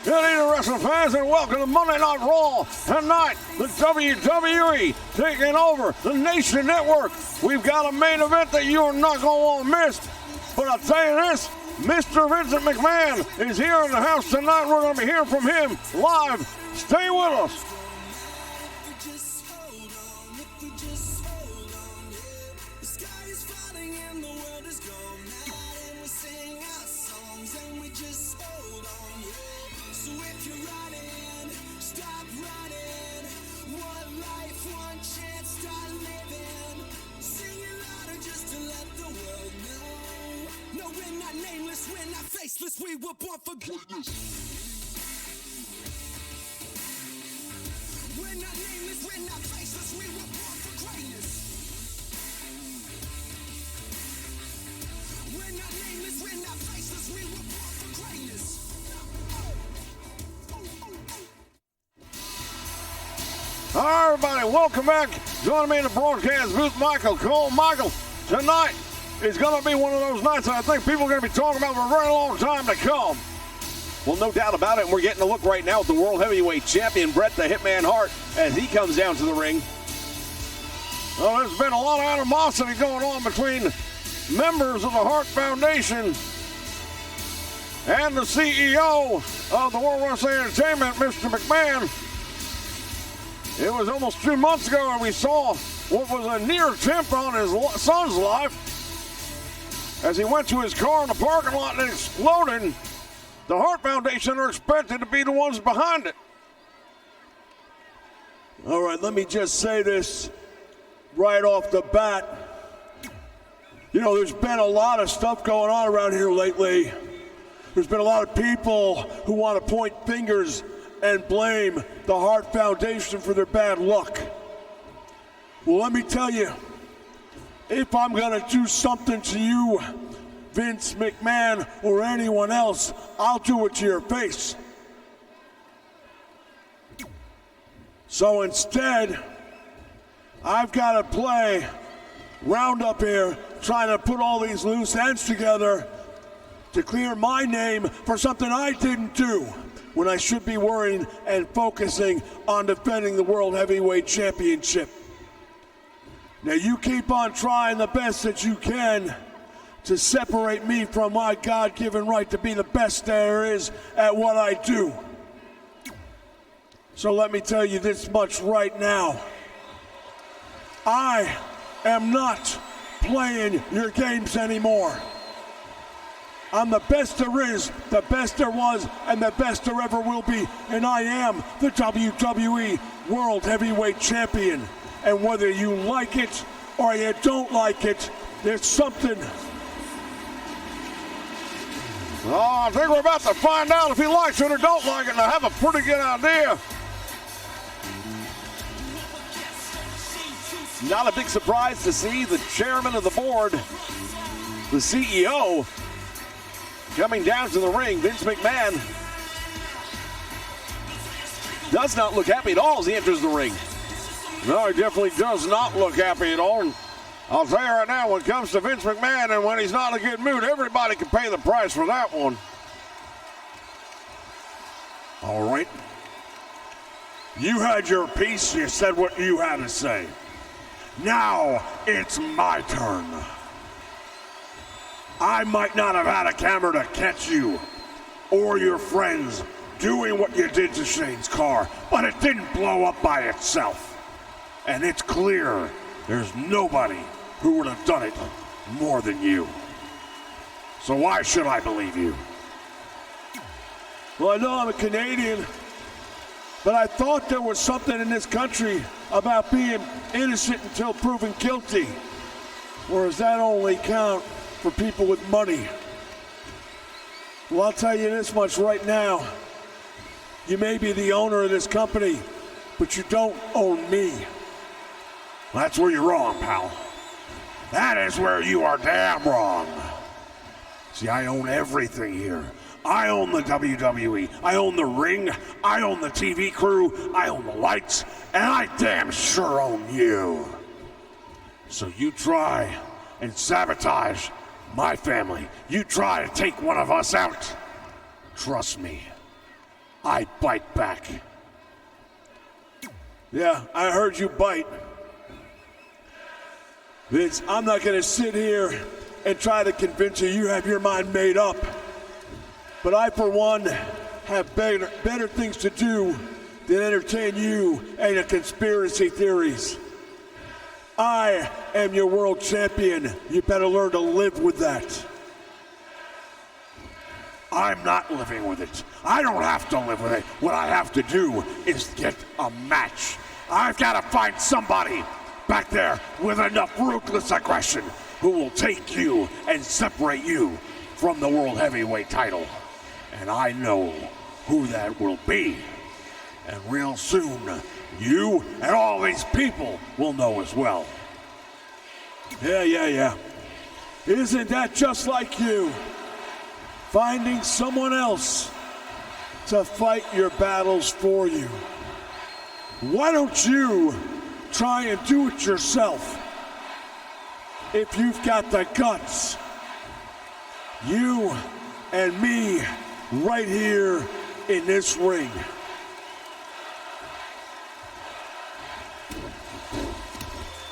Good evening, wrestling fans, and welcome to Monday Night Raw. Tonight, the WWE taking over the Nation Network. We've got a main event that you are not going to want to miss. But I'll tell you this, Mr. Vincent McMahon is here in the house tonight. We're going to be hearing from him live. Stay with us. We were born for greatness. We're not nameless, we're not faceless. We were born for greatness. We're not nameless, we're not faceless. We were born for greatness. All right, everybody, welcome back. Joining me in the broadcast booth, Michael Cole. Michael, tonight is going to be one of those nights that I think people are going to be talking about for a very long time to come. Well, no doubt about it. And we're getting a look right now at the World Heavyweight Champion, Bret the Hitman Hart, as he comes down to the ring. Well, there's been a lot of animosity going on between members of the Hart Foundation and the CEO of the World Wrestling Entertainment, Mr. McMahon. It was almost 2 months ago, and we saw what was a near attempt on his son's life as he went to his car in the parking lot and it exploded. The Hart Foundation are expected to be the ones behind it. All right, let me just say this right off the bat. You know, there's been a lot of stuff going on around here lately. There's been a lot of people who want to point fingers and blame the Hart Foundation for their bad luck. Well, let me tell you, if I'm gonna do something to you, Vince McMahon or anyone else, I'll do it to your face. So instead, I've got to play roundup here, trying to put all these loose ends together to clear my name for something I didn't do, when I should be worrying and focusing on defending the World Heavyweight Championship. Now you keep on trying the best that you can to separate me from my God-given right to be the best there is at what I do. So let me tell you this much right now. I am not playing your games anymore. I'm the best there is, the best there was, and the best there ever will be, and I am the WWE World Heavyweight Champion. And whether you like it or you don't like it, there's something. Oh, I think we're about to find out if he likes it or don't like it, and I have a pretty good idea. Not a big surprise to see the chairman of the board, the CEO, coming down to the ring. Vince McMahon does not look happy at all as he enters the ring. No, he definitely does not look happy at all. And I'll tell you right now, when it comes to Vince McMahon and when he's not in a good mood, everybody can pay the price for that one. All right. You had your piece. You said what you had to say. Now it's my turn. I might not have had a camera to catch you or your friends doing what you did to Shane's car, but it didn't blow up by itself. And it's clear there's nobody who would have done it more than you. So why should I believe you? Well, I know I'm a Canadian, but I thought there was something in this country about being innocent until proven guilty. Or does that only count for people with money? Well, I'll tell you this much right now. You may be the owner of this company, but you don't own me. That's where you're wrong, pal. That is where you are damn wrong. See, I own everything here. I own the WWE. I own the ring. I own the TV crew. I own the lights. And I damn sure own you. So you try and sabotage my family. You try to take one of us out. Trust me, I bite back. Yeah, I heard you bite. Vince, I'm not going to sit here and try to convince you you have your mind made up. But I, for one, have better things to do than entertain you and your conspiracy theories. I am your world champion. You better learn to live with that. I'm not living with it. I don't have to live with it. What I have to do is get a match. I've got to find somebody back there with enough ruthless aggression who will take you and separate you from the World Heavyweight title. And I know who that will be. And real soon, you and all these people will know as well. Yeah. Isn't that just like you? Finding someone else to fight your battles for you. Why don't you try and do it yourself? If you've got the guts, you and me right here in this ring.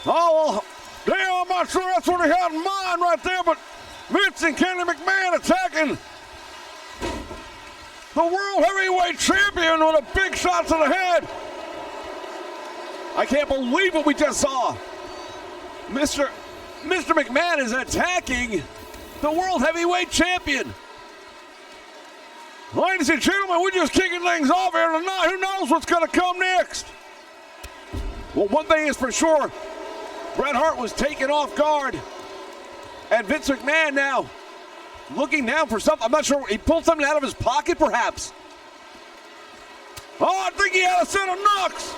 Oh, well, damn, I'm not sure that's what he had in mind right there, but Vince and Kenny McMahon attacking the World Heavyweight Champion with a big shot to the head. I can't believe what we just saw. Mr. McMahon is attacking the World Heavyweight Champion. Ladies and gentlemen, we're just kicking things off here tonight. Who knows what's going to come next? Well, one thing is for sure, Bret Hart was taken off guard. And Vince McMahon now looking down for something. I'm not sure. He pulled something out of his pocket, perhaps. Oh, I think he had a set of knocks.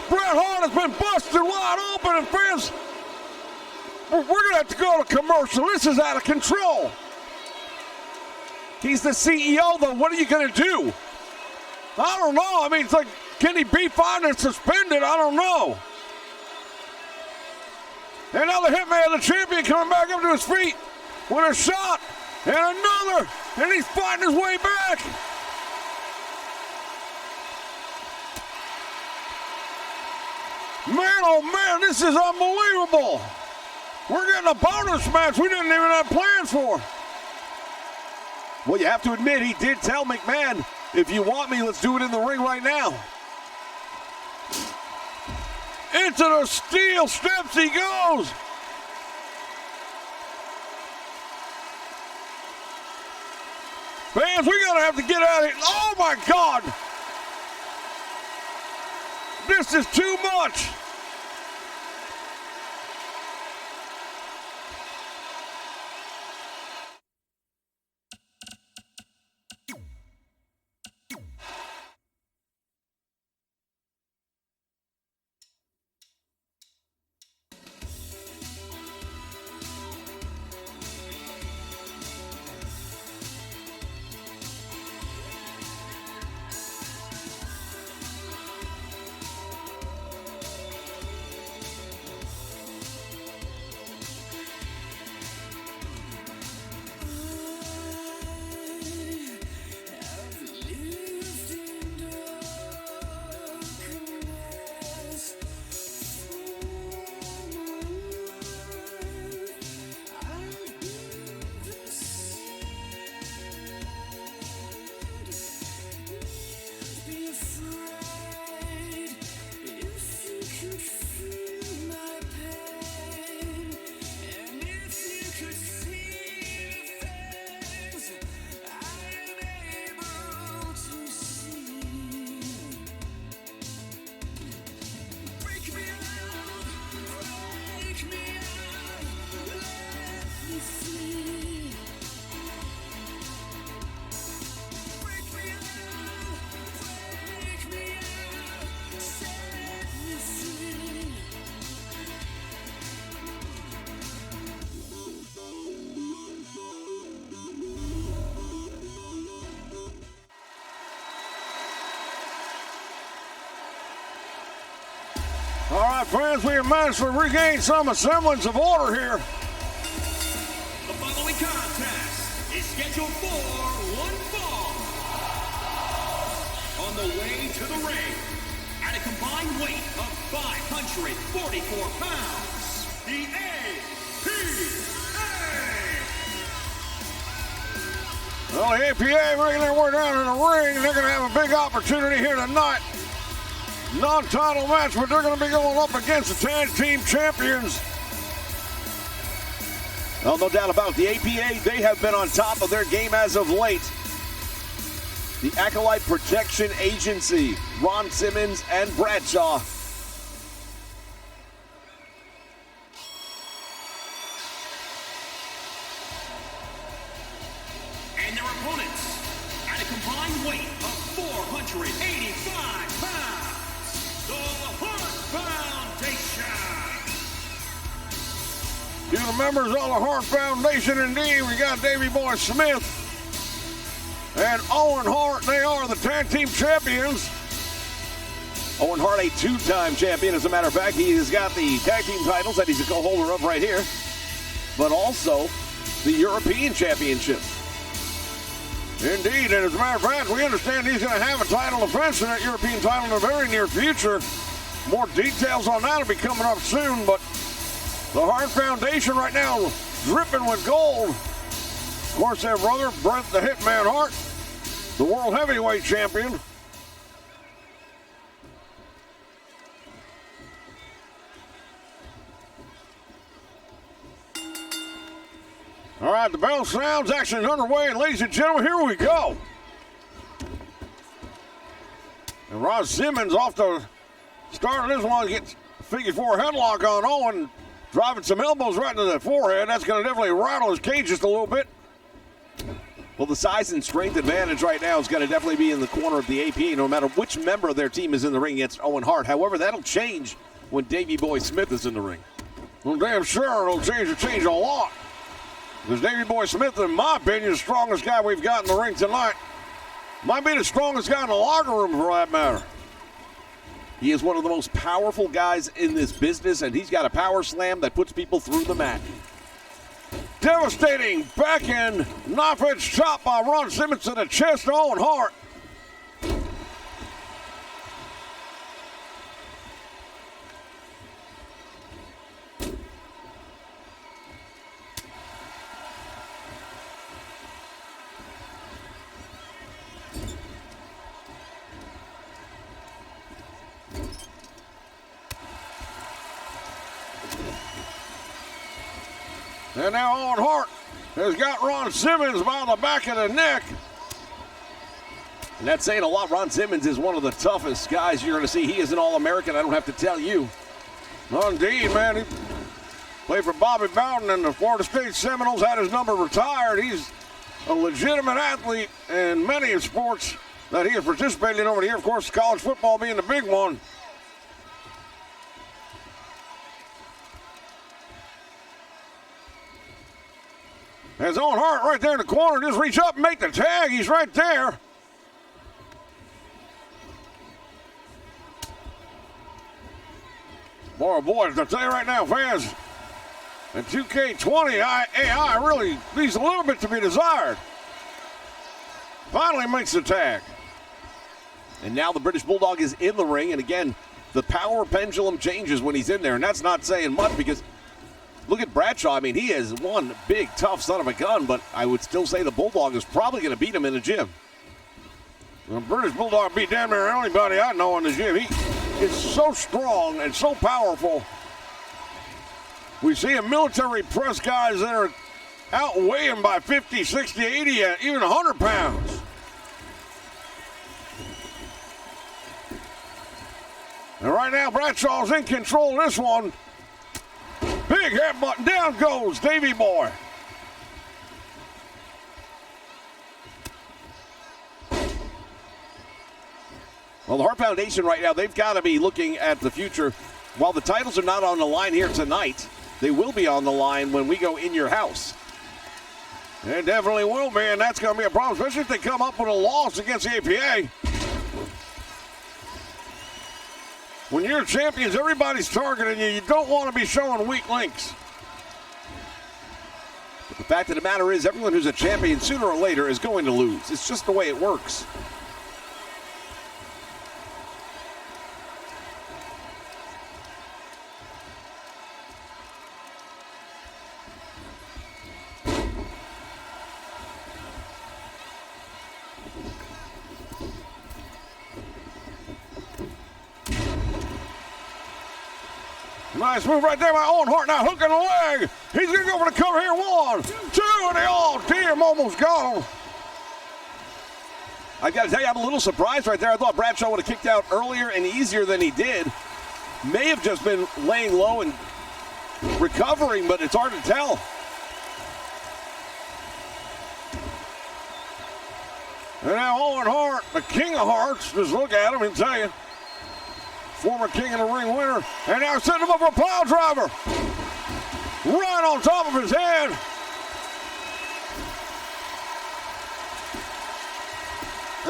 Bret Hart has been busted wide open, and fans, we're going to have to go to commercial. This is out of control. He's the CEO, though. What are you going to do? I don't know. I mean, it's like, can he be fined and suspended? I don't know. And now the Hitman, the champion, coming back up to his feet with a shot and another, and he's fighting his way back. Man, oh man, this is unbelievable. We're getting a bonus match we didn't even have plans for. Well, you have to admit, he did tell McMahon, if you want me, let's do it in the ring right now. Into the steel steps he goes. Fans, we're going to have to get out of here. Oh, my God. This is too much. All right, friends, we have managed to regain some semblance of order here. The following contest is scheduled for one fall. On the way to the ring, at a combined weight of 544 pounds, the APA. Well, the APA making their way down in the ring. They're going to have a big opportunity here tonight. Non-title match, but they're going to be going up against the tag team champions. Well, no doubt about it. The APA, they have been on top of their game as of late. The Acolyte Protection Agency, Ron Simmons and Bradshaw. And their opponents, at a combined weight of 485 pounds, the Hart Foundation. To the members of the Hart Foundation, indeed, we got Davey Boy Smith and Owen Hart. They are the tag team champions. Owen Hart, a two-time champion. As a matter of fact, he has got the tag team titles that he's a co-holder of right here, but also the European Championship. Indeed, and as a matter of fact, we understand he's going to have a title defense in that European title in the very near future. More details on that will be coming up soon, but the Hart Foundation right now dripping with gold. Of course, their brother, Bret the Hitman Hart, the World Heavyweight Champion. All right, the bell sounds, action is underway, and ladies and gentlemen, here we go. And Ron Simmons off the start of this one gets a figure four headlock on Owen, driving some elbows right into the forehead. That's going to definitely rattle his cage just a little bit. Well, the size and strength advantage right now is going to definitely be in the corner of the APA, no matter which member of their team is in the ring against Owen Hart. However, that'll change when Davey Boy Smith is in the ring. Well, damn sure it'll change a lot. Because Davey Boy Smith, in my opinion, is the strongest guy we've got in the ring tonight. Might be the strongest guy in the locker room, for that matter. He is one of the most powerful guys in this business, and he's got a power slam that puts people through the mat. Devastating backhand knife edge chop by Ron Simmons to the chest of Owen Hart. And now Owen Hart has got Ron Simmons by the back of the neck. And that's saying a lot. Ron Simmons is one of the toughest guys you're going to see. He is an All-American. I don't have to tell you. Indeed, man. He played for Bobby Bowden and the Florida State Seminoles, had his number retired. He's a legitimate athlete in many sports that he has participated in over the year. Of course, college football being the big one. As Owen Hart right there in the corner, just reach up and make the tag. He's right there. Boy, I'll tell you right now, fans, the 2K20 AI really leaves a little bit to be desired. Finally makes the tag. And now the British Bulldog is in the ring, and again, the power pendulum changes when he's in there, and that's not saying much because look at Bradshaw. I mean, he is one big, tough son of a gun, but I would still say the Bulldog is probably going to beat him in the gym. The British Bulldog beat damn near anybody I know in the gym. He is so strong and so powerful. We see him military press guys that are outweigh him by 50, 60, 80, even 100 pounds. And right now, Bradshaw's in control of this one. Big headbutt, down goes Davey Boy. Well, the Hart Foundation right now, they've got to be looking at the future. While the titles are not on the line here tonight, they will be on the line when we go in your house. It definitely will be, and that's going to be a problem, especially if they come up with a loss against the APA. When you're champions, everybody's targeting you. You don't want to be showing weak links. But the fact of the matter is, everyone who's a champion sooner or later is going to lose. It's just the way it works. Nice move right there by Owen Hart. Now hooking the leg. He's going to go for the cover here. 1, 2, and they all damn almost got him. I got to tell you, I'm a little surprised right there. I thought Bradshaw would have kicked out earlier and easier than he did. May have just been laying low and recovering, but it's hard to tell. And now Owen Hart, the king of hearts, just look at him and tell you. Former King of the Ring winner. And now setting him up for a pile driver. Right on top of his head.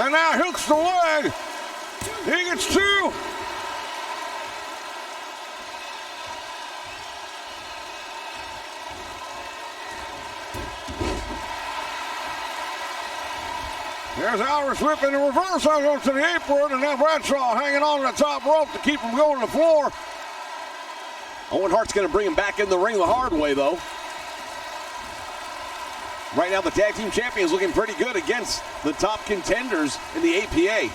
And now hooks the leg. He gets 2. There's Irish whip in the reverse out to the apron, and now Bradshaw hanging on the top rope to keep him going to the floor. Owen Hart's going to bring him back in the ring the hard way, though. Right now, the tag team champions looking pretty good against the top contenders in the APA.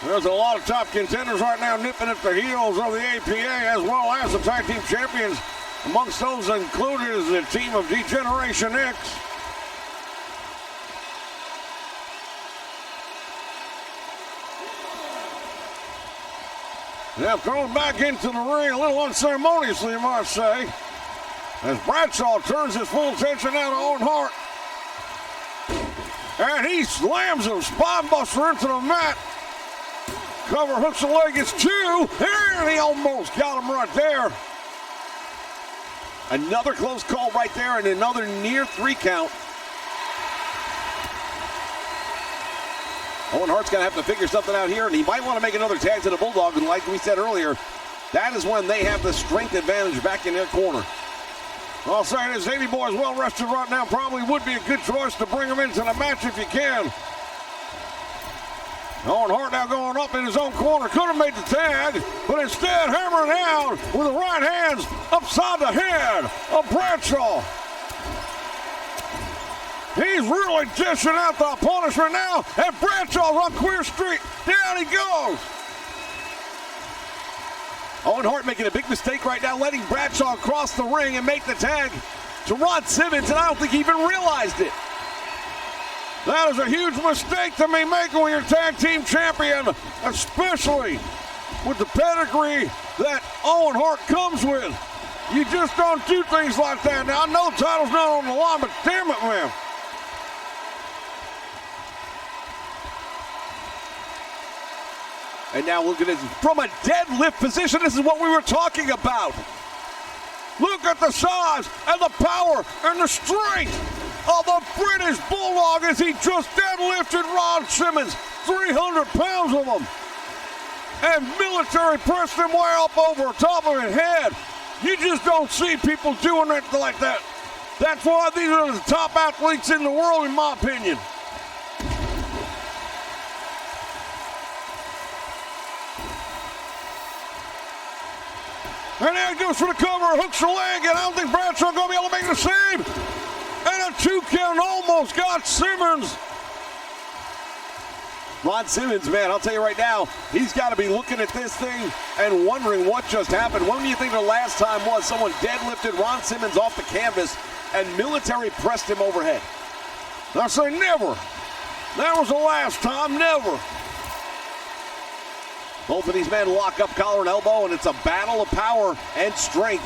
There's a lot of top contenders right now nipping at the heels of the APA, as well as the tag team champions. Amongst those included is the team of D-Generation X. Now thrown back into the ring a little unceremoniously, you might say, as Bradshaw turns his full attention now to Owen Hart. And he slams him, spine buster into the mat. Cover hooks the leg, it's 2, and he almost got him right there. Another close call right there, and another near 3 count. Owen Hart's going to have to figure something out here, and he might want to make another tag to the Bulldog. And like we said earlier, that is when they have the strength advantage back in their corner. I'll say this, Davey Boy is well rested right now. Probably would be a good choice to bring him into the match if you can. Owen Hart now going up in his own corner. Could have made the tag, but instead hammering down with the right hands upside the head of Bradshaw. He's really dishing out the punishment now, and Bradshaw's on Queer Street. Down he goes. Owen Hart making a big mistake right now, letting Bradshaw cross the ring and make the tag to Ron Simmons, and I don't think he even realized it. That is a huge mistake to be making when you're tag team champion, especially with the pedigree that Owen Hart comes with. You just don't do things like that. Now, I know the title's not on the line, but damn it, man. And now look at this. From a deadlift position, this is what we were talking about. Look at the size and the power and the strength of the British Bulldog as he just deadlifted Ron Simmons, 300 pounds of him. And military pressed him way up over top of his head. You just don't see people doing it like that. That's why these are the top athletes in the world, in my opinion. And there he goes for the cover, hooks the leg, and I don't think Bradshaw going to be able to make the save. And a 2 count almost got Simmons. Ron Simmons, man, I'll tell you right now, he's got to be looking at this thing and wondering what just happened. When do you think the last time was someone deadlifted Ron Simmons off the canvas and military pressed him overhead? I say never. That was the last time, never. Both of these men lock up collar and elbow, and it's a battle of power and strength.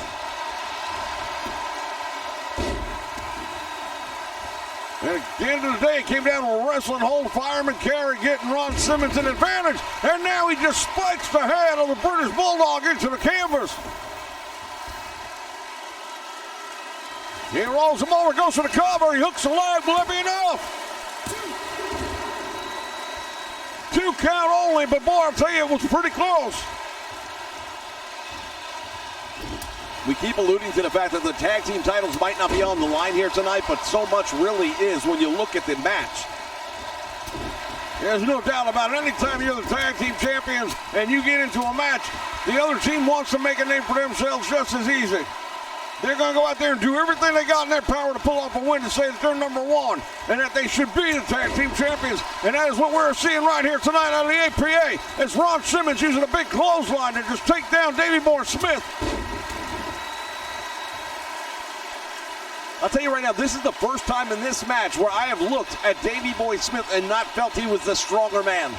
And at the end of the day, it came down to a wrestling hold. Fireman Carey getting Ron Simmons an advantage. And now he just spikes the head of the British Bulldog into the canvas. He rolls him over, goes for the cover. He hooks the leg. Will that be enough? 2 count only, but boy, I'll tell you, it was pretty close. We keep alluding to the fact that the tag team titles might not be on the line here tonight, but so much really is when you look at the match. There's no doubt about it. Anytime you're the tag team champions and you get into a match, the other team wants to make a name for themselves just as easy. They're going to go out there and do everything they got in their power to pull off a win to say that they're number one and that they should be the tag team champions. And that is what we're seeing right here tonight out of the APA as Ron Simmons using a big clothesline to just take down Davey Boy Smith. I'll tell you right now, this is the first time in this match where I have looked at Davey Boy Smith and not felt he was the stronger man.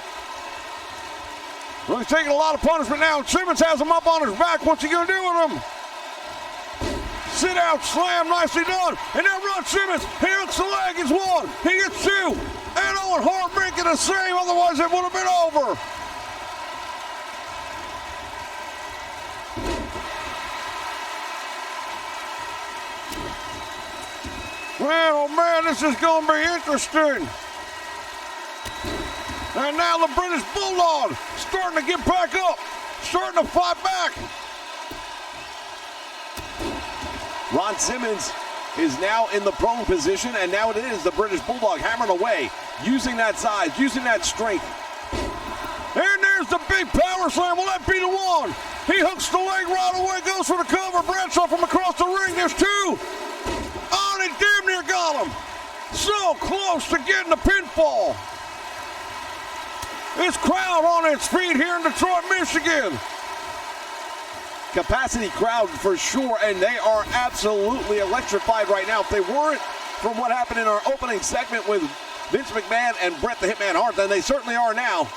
Well, he's taking a lot of punishment now. Simmons has him up on his back. What's he going to do with him? Sit out, slam, nicely done. And now Ron Simmons, he hooks the leg, he's one. He gets two. And Owen Hart making the same, otherwise it would have been over. Man, oh man, this is going to be interesting. And now the British Bulldog starting to get back up, starting to fight back. Ron Simmons is now in the prone position, and now it is the British Bulldog hammering away, using that size, using that strength. And there's the big power slam. Will that be the one? He hooks the leg right away, goes for the cover. Bradshaw from across the ring. There's two. Oh, and he damn near got him. So close to getting the pinfall. This crowd on its feet here in Detroit, Michigan. Capacity crowd for sure, and they are absolutely electrified right now. If they weren't from what happened in our opening segment with Vince McMahon and Bret the Hitman Hart, then they certainly are now.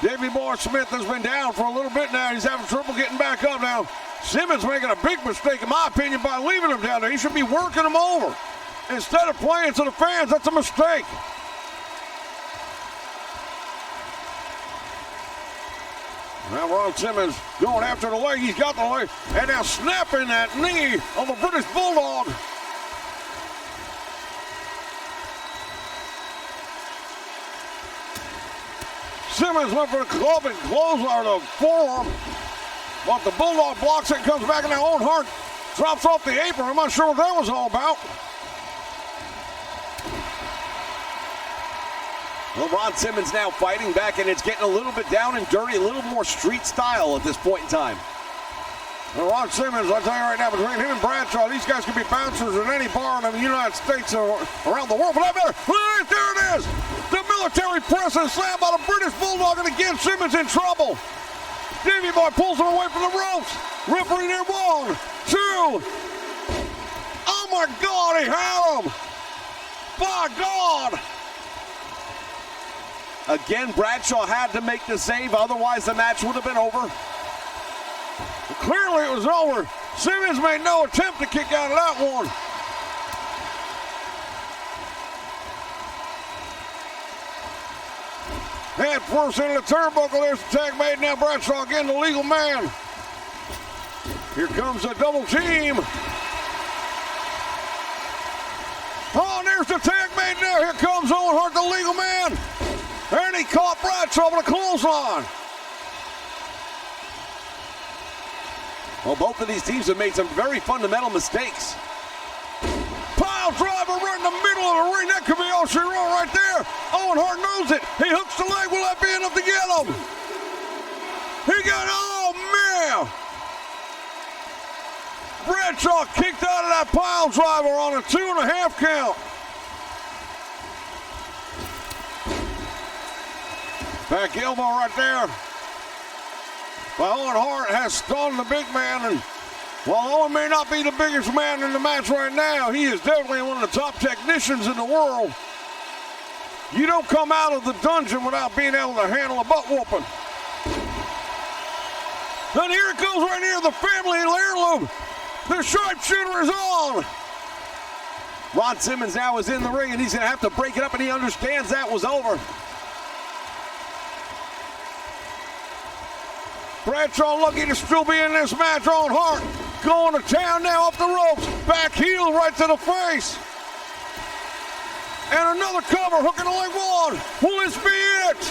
Davey Boy Smith has been down for a little bit now. He's having trouble getting back up now. Simmons making a big mistake, in my opinion, by leaving him down there. He should be working him over instead of playing to the fans. That's a mistake. Now Ron Simmons going after the leg. He's got the leg. And now snapping that knee of the British Bulldog. Simmons went for the club and clothesline the forearm. But the Bulldog blocks it and comes back, and now Owen Hart drops off the apron. I'm not sure what that was all about. Well, Ron Simmons now fighting back, and it's getting a little bit down and dirty, a little more street style at this point in time. Well, Ron Simmons, I'll tell you right now, between him and Bradshaw, these guys could be bouncers in any bar in the United States or around the world. For that matter, right there it is. The military press and slam by the British Bulldog, and again, Simmons in trouble. Davey Boy pulls him away from the ropes. Referee there, 1, 2. Oh my God, he had him. By God. Again, Bradshaw had to make the save, otherwise the match would have been over. Clearly it was over. Simmons made no attempt to kick out of that one. Head first into the turnbuckle. There's the tag made. Now Bradshaw again, the legal man. Here comes a double team. Oh, and there's the tag made now. Here comes Owen Hart, the legal man. And he caught Bradshaw with a clothesline. Well, both of these teams have made some very fundamental mistakes. Pile driver right in the middle of the ring. That could be Oshiro right there. Owen Hart knows it. He hooks the leg. Will that be enough to get him? He got, oh man. Bradshaw kicked out of that pile driver on a 2.5 count. Back elbow right there. Well, Owen Hart has stunned the big man, and while Owen may not be the biggest man in the match right now, he is definitely one of the top technicians in the world. You don't come out of the dungeon without being able to handle a butt whooping. And here it goes right here, the family heirloom. The sharpshooter is on. Ron Simmons now is in the ring, and he's going to have to break it up, and he understands that was over. Bradshaw lucky to still be in this match. Owen Hart going to town now up the ropes. Back heel right to the face. And another cover, hooking the leg 1. Will this be it?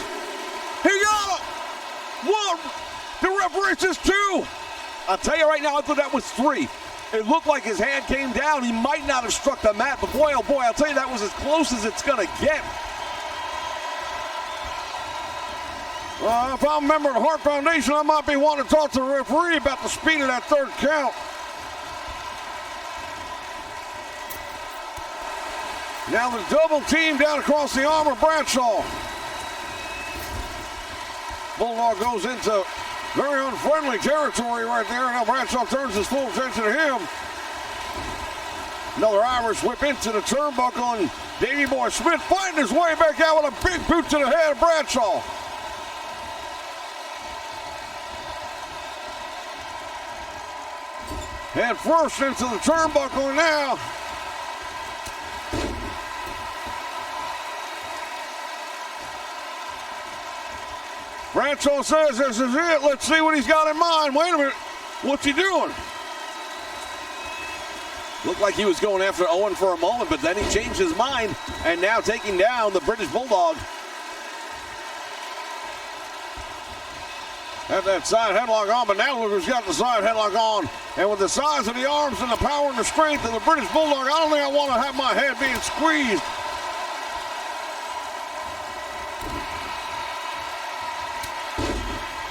He got it. 1. The referee says 2. I'll tell you right now, I thought that was 3. It looked like his hand came down. He might not have struck the mat, but boy, oh boy, I'll tell you that was as close as it's going to get. If I'm a member of the Hart Foundation, I might be wanting to talk to the referee about the speed of that third count. Now the double team down across the arm of Bradshaw. Bulldog goes into very unfriendly territory right there. Now Bradshaw turns his full attention to him. Another Irish whip into the turnbuckle, and Davey Boy Smith fighting his way back out with a big boot to the head of Bradshaw. Head first into the turnbuckle now. Bradshaw says this is it. Let's see what he's got in mind. Wait a minute. What's he doing? Looked like he was going after Owen for a moment, but then he changed his mind and now taking down the British Bulldog. Had that side headlock on, but now look who's got the side headlock on. And with the size of the arms and the power and the strength of the British Bulldog, I don't think I want to have my head being squeezed.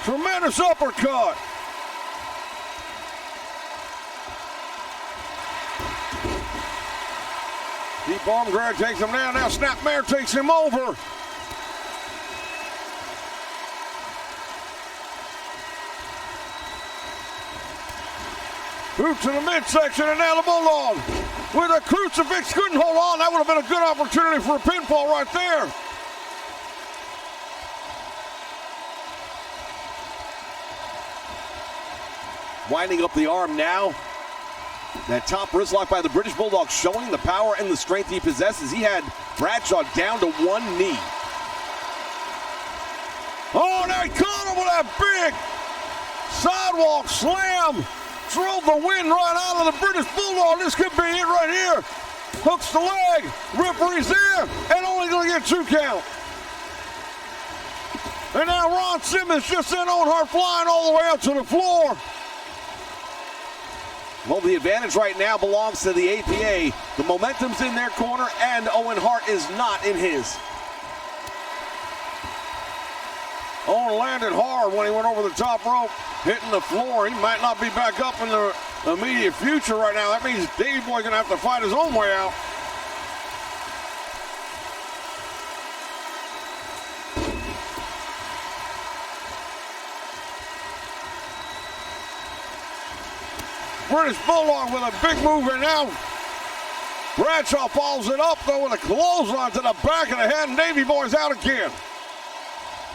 Tremendous uppercut. Deep arm drag takes him down. Now Snapmare takes him over. Boot to the midsection, and now the Bulldog with a crucifix. Couldn't hold on. That would have been a good opportunity for a pinfall right there. Winding up the arm now. That top wrist lock by the British Bulldog showing the power and the strength he possesses. He had Bradshaw down to one knee. Oh, now he caught him with that big sidewalk slam. Drove the wind right out of the British Bulldog. This could be it right here. Hooks the leg. Referee's there. And only going to get 2 count. And now Ron Simmons just sent Owen Hart flying all the way up to the floor. Well, the advantage right now belongs to the APA. The momentum's in their corner, and Owen Hart is not in his. Owen landed hard when he went over the top rope, hitting the floor. He might not be back up in the immediate future right now. That means Davey Boy's going to have to fight his own way out. British Bulldog with a big move, and now Bradshaw follows it up, though, with a clothesline to the back of the head, and Davey Boy's out again.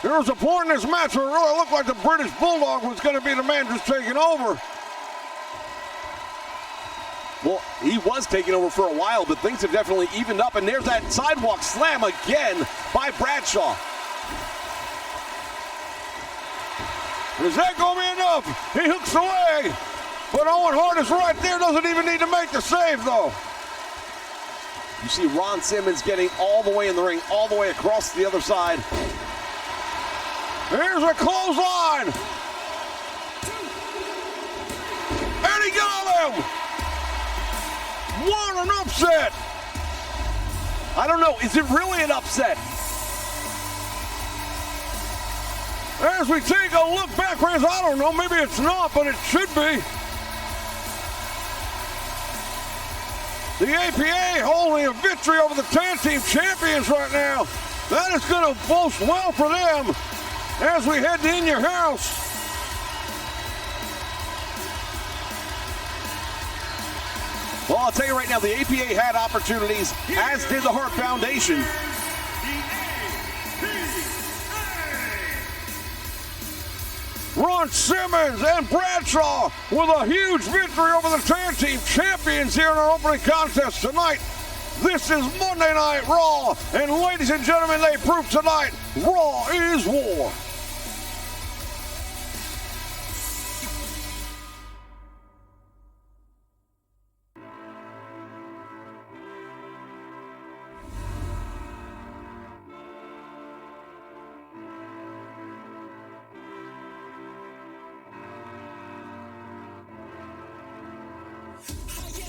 There was a point in this match where it really looked like the British Bulldog was going to be the man just taking over. Well, he was taking over for a while, but things have definitely evened up, and there's that sidewalk slam again by Bradshaw. Is that going to be enough? He hooks the leg. But Owen Hart is right there, doesn't even need to make the save, though. You see Ron Simmons getting all the way in the ring, all the way across the other side. Here's a clothesline. And he got him. What an upset. I don't know, is it really an upset? As we take a look back, friends, I don't know, maybe it's not, but it should be. The APA holding a victory over the tag team champions right now. That is going to boast well for them as we head to In Your House. Well, I'll tell you right now, the APA had opportunities, as did the Hart Foundation. Ron Simmons and Bradshaw with a huge victory over the tag team champions here in our opening contest tonight. This is Monday Night Raw, and ladies and gentlemen, they prove tonight, Raw is war.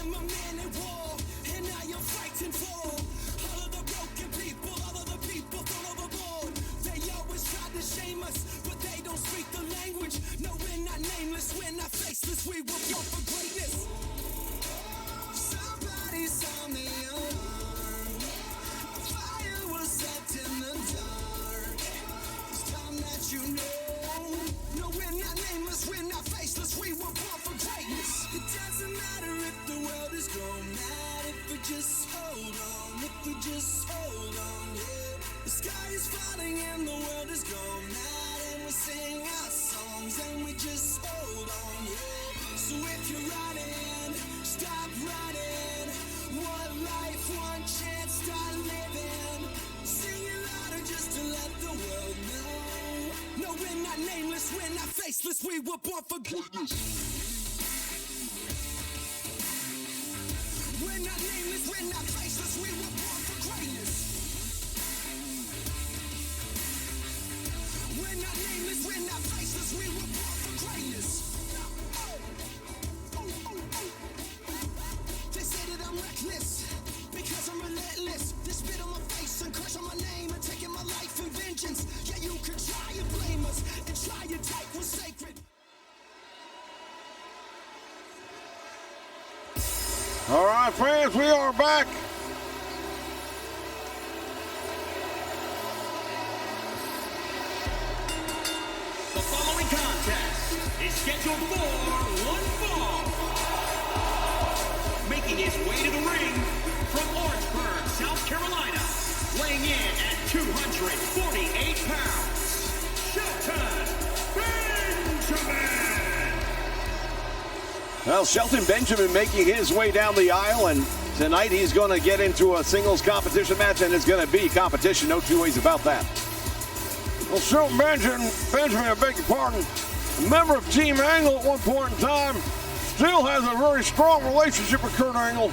am a man at war, and I am fighting for all of the broken people, all of the people thrown overboard. They always try to shame us, but they don't speak the language. No, we're not nameless, we're not faceless, we were born for greatness. Somebody saw me unarmed. Fire was set in the dark. It's time that you know. No, we're not nameless, we're not faceless, we were born for greatness. It doesn't matter if the world is going mad, if we just hold on, if we just hold on, yeah. The sky is falling and the world is going mad, and we sing our songs and we just hold on, yeah. So if you're running, stop running. One life, one chance, start living. Sing it louder just to let the world know. No, we're not nameless, we're not faceless, we were born for greatness. We're not nameless, we're not faceless, we were born for greatness. We're not nameless, we're not faceless, we were born for greatness. They say that I'm reckless because I'm relentless. They spit on my face and curse on my name and taking my life in vengeance. Yeah, you can try and blame us and try and take what's sacred. All right, fans, we are back. The following contest is scheduled for one fall. Making his way to the ring from Orangeburg, South Carolina, weighing in at 248 pounds, Shelton Benjamin. Well, Shelton Benjamin making his way down the aisle, and tonight he's going to get into a singles competition match, and it's going to be competition, no two ways about that. Well, Shelton Benjamin, I beg your pardon, a member of Team Angle at one point in time, still has a very strong relationship with Kurt Angle.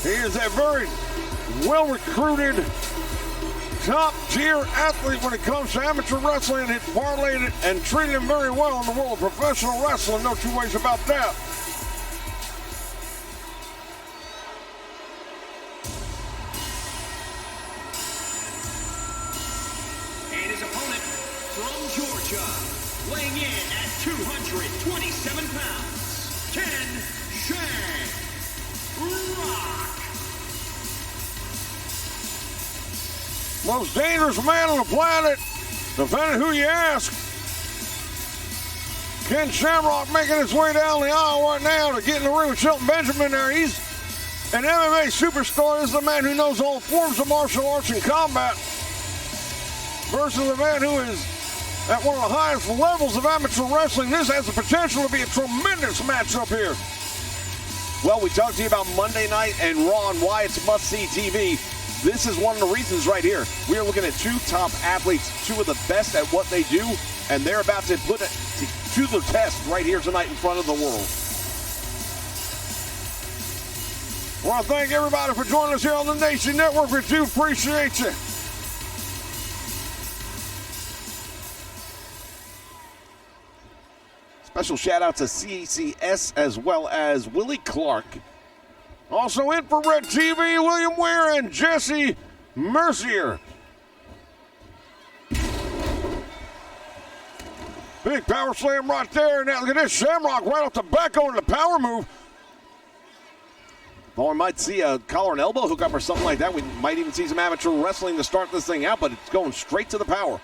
He is a very well-recruited, top-tier athlete when it comes to amateur wrestling. He's parlayed it and treated him very well in the world of professional wrestling. No two ways about that. And his opponent from Georgia, weighing in at 227 pounds, Ken Shamrock. Most dangerous man on the planet, depending who you ask. Ken Shamrock making his way down the aisle right now to get in the ring with Shelton Benjamin there. He's an MMA superstar. This is a man who knows all forms of martial arts and combat versus a man who is at one of the highest levels of amateur wrestling. This has the potential to be a tremendous matchup here. Well, we talked to you about Monday Night and Raw and why it's must-see TV. This is one of the reasons right here. We are looking at two top athletes, two of the best at what they do, and they're about to put it to the test right here tonight in front of the world. I want to thank everybody for joining us here on the Nation Network. We do appreciate you. Special shout out to CCS as well as Willie Clark. Also in for Red TV, William Weir and Jesse Mercier. Big power slam right there. Now look at this, Shamrock right off the back going to the power move. Well, we might see a collar and elbow hookup or something like that. We might even see some amateur wrestling to start this thing out, but it's going straight to the power.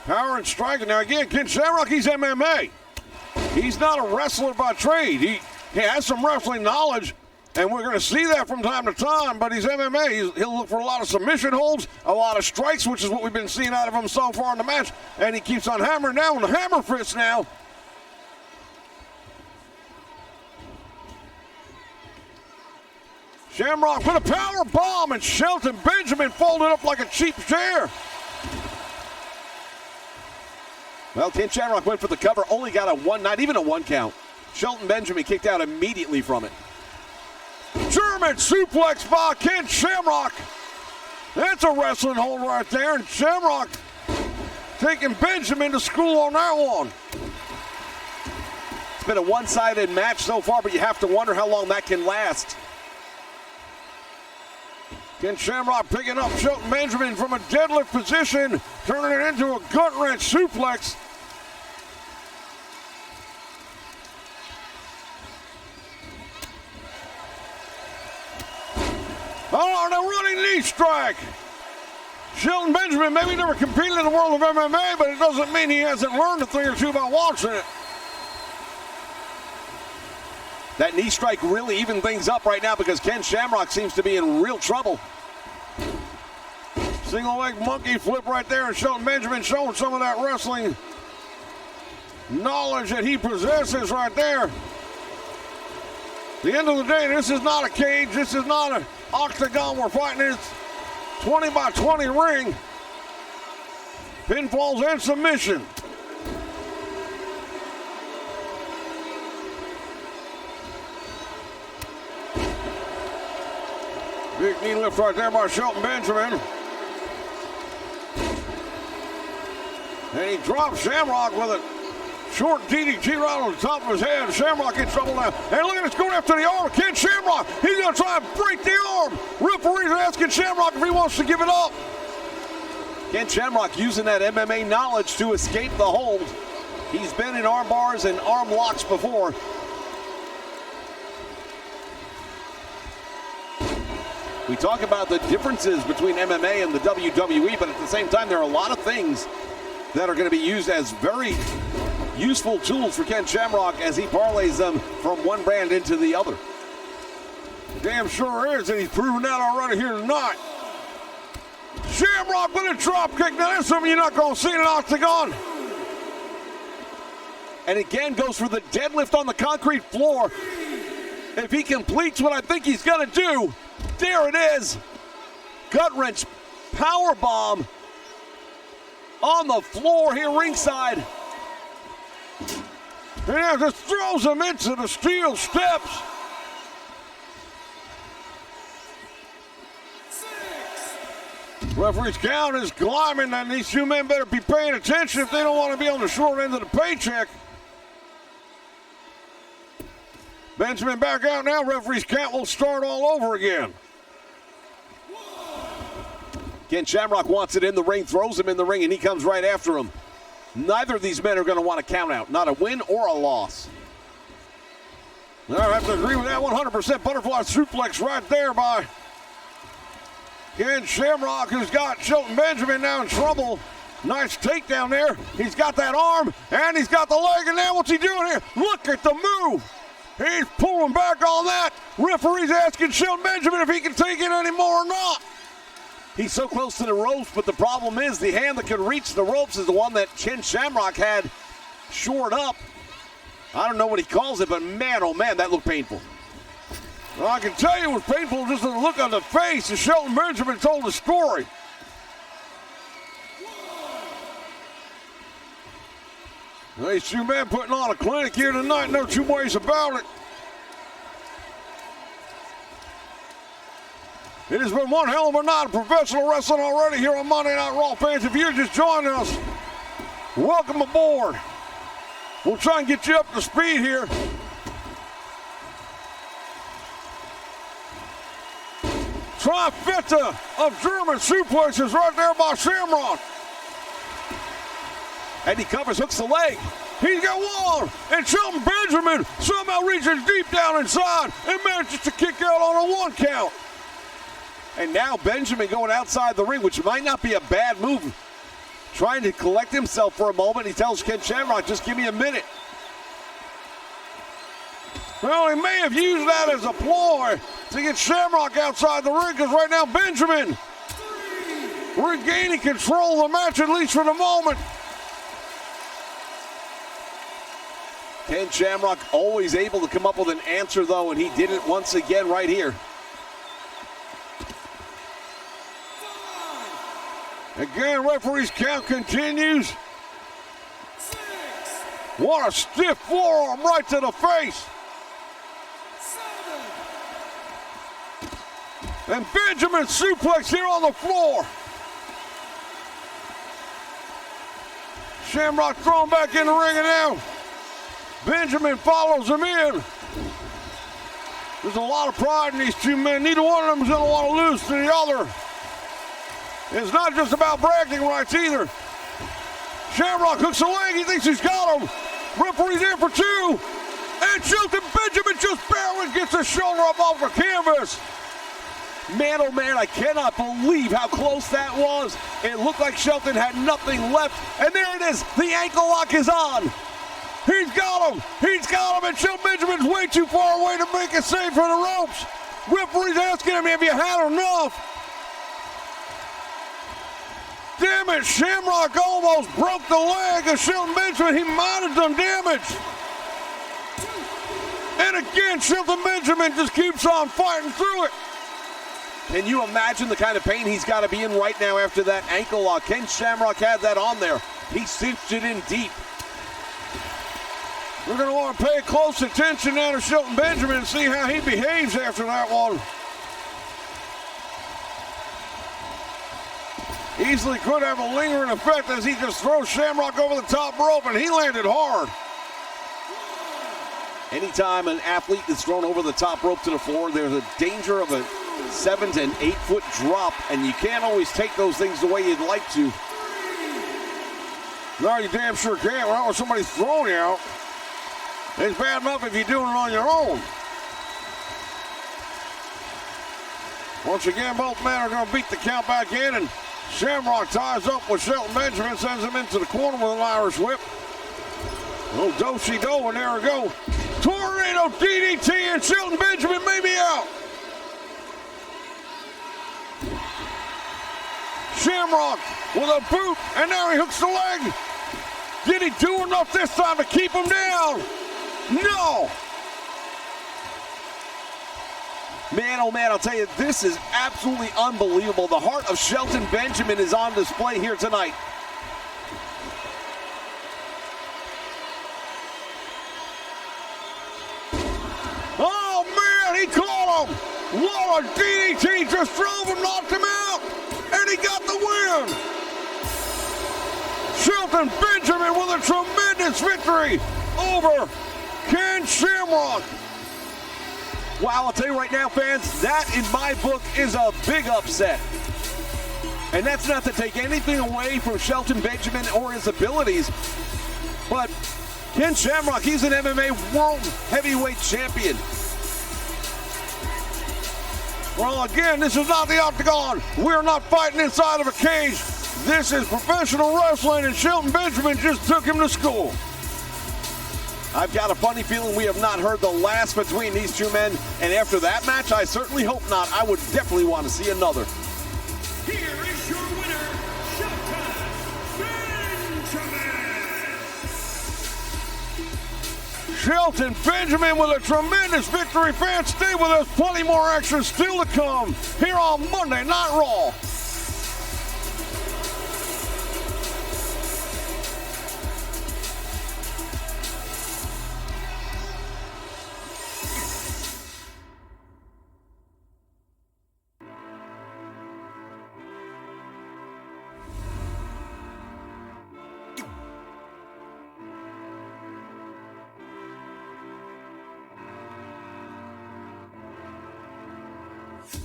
Power and striking. Now again, Ken Shamrock, he's MMA. He's not a wrestler by trade. He has some wrestling knowledge, and we're going to see that from time to time, but he's MMA. He'll look for a lot of submission holds, a lot of strikes, which is what we've been seeing out of him so far in the match, and he keeps on hammering down with the hammer fist now. Shamrock put a power bomb, and Shelton Benjamin folded up like a cheap chair. Well, Ken Shamrock went for the cover, only got a one, not even a one count. Shelton Benjamin kicked out immediately from it. German suplex by Ken Shamrock. That's a wrestling hold right there, and Shamrock taking Benjamin to school on that one. been a one-sided match so far, but you have to wonder how long that can last. Ken Shamrock picking up Shelton Benjamin from a deadlift position, turning it into a gut-wrench suplex. Oh, and a running knee strike. Shelton Benjamin maybe never competed in the world of MMA, but it doesn't mean he hasn't learned a thing or two by watching it. That knee strike really evened things up right now because Ken Shamrock seems to be in real trouble. Single leg monkey flip right there, and Shelton Benjamin showing some of that wrestling knowledge that he possesses right there. At the end of the day, this is not a cage. This is not an octagon we're fighting. It's 20 by 20 ring. Pinfalls and submission. Big knee lift right there by Shelton Benjamin. And he drops Shamrock with a short DDT right on the top of his head. Shamrock in trouble now. And look at this, going after the arm. Ken Shamrock, he's going to try and break the arm. Referee's asking Shamrock if he wants to give it up. Ken Shamrock using that MMA knowledge to escape the hold. He's been in arm bars and arm locks before. We talk about the differences between MMA and the WWE, but at the same time, there are a lot of things that are going to be used as very useful tools for Ken Shamrock as he parlays them from one brand into the other. Damn sure is, and he's proven that already here tonight. Shamrock with a drop kick. Now that's something you're not going to see in an octagon. And again goes for the deadlift on the concrete floor. If he completes what I think he's going to do, there it is. Gut wrench, power bomb on the floor here ringside. And just throws him into the steel steps. Referee's count is climbing, and these two men better be paying attention if they don't want to be on the short end of the paycheck. Benjamin back out now. Referee's count will start all over again. Ken Shamrock wants it in the ring, throws him in the ring, and he comes right after him. Neither of these men are going to want to count out. Not a win or a loss. I have to agree with that 100%. Butterfly suplex right there by Ken Shamrock, who's got Shelton Benjamin now in trouble. Nice takedown there. He's got that arm, and he's got the leg, and now what's he doing here? Look at the move. He's pulling back on that. Referee's asking Shelton Benjamin if he can take it anymore or not. He's so close to the ropes, but the problem is the hand that could reach the ropes is the one that Ken Shamrock had shored up. I don't know what he calls it, but man, oh man, that looked painful. Well, I can tell you it was painful just the look on the face as Shelton Benjamin told the story. These two men putting on a clinic here tonight, no two ways about it. It has been one hell of a night of professional wrestling already here on Monday Night Raw. Fans, if you're just joining us, welcome aboard. We'll try and get you up to speed here. Trifecta of German suplexes right there by Shamrock. And he covers, hooks the leg. He's got one, and Shelton Benjamin somehow reaches deep down inside and manages to kick out on a 1 count. And now Benjamin going outside the ring, which might not be a bad move. Trying to collect himself for a moment. He tells Ken Shamrock, just give me a minute. Well, he may have used that as a ploy to get Shamrock outside the ring, because right now Benjamin regaining control of the match, at least for the moment. Ken Shamrock always able to come up with an answer, though, and he did it once again right here. Again, referee's count continues. What a stiff forearm right to the face. And Benjamin suplex here on the floor. Shamrock thrown back in the ring, and now Benjamin follows him in. There's a lot of pride in these two men. Neither one of them is going to want to lose to the other. It's not just about bragging rights either. Shamrock hooks a leg. He thinks he's got him. Referee's in for two. And Shelton Benjamin just barely gets his shoulder up off the canvas. Man, oh man, I cannot believe how close that was. It looked like Shelton had nothing left. And there it is. The ankle lock is on. He's got him. He's got him. And Shelton Benjamin's way too far away to make a save for the ropes. Referee's asking him if you had enough. Damn it, Shamrock almost broke the leg of Shelton Benjamin. He might have done damage. And again, Shelton Benjamin just keeps on fighting through it. Can you imagine the kind of pain he's got to be in right now after that ankle lock? Ken Shamrock had that on there. He cinched it in deep. We're going to want to pay close attention now to Shelton Benjamin and see how he behaves after that one. Easily could have a lingering effect as he just throws Shamrock over the top rope, and he landed hard. Anytime an athlete is thrown over the top rope to the floor, there's a danger of a 7 to 8 foot drop, and you can't always take those things the way you'd like to. No, you damn sure can't. Not when somebody's throwing you out. It's bad enough if you're doing it on your own. Once again, both men are going to beat the count back in, and Shamrock ties up with Shelton Benjamin, sends him into the corner with an Irish whip. Oh, do-si-do, and there we go. Tornado DDT, and Shelton Benjamin may be out. Shamrock with a boot, and now he hooks the leg. Did he do enough this time to keep him down? No. Man, oh man, I'll tell you, this is absolutely unbelievable. The heart of Shelton Benjamin is on display here tonight. Oh man, he caught him. What a DDT, just drove him, knocked him out, and he got the win. Shelton Benjamin with a tremendous victory over Ken Shamrock. Wow, I'll tell you right now, fans, that in my book is a big upset. And that's not to take anything away from Shelton Benjamin or his abilities, but Ken Shamrock, he's an MMA World Heavyweight Champion. Well, again, this is not the octagon. We're not fighting inside of a cage. This is professional wrestling, and Shelton Benjamin just took him to school. I've got a funny feeling we have not heard the last between these two men, and after that match, I certainly hope not. I would definitely want to see another. Here is your winner, Shelton Benjamin. Shelton Benjamin with a tremendous victory. Fans, stay with us. Plenty more action still to come here on Monday Night Raw.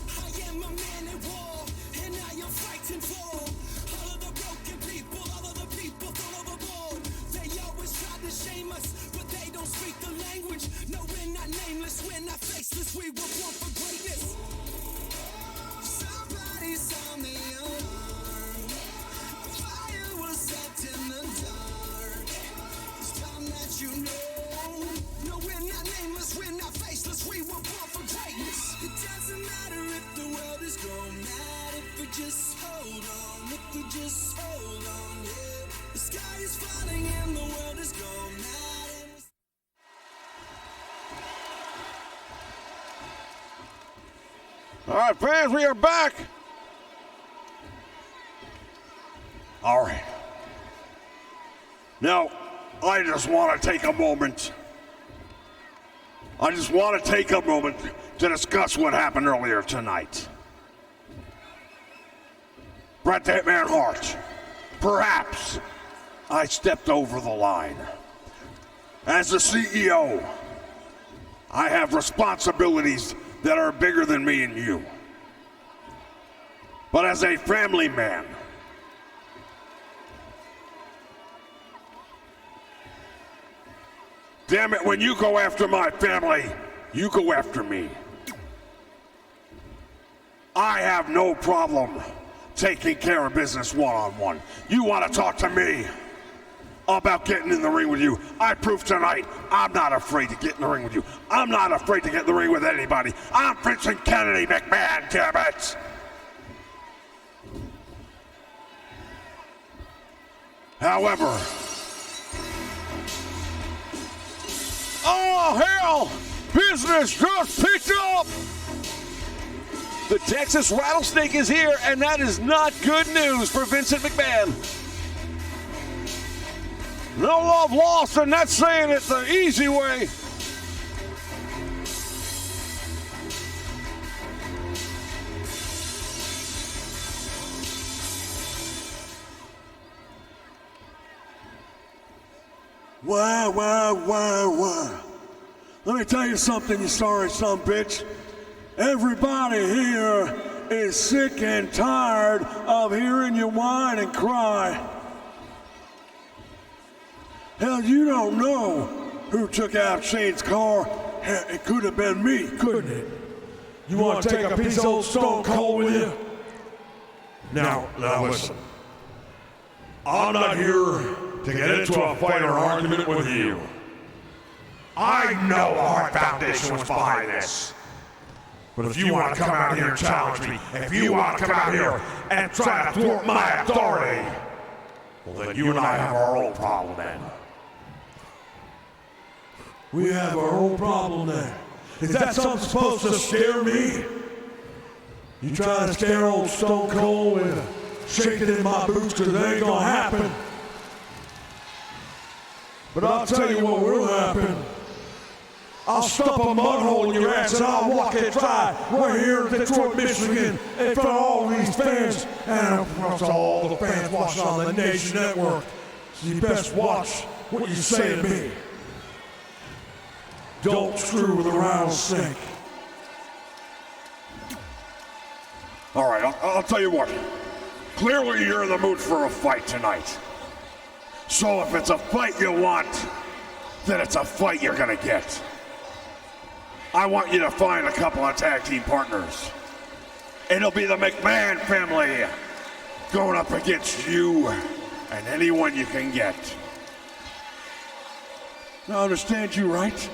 I am a man at war, and I am fighting for all of the broken people, all of the people thrown overboard. They always try to shame us, but they don't speak the language. No, we're not nameless, we're not faceless, we were born for greatness. Somebody saw me unarmed. Fire was set in the dark. It's time that you know. No, we're not nameless, we're not faceless, we were born for greatness. It doesn't matter if the world is going mad, if we just hold on, if we just hold on, yeah. The sky is falling and the world is going mad. All right, fans, we are back. All right. Now, I just want to take a moment. To discuss what happened earlier tonight. Bret the Hitman Hart. Perhaps I stepped over the line. As the CEO, I have responsibilities that are bigger than me and you. But as a family man, damn it, when you go after my family, you go after me. I have no problem taking care of business one-on-one. You want to talk to me about getting in the ring with you? I proved tonight I'm not afraid to get in the ring with you. I'm not afraid to get in the ring with anybody. I'm Vincent Kennedy McMahon, damn it! However, Oh, hell! Business just picked up! The Texas Rattlesnake is here, and that is not good news for Vincent McMahon. No love lost, and that's saying it the easy way. Why? Let me tell you something, you sorry son of a bitch. Everybody here is sick and tired of hearing you whine and cry. Hell, you don't know who took out Shane's car. Hell, it could have been me, couldn't it? You want to take a piece of old Stone Cold with you? Now listen. I'm not here to get into a fight or argument with you. I know the Hart Foundation was behind this. But if you want to come out here and challenge me, if you want to come out here and try to thwart my authority, well then you and I have our own problem then. We have our own problem there. Is that something supposed to scare me? You trying to scare old Stone Cold with shaking in my boots because it ain't gonna happen. But I'll tell you what will happen. I'll stump a mud hole in your ass and I'll walk it dry right here in Detroit, Michigan, in front of all these fans and in front of all the fans watching on the Nation Network. So you best watch what you say to me. Don't screw with a rattlesnake. All right, I'll tell you what. Clearly you're in the mood for a fight tonight. So if it's a fight you want, then it's a fight you're gonna get. I want you to find a couple of tag team partners. It'll be the McMahon family going up against you and anyone you can get. I understand you, right?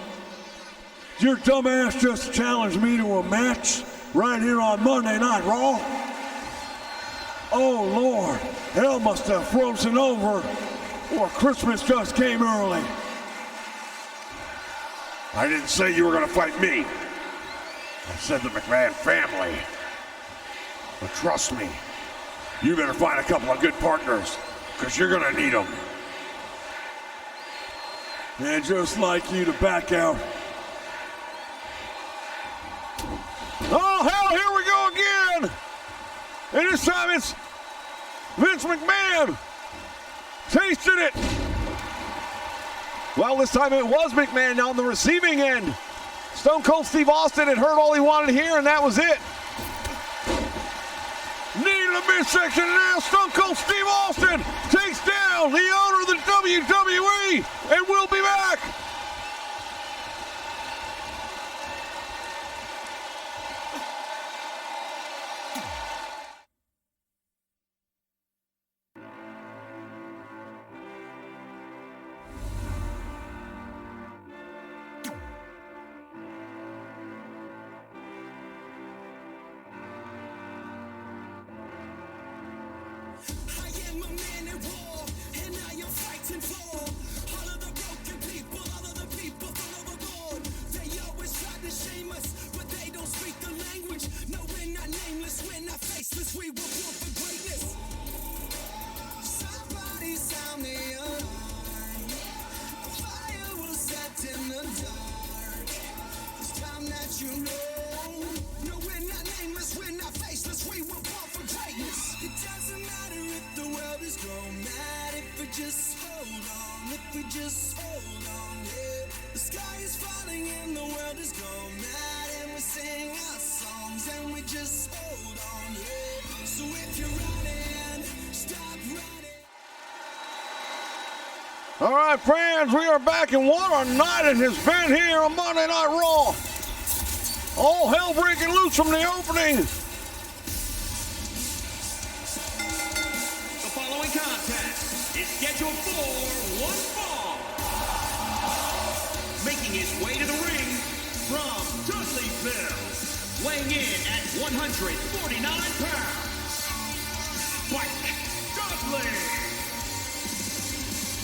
Your dumbass just challenged me to a match right here on Monday Night Raw. Oh, Lord, hell must have frozen over, or Christmas just came early. I didn't say you were going to fight me. I said the McMahon family. But trust me, you better find a couple of good partners, because you're going to need them. And just like you to back out. Oh, hell, here we go again! And this time it's Vince McMahon tasting it. Well, this time it was McMahon on the receiving end. Stone Cold Steve Austin had heard all he wanted to hear, and that was it. Knee to the midsection, and now Stone Cold Steve Austin takes down the owner of the WWE, and we'll be back. I am a man at war, and I am fighting for all of the broken people, all of the people full overboard. They always try to shame us, but they don't speak the language. No, we're not nameless, we're not faceless, we were born for greatness. Somebody sound the alarm. A fire was set in the dark. It's time that you know. No, we're not nameless, we're not faceless, we were born for greatness. It doesn't matter if the world is grown mad, if we just hold on, if we just hold on, yeah. is falling and the world is gone mad, and we sing our songs and we just hold on, yeah. So if you're running, stop running. All right, fans, we are back, and what a night it has been here on Monday Night Raw. All hell breaking loose from the opening. The following contest is scheduled for one fall. Making his way to the ring from Dudleyville, weighing in at 149 pounds, Spike Dudley.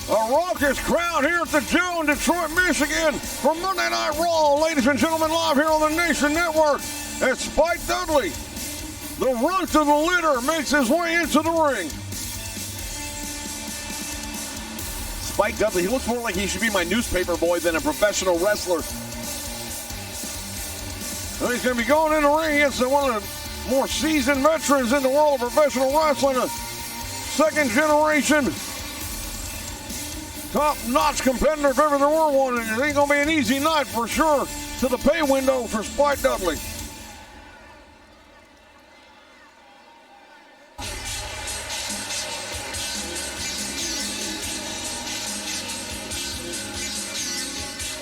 A raucous crowd here at the Joe in Detroit, Michigan for Monday Night Raw. Ladies and gentlemen, live here on the Nation Network. As Spike Dudley, the runt of the litter, makes his way into the ring. Spike Dudley, he looks more like he should be my newspaper boy than a professional wrestler. And he's going to be going in the ring against one of the more seasoned veterans in the world of professional wrestling, a second generation top-notch competitor if ever there were one. It ain't going to be an easy night for sure to the pay window for Spike Dudley.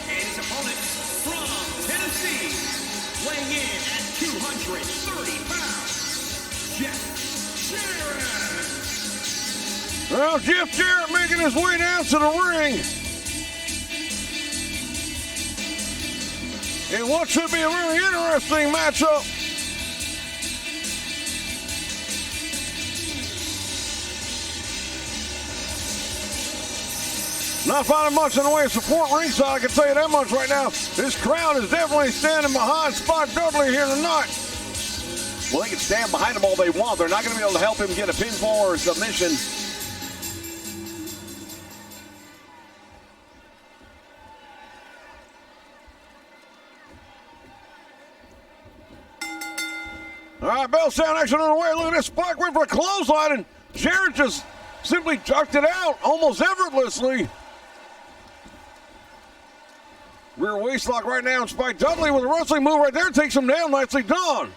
And his opponent from Tennessee, weighing in at 230 pounds, Jeff Jarrett. Well, Jeff Jarrett making his way down to the ring. In what should be a very interesting matchup. Not finding much in the way of support ringside, I can tell you that much right now. This crowd is definitely standing behind Spike Dudley here tonight. Well, they can stand behind him all they want. They're not going to be able to help him get a pinfall or a submission. All right, bell sound action on the way. Look at this. Spike went for a clothesline, and Jarrett just simply ducked it out almost effortlessly. Rear waist lock right now, and Spike Dudley with a wrestling move right there takes him down. Nicely done.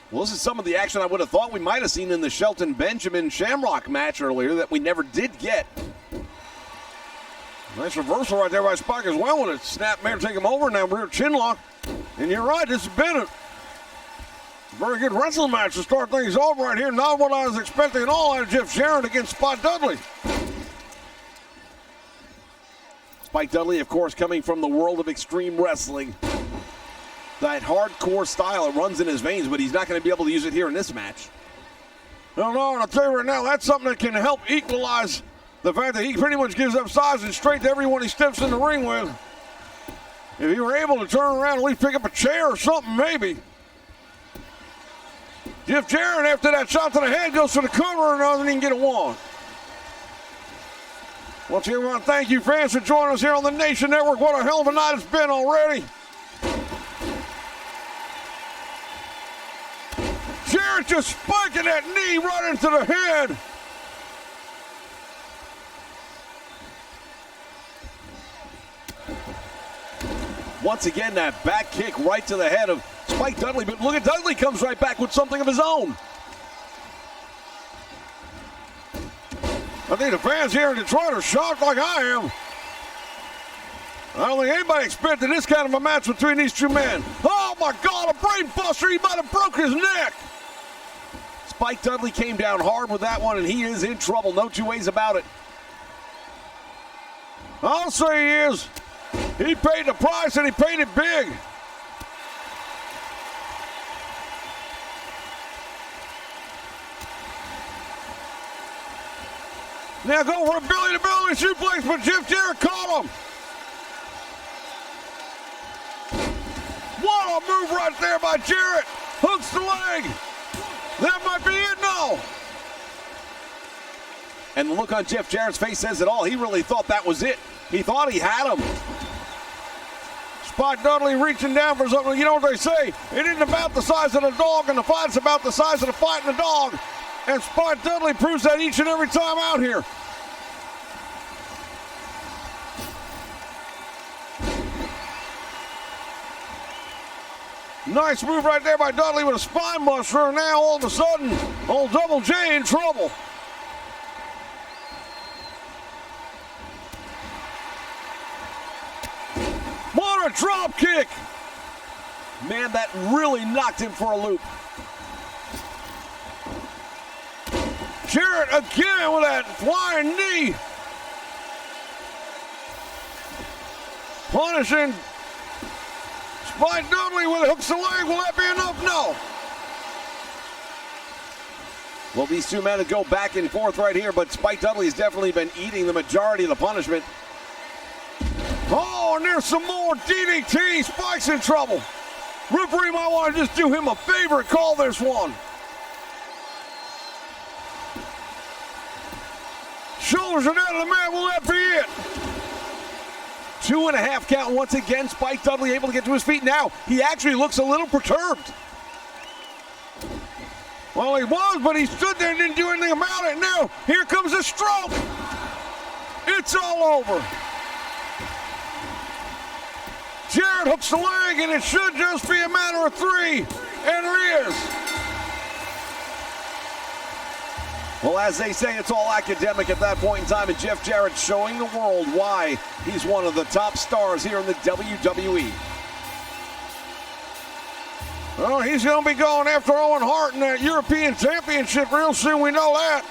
Well, this is some of the action I would have thought we might have seen in the Shelton Benjamin Shamrock match earlier that we never did get. Nice reversal right there by Spike as well when it snapped man take him over. Now rear chin lock. And you're right, this has been a very good wrestling match to start things off right here. Not what I was expecting at all out of Jeff Jarrett against Spike Dudley. Spike Dudley, of course, coming from the world of extreme wrestling. That hardcore style, it runs in his veins, but he's not going to be able to use it here in this match. No, and I'll tell you right now, that's something that can help equalize the fact that he pretty much gives up size and strength to everyone he steps in the ring with. If he were able to turn around and at least pick up a chair or something, maybe. Jeff Jarrett, after that shot to the head, goes to the cover and doesn't even get a one. Once again, we want to thank you, fans, for joining us here on the Nation Network. What a hell of a night it's been already. Jarrett just spiking that knee right into the head. Once again, that back kick right to the head of Spike Dudley, but look at Dudley comes right back with something of his own. I think the fans here in Detroit are shocked like I am. I don't think anybody expected this kind of a match between these two men. Oh my God, a brain buster, he might have broke his neck. Spike Dudley came down hard with that one, and he is in trouble, no two ways about it. I'll say he is. He paid the price, and he paid it big. Now go for a belly-to-belly suplex, but Jeff Jarrett caught him. What a move right there by Jarrett. Hooks the leg. That might be it now. And the look on Jeff Jarrett's face says it all. He really thought that was it. He thought he had him. Spike Dudley reaching down for something. You know what they say? It isn't about the size of the dog, and the fight's about the size of the fight and the dog. And Spike Dudley proves that each and every time out here. Nice move right there by Dudley with a spine buster. And now all of a sudden, old Double J in trouble. What a drop kick. Man, that really knocked him for a loop. Jarrett again with that flying knee. Punishing Spike Dudley with hooks the leg. Will that be enough? No. Well, these two men go back and forth right here, but Spike Dudley has definitely been eating the majority of the punishment. Oh, and there's some more DDT. Spike's in trouble. Referee might want to just do him a favor and call this one. Shoulders are down to the man. Will that be it? 2.5 count once again. Spike Dudley able to get to his feet now. He actually looks a little perturbed. Well, he was, but he stood there and didn't do anything about it. Now, here comes a stroke. It's all over. Jarrett hooks the leg, and it should just be a matter of 3. And it is. Well, as they say, it's all academic at that point in time, and Jeff Jarrett showing the world why he's one of the top stars here in the WWE. Well, he's going to be going after Owen Hart in that European Championship real soon. We know that.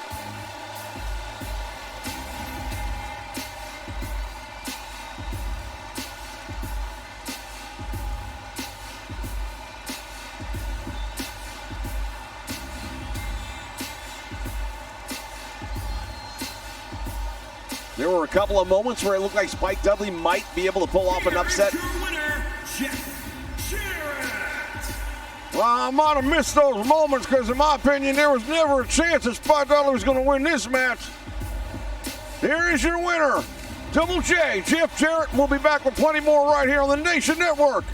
There were a couple of moments where it looked like Spike Dudley might be able to pull off an upset. Well, I might have missed those moments because, in my opinion, there was never a chance that Spike Dudley was going to win this match. Here is your winner, Double J, Jeff Jarrett. We'll be back with plenty more right here on the Nation Network.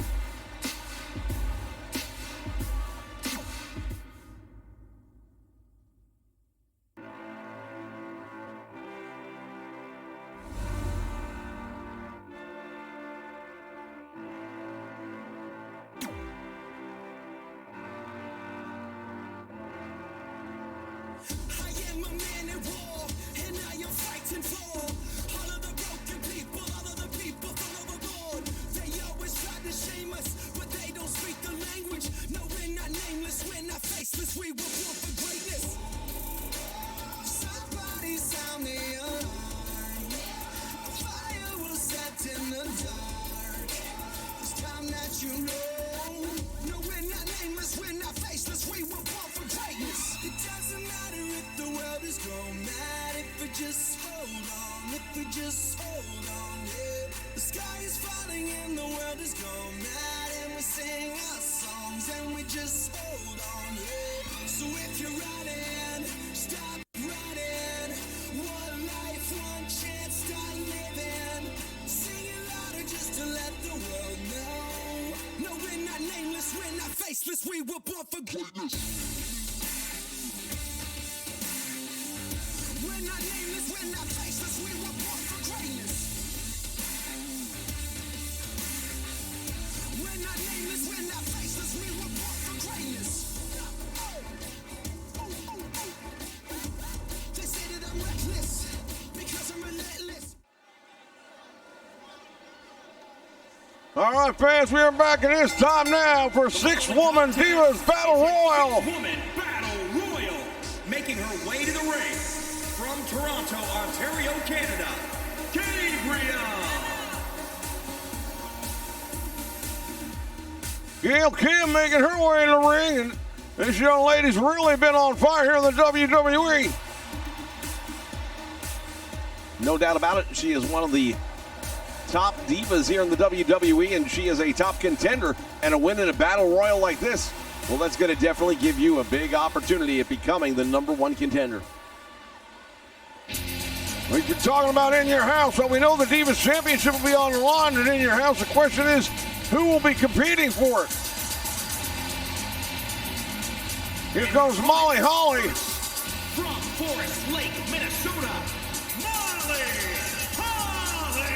We were born for greatness. We're not nameless, we're not faceless. We were born for greatness. We're not nameless, we're not faceless. We were born for greatness. They say that I'm reckless because I'm relentless. All right, fans, we are back, and it's time now for 6-Woman Divas Battle Royal. 6-Woman Battle Royal, making her way to the ring from Toronto, Ontario, Canada, Gail Kim making her way in the ring, and this young lady's really been on fire here in the WWE. No doubt about it, she is one of the top divas here in the WWE, and she is a top contender, and a win in a battle royal like this, well, that's going to definitely give you a big opportunity at becoming the #1 contender. Well, you're talking about in your house. Well, we know the Divas Championship will be on the line, and in your house, the question is, who will be competing for it? Here comes Molly Holly. From Forest Lake, Minnesota, Molly Holly.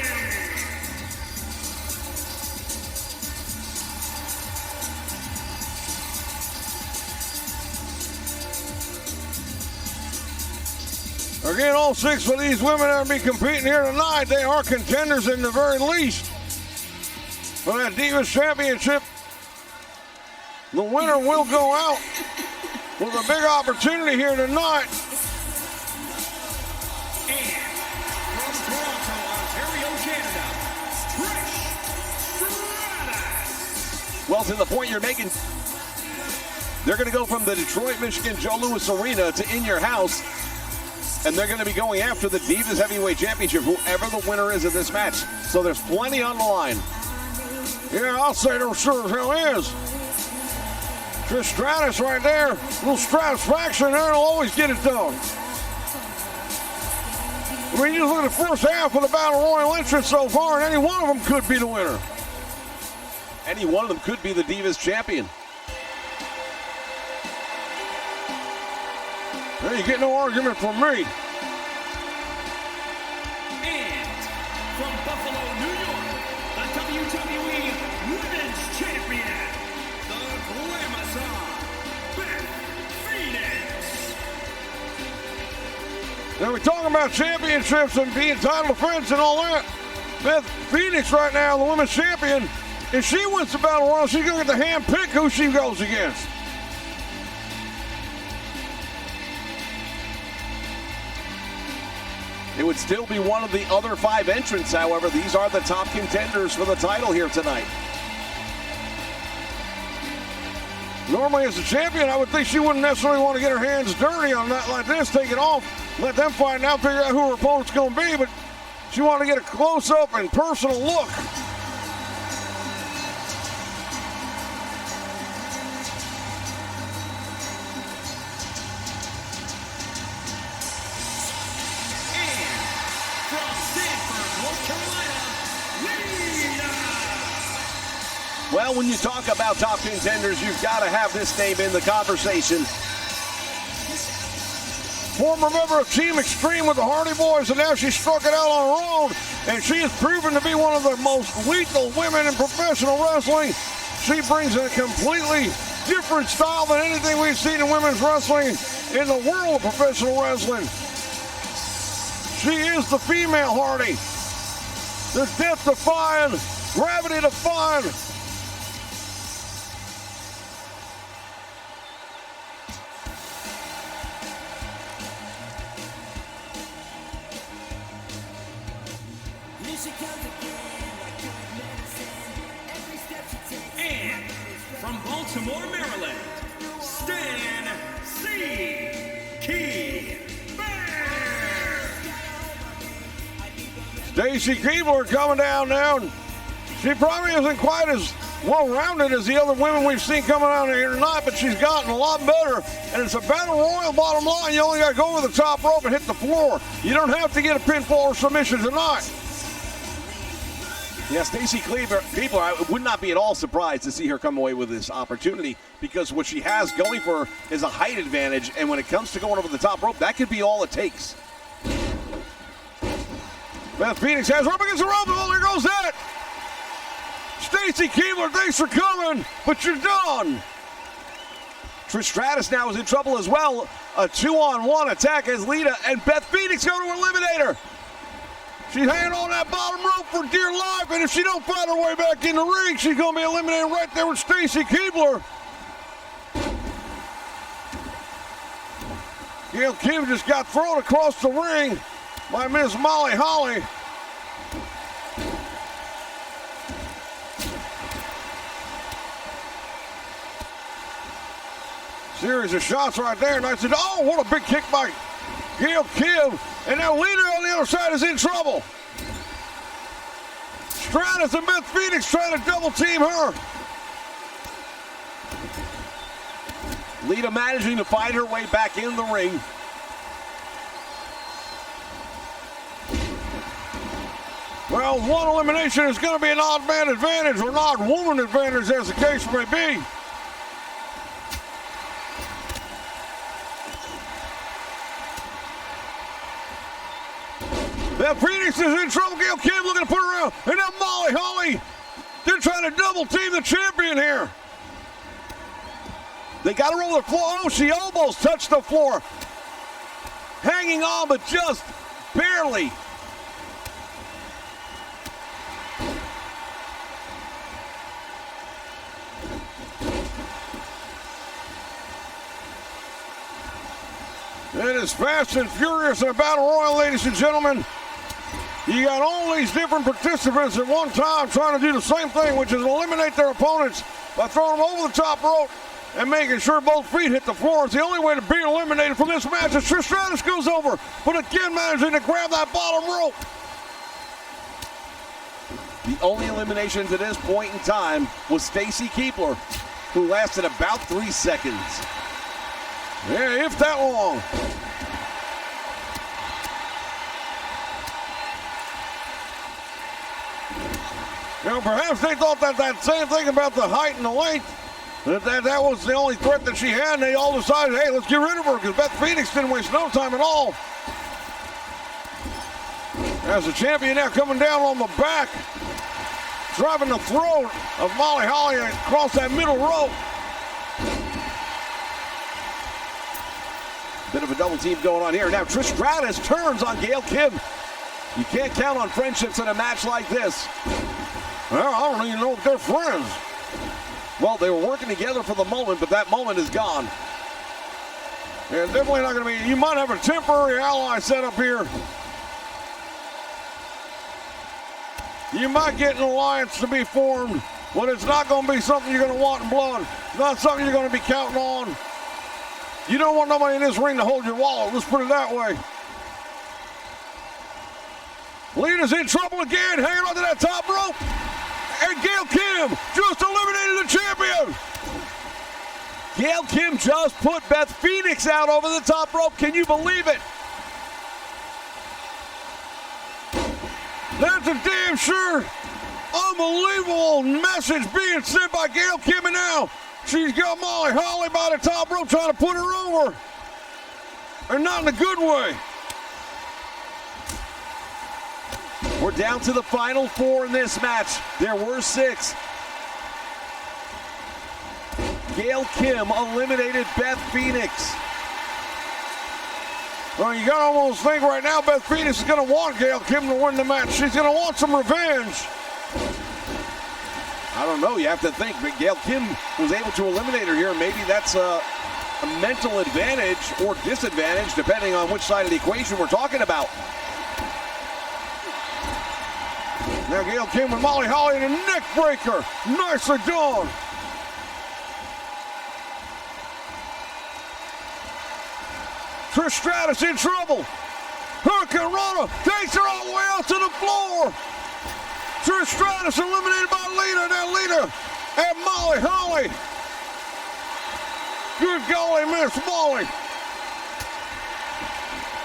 Again, all 6 of these women that will be competing here tonight, they are contenders in the very least for that Divas Championship. The winner will go out with a big opportunity here tonight. And from Toronto, Ontario, Canada, Trish Stratus. Well, to the point you're making, they're going to go from the Detroit, Michigan Joe Louis Arena to In Your House, and they're going to be going after the Divas Heavyweight Championship, whoever the winner is of this match. So there's plenty on the line. Yeah, I'll say there sure as hell is. Trish Stratus right there. A little Stratusfaction there, will always get it done. I mean, you just look at the first half of the Battle Royal entrance so far, and any one of them could be the winner. Any one of them could be the Divas Champion. Well, you get no argument from me. And from Buffalo, New York, the WWE Women's Champion, the Glamazon, Beth Phoenix. Now we're talking about championships and being title defense and all that. Beth Phoenix right now, the women's champion. If she wins the Battle Royal, she's going to get to hand pick who she goes against. It would still be one of the other 5 entrants, however. These are the top contenders for the title here tonight. Normally, as a champion, I would think she wouldn't necessarily want to get her hands dirty on that like this, take it off, let them find out, figure out who her opponent's going to be, but she wanted to get a close-up and personal look. Well, when you talk about top contenders, you've got to have this name in the conversation. Former member of Team Extreme with the Hardy Boys, and now she struck it out on her own, and she is proven to be one of the most lethal women in professional wrestling. She brings a completely different style than anything we've seen in women's wrestling in the world of professional wrestling. She is the female Hardy. The death-defying, gravity-defying, And from Baltimore, Maryland, Stan C. Key Bear. Stacy Keibler coming down now. She probably isn't quite as well-rounded as the other women we've seen coming out here tonight, but she's gotten a lot better. And it's a battle royal, bottom line. You only got to go over the top rope and hit the floor. You don't have to get a pinfall or submission tonight. Yeah, Stacy Keibler, I would not be at all surprised to see her come away with this opportunity, because what she has going for her is a height advantage, and when it comes to going over the top rope, that could be all it takes. Beth Phoenix has her up against the rope. Oh, there goes that. Stacy Keibler, thanks for coming, but you're done. Trish Stratus now is in trouble as well. A 2-on-1 attack as Lita and Beth Phoenix go to eliminate her. She's hanging on that bottom rope for dear life, and if she don't find her way back in the ring, she's going to be eliminated right there with Stacy Keibler. Gail Kim just got thrown across the ring by Miss Molly Holly. Series of shots right there, and I said, oh, what a big kick by Gail Kim. And now Lita on the other side is in trouble. Stratus and Beth Phoenix trying to double team her. Lita managing to find her way back in the ring. Well, one elimination is going to be an odd man advantage or an odd woman advantage, as the case may be. Beth Phoenix is in trouble. Gail Kim looking to put her around. And now Molly Holly. They're trying to double team the champion here. They got her over the floor. Oh, she almost touched the floor. hanging on, but just barely. It is fast and furious in a battle royal, ladies and gentlemen. You got all these different participants at one time trying to do the same thing, which is eliminate their opponents by throwing them over the top rope and making sure both feet hit the floor. It's the only way to be eliminated from this match as Trish Stratus goes over, but again managing to grab that bottom rope. The only elimination to this point in time was Stacy Keibler, who lasted about 3 seconds. Yeah, if that long. You know, perhaps they thought that same thing about the height and the length, that was the only threat that she had, and they all decided, hey, let's get rid of her, because Beth Phoenix didn't waste no time at all. As the champion now coming down on the back, driving the throat of Molly Holly across that middle rope. Bit of a double team going on here. Now Trish Stratus turns on Gail Kim. You can't count on friendships in a match like this. Well, I don't even know if they're friends. Well, they were working together for the moment, but that moment is gone. Yeah, definitely not going to be. You might have a temporary ally set up here. You might get an alliance to be formed, but it's not going to be something you're going to want in blood. It's not something you're going to be counting on. You don't want nobody in this ring to hold your wallet. Let's put it that way. Lita's in trouble again, hanging onto that top rope. And Gail Kim just eliminated the champion. Gail Kim just put Beth Phoenix out over the top rope. Can you believe it? That's a damn sure unbelievable message being sent by Gail Kim, and now she's got Molly Holly by the top rope trying to put her over. And not in a good way. We're down to the final 4 in this match. There were 6. Gail Kim eliminated Beth Phoenix. Well, you gotta almost think right now Beth Phoenix is gonna want Gail Kim to win the match. She's gonna want some revenge. I don't know. You have to think. But Gail Kim was able to eliminate her here. Maybe that's a mental advantage or disadvantage, depending on which side of the equation we're talking about. Now Gail Kim with Molly Holly in a neck breaker. Nicely done. Trish Stratus in trouble. Hurricane Rana takes her all the way out to the floor. Trish Stratus eliminated by Lita. Now Lita and Molly Holly. Good golly, Miss Molly.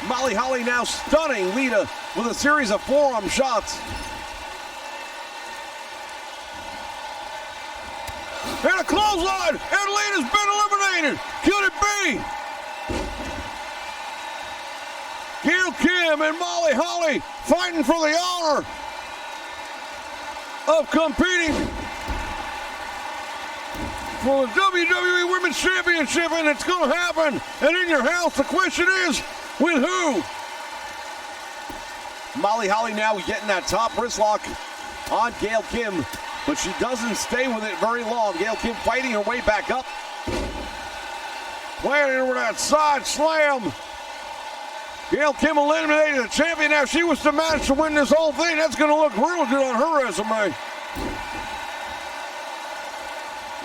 Molly Holly now stunning Lita with a series of forearm shots. And a clothesline, and Lita's been eliminated. Could it be? Gail Kim and Molly Holly fighting for the honor of competing for the WWE Women's Championship, and it's going to happen. And in your house, the question is, with who? Molly Holly now getting that top wrist lock on Gail Kim, but she doesn't stay with it very long. Gail Kim fighting her way back up. Planning over that side slam. Gail Kim eliminated the champion. Now, if she was to manage to win this whole thing, that's going to look real good on her resume.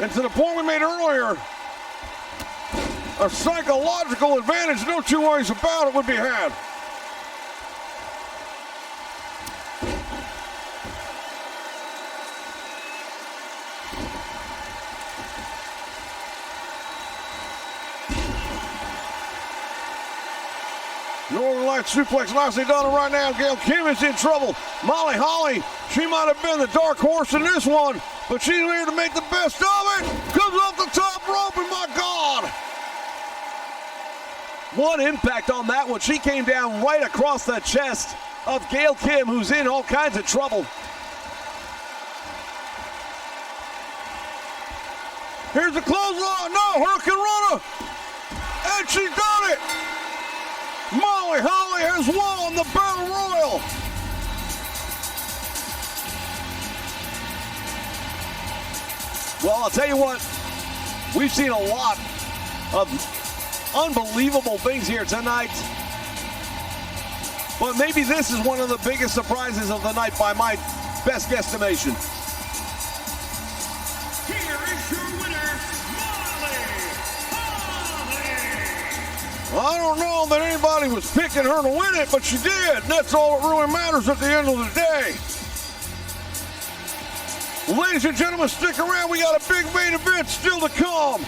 And to the point we made earlier, a psychological advantage, no two ways about it, would be had. Northern Lights suplex, nicely done right now. Gail Kim is in trouble. Molly Holly, she might have been the dark horse in this one, but she's here to make the best of it. Comes off the top rope, and my God. What impact on that one. She came down right across the chest of Gail Kim, who's in all kinds of trouble. Here's the clothesline. No, Hurricane Rana. And she's done it. Molly Molly Holly has won the Battle Royal. Well, I'll tell you what, we've seen a lot of unbelievable things here tonight. But maybe this is one of the biggest surprises of the night by my best guesstimation. Here is your winner, Molly Holly. I don't know that anybody was picking her to win it, but she did. And that's all that really matters at the end of the day. Ladies and gentlemen, stick around. We got a big main event still to come.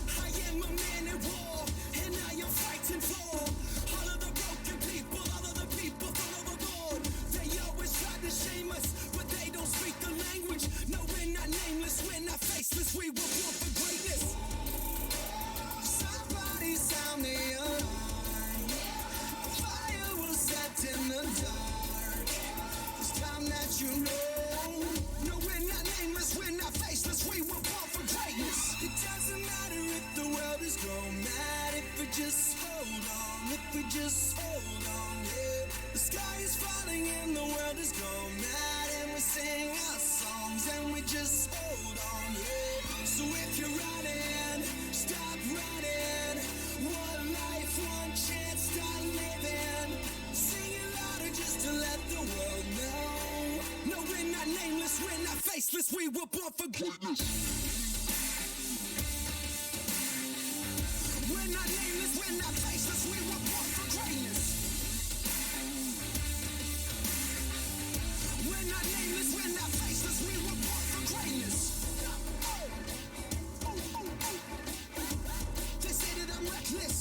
I am a man at war, and I am fighting for all of the broken people, all of the people thrown overboard. They always try to shame us, but they don't speak the language. No, we're not nameless, we're not faceless, we were born for greatness. Somebody sound the alarm. A fire will set in the dark. It's time that you know. No, we're not nameless, we're not faceless, we were born for greatness. It doesn't matter if the world is going mad, if we just hold on, if we just hold on, yeah. The sky is falling and the world is going mad, and we sing our songs and we just hold on, yeah. So if you're running, stop running. One life, one chance, start living. Sing it louder just to let the world know. No, we're not nameless, we're not faceless, we were born for greatness. We're not nameless, we're not faceless, we were born for greatness. We're not nameless, we're not faceless, we were born for greatness. They say that I'm reckless,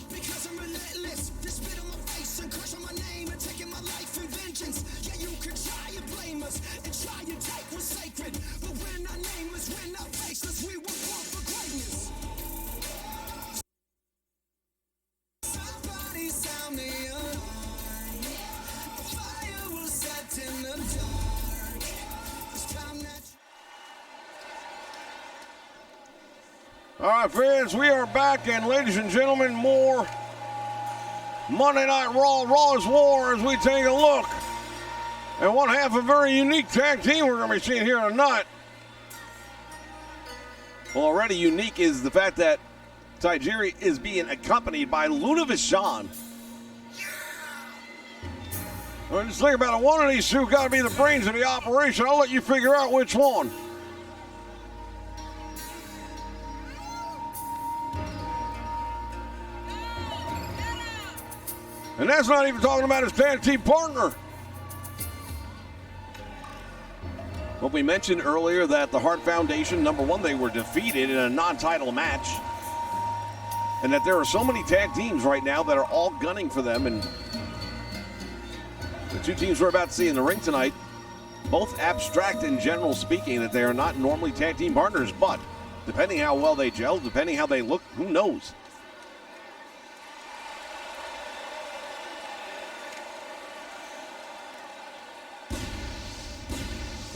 because I'm relentless. They spit on my face and curse on my name and taking my life in vengeance. Yeah, you can try and blame us and try and take what's sacred, but we're not nameless, we're not faceless, we were born for greatness. Somebody sound the alarm. A fire will set in the dark. It's time that All right, friends, we are back, and ladies and gentlemen, more Monday Night Raw, Raw's War, as we take a look at one half a very unique tag team we're going to be seeing here tonight. Well, already unique is the fact that Tajiri is being accompanied by Luna Vachon. Well, just think about it. One of these two got to be the brains of the operation. I'll let you figure out which one. And that's not even talking about his tag team partner. Well, we mentioned earlier that the Hart Foundation, number one, they were defeated in a non-title match. And that there are so many tag teams right now that are all gunning for them. And the two teams we're about to see in the ring tonight, both abstract in general speaking, that they are not normally tag team partners. But depending how well they gel, depending how they look, who knows?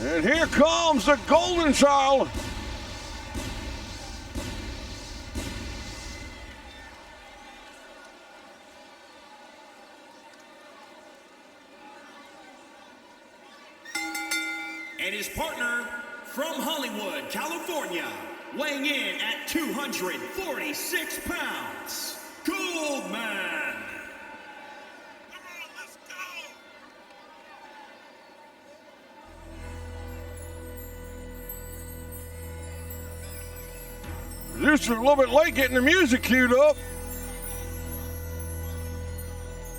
And here comes the Golden Child. And his partner from Hollywood, California, weighing in at 246 pounds, Goldman. Just a little bit late getting the music queued up.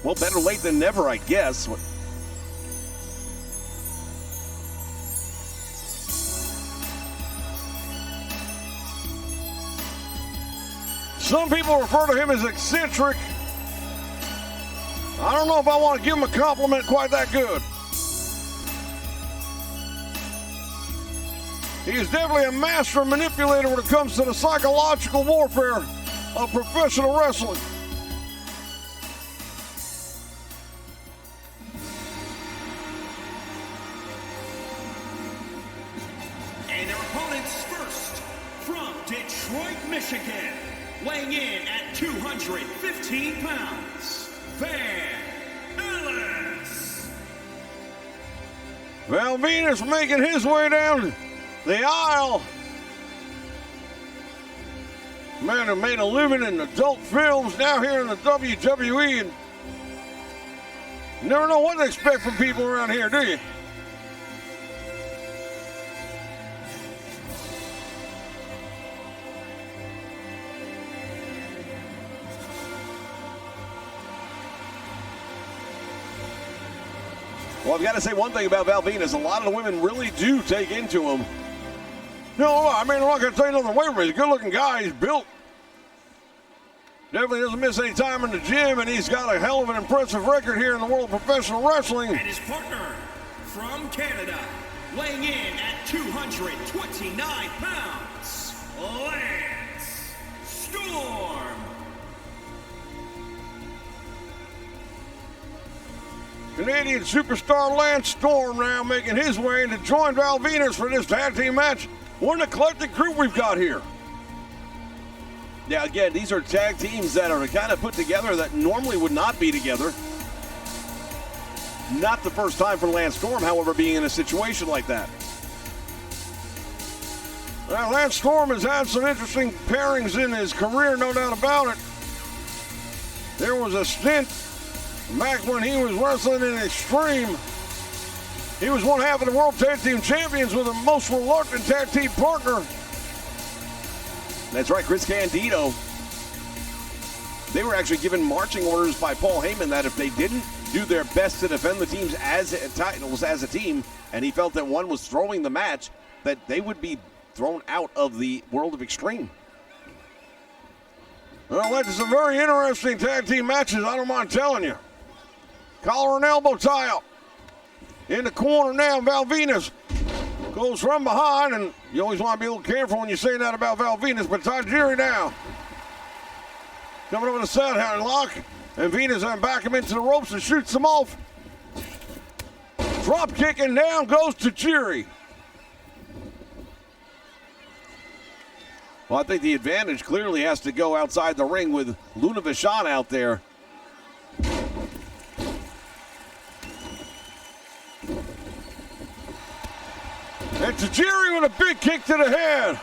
Well, better late than never, I guess. Some people refer to him as eccentric. I don't know if I want to give him a compliment quite that good. He is definitely a master manipulator when it comes to the psychological warfare of professional wrestling. And their opponents first, from Detroit, Michigan, weighing in at 215 pounds, Van Ellis. Val Venus making his way down the aisle. Man who made a living in adult films, now here in the WWE, and you never know what to expect from people around here, do you? Well, I've got to say one thing about Val Venus. A lot of the women really do take into him. No, I mean, I'm not going to take nothing away from him. He's a good-looking guy. He's built. Definitely doesn't miss any time in the gym, and he's got a hell of an impressive record here in the world of professional wrestling. And his partner from Canada, weighing in at 229 pounds, Lance Storm. Canadian superstar Lance Storm now making his way to join Val Venus for this tag team match. What an eclectic group we've got here. Yeah, again, these are tag teams that are kind of put together that normally would not be together. Not the first time for Lance Storm, however, being in a situation like that. Well, Lance Storm has had some interesting pairings in his career, no doubt about it. There was a stint back when he was wrestling in Extreme. He was one half of the World Tag Team Champions with a most reluctant tag team partner. That's right, Chris Candido. They were actually given marching orders by Paul Heyman that if they didn't do their best to defend the teams as titles as a team, and he felt that one was throwing the match, that they would be thrown out of the World of Extreme. Well, that's some very interesting tag team matches, I don't mind telling you. Collar and elbow tie up. In the corner now, Val Venus goes from behind, and you always want to be a little careful when you say that about Val Venus, but Tajiri now. Coming over the side hand lock, and Venus then back him into the ropes and shoots him off. Drop kick, and down goes Tajiri. Well, I think the advantage clearly has to go outside the ring with Luna Vachon out there. And Tajiri with a big kick to the head.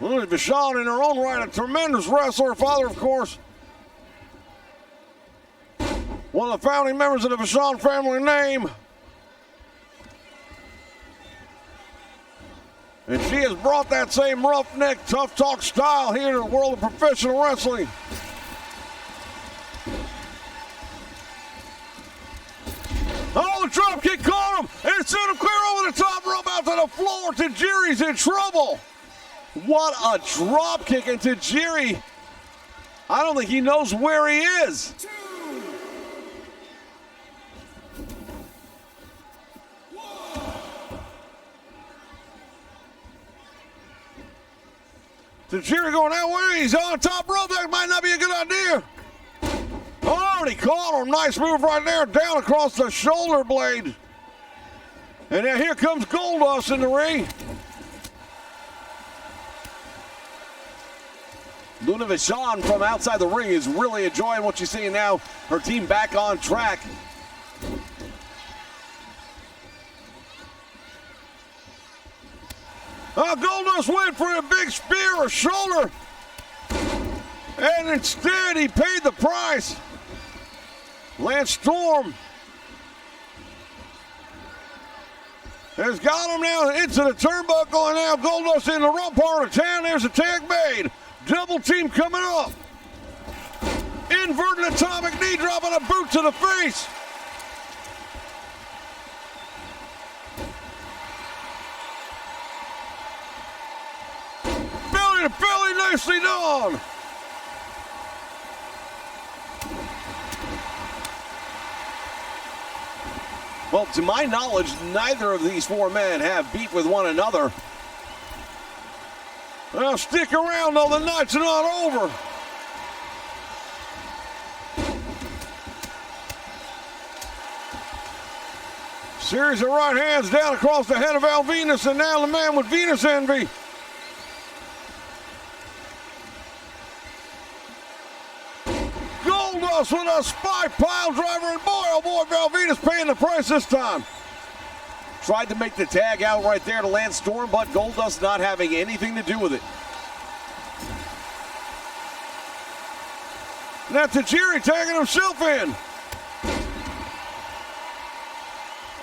Luna Vachon in her own right, a tremendous wrestler, father, of course. One of the founding members of the Vachon family name. And she has brought that same roughneck, tough talk style here to the world of professional wrestling. Oh, the drop kick caught him, and it sent him clear over the top rope out to the floor. Tajiri's in trouble. What a drop kick, and Tajiri, I don't think he knows where he is. Tajiri going that way. He's on top rope. That might not be a good idea. Oh, and he caught him. Nice move right there. Down across the shoulder blade. And now here comes Goldust in the ring. Luna Vachon from outside the ring is really enjoying what she's seeing now. Her team back on track. Goldust went for a big spear or shoulder. And instead, he paid the price. Lance Storm has got him now into the turnbuckle, and now Goldust in the wrong part of town. There's a tag made. Double team coming up. Inverted atomic knee drop and a boot to the face. Belly to belly, nicely done. Well, to my knowledge, neither of these four men have beef with one another. Well, stick around, though. The night's not over. Series of right hands down across the head of Al Venus, and now the man with Venus envy. Goldust with a spike pile driver, and boy, oh boy, Val Venus paying the price this time. Tried to make the tag out right there to Lance Storm, but Goldust not having anything to do with it. Now Tajiri tagging himself in.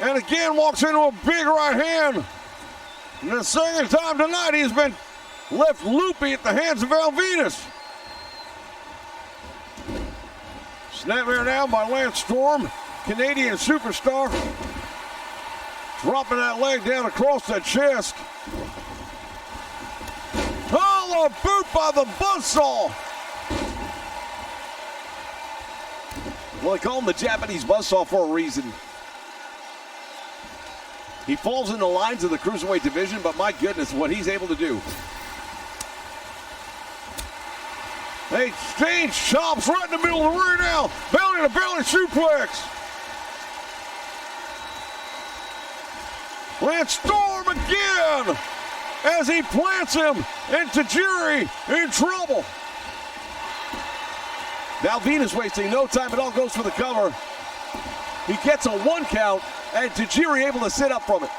And again walks into a big right hand. And the second time tonight he's been left loopy at the hands of Al Venus. Snapmare down by Lance Storm, Canadian superstar. Dropping that leg down across the chest. Oh, a boot by the buzzsaw. Well, they call him the Japanese buzzsaw for a reason. He falls in the lines of the Cruiserweight division, but my goodness, what he's able to do. They exchange chops right in the middle of the ring now. Belly to belly suplex. Lance Storm again as he plants him, and Tajiri in trouble. Now Venus wasting no time at all, goes for the cover. He gets a 1 count, and Tajiri able to sit up from it.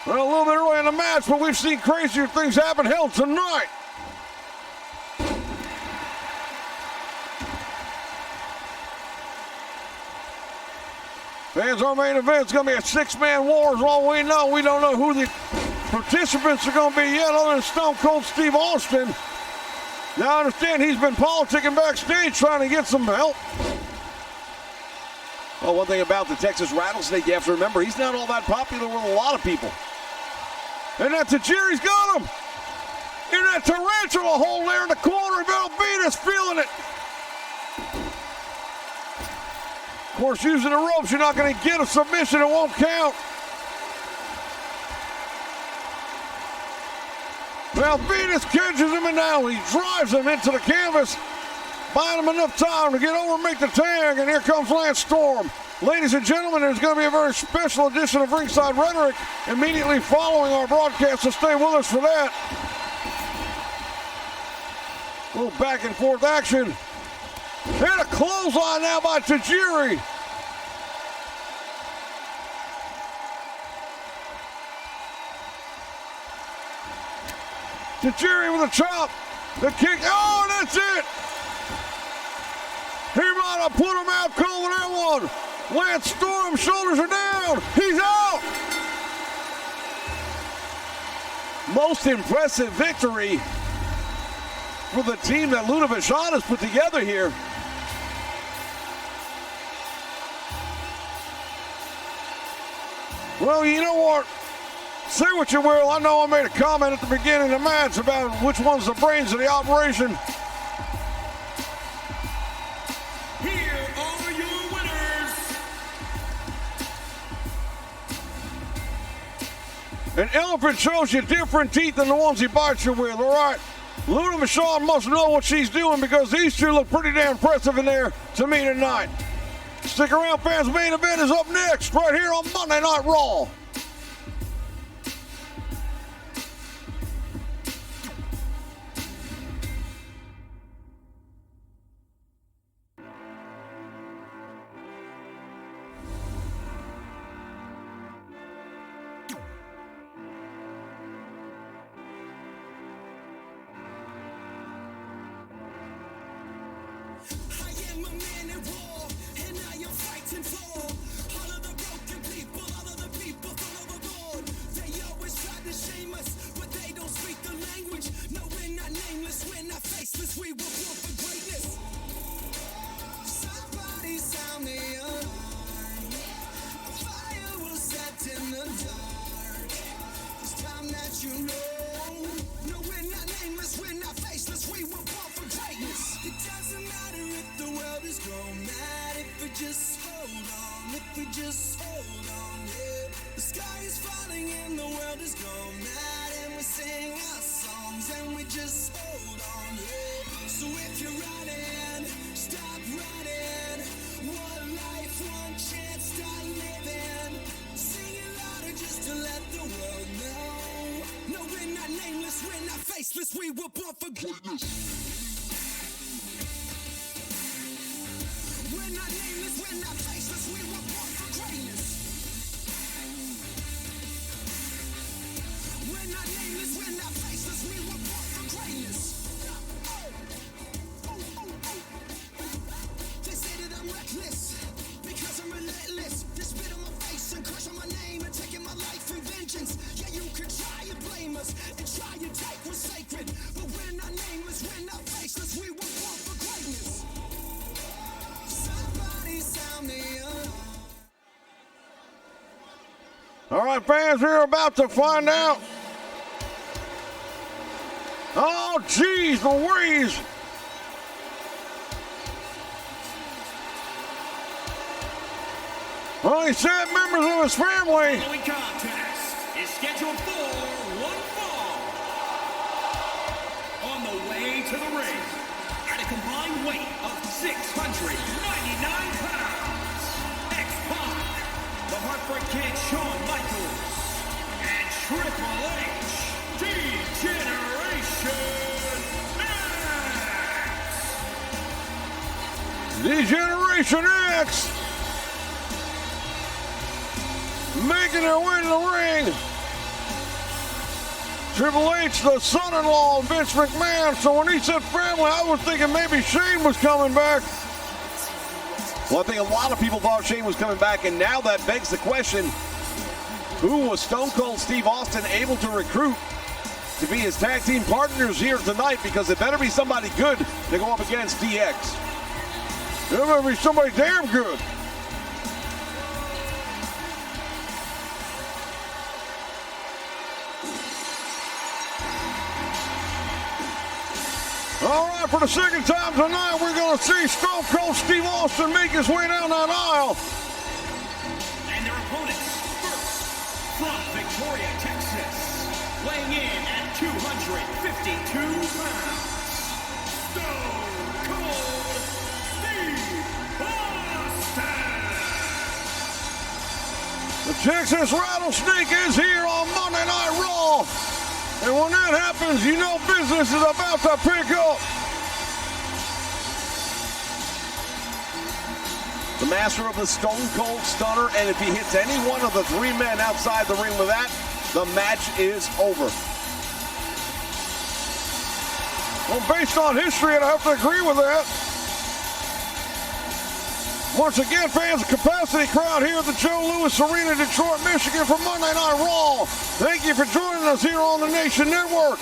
Well, a little bit early in the match, but we've seen crazier things happen hell tonight. Fans, our main event's going to be a 6-man war is all we know. We don't know who the participants are going to be yet other than Stone Cold Steve Austin. Now I understand he's been politicking backstage trying to get some help. Well, one thing about the Texas Rattlesnake, you have to remember, he's not all that popular with a lot of people. And that Tajiri's got him. In that tarantula hole there in the corner, Val Venus feeling it. Of course, using the ropes, you're not going to get a submission. It won't count. Val Venus catches him, and now he drives him into the canvas, buying him enough time to get over and make the tag, and here comes Lance Storm. Ladies and gentlemen, there's going to be a very special edition of Ringside Rhetoric immediately following our broadcast, so stay with us for that. A little back and forth action. And a clothesline now by Tajiri. Tajiri with a chop. The kick. Oh, and that's it. He might have put him out cold with that one. Lance Storm, shoulders are down. He's out. Most impressive victory for the team that Luna Vachon has put together here. Well, you know what? Say what you will. I know I made a comment at the beginning of the match about which one's the brains of the operation. Here are your winners. An elephant shows you different teeth than the ones he bites you with, all right? Luna Vachon must know what she's doing because these two look pretty damn impressive in there to me tonight. Stick around, fans. Main event is up next right here on Monday Night Raw. Just hold on, if we just hold on, yeah. The sky is falling and the world is gone mad, and we sing our songs and we just hold on, yeah. So if you're running, stop running. One life, one chance, start living. Sing it louder just to let the world know. No, we're not nameless, we're not faceless, we were born for greatness. We're not nameless, we're not faceless, we were born for greatness. We're not nameless, we're not faceless, we were born for greatness. They say that I'm reckless, because I'm relentless. They spit on my face and curse on my name and taking my life in vengeance. Yeah, you could try and blame us and try and take what's sacred, but we're not nameless, we're not faceless, we were born for greatness. Somebody sound me alarm. All right, fans, we're about to find out. Oh, geez, Louise. Well, he said members of his family. The following contest is scheduled for one fall. On the way to the ring, at a combined weight of 699 pounds, X-Pac, the Heartbreak Kid Shawn Michaels, and Triple H, D-Generation X. Making their way to the ring. Triple H, the son-in-law of Vince McMahon. So when he said family, I was thinking maybe Shane was coming back. Well, I think a lot of people thought Shane was coming back, and now that begs the question, who was Stone Cold Steve Austin able to recruit to be his tag team partners here tonight? Because it better be somebody good to go up against DX. There better be somebody damn good. All right, for the second time tonight, we're going to see Stone Cold Steve Austin make his way down that aisle. And their opponents, first, from Victoria, Texas, weighing in at 252 pounds, Stone Cold Steve Austin. The Texas Rattlesnake is here on Monday Night Raw. And when that happens, you know business is about to pick up. The master of the Stone Cold Stunner, and if he hits any one of the three men outside the ring with that, the match is over. Well, based on history, I'd have to agree with that. Once again, fans, a capacity crowd here at the Joe Louis Arena, Detroit, Michigan for Monday Night Raw. Thank you for joining us here on the Nation Network.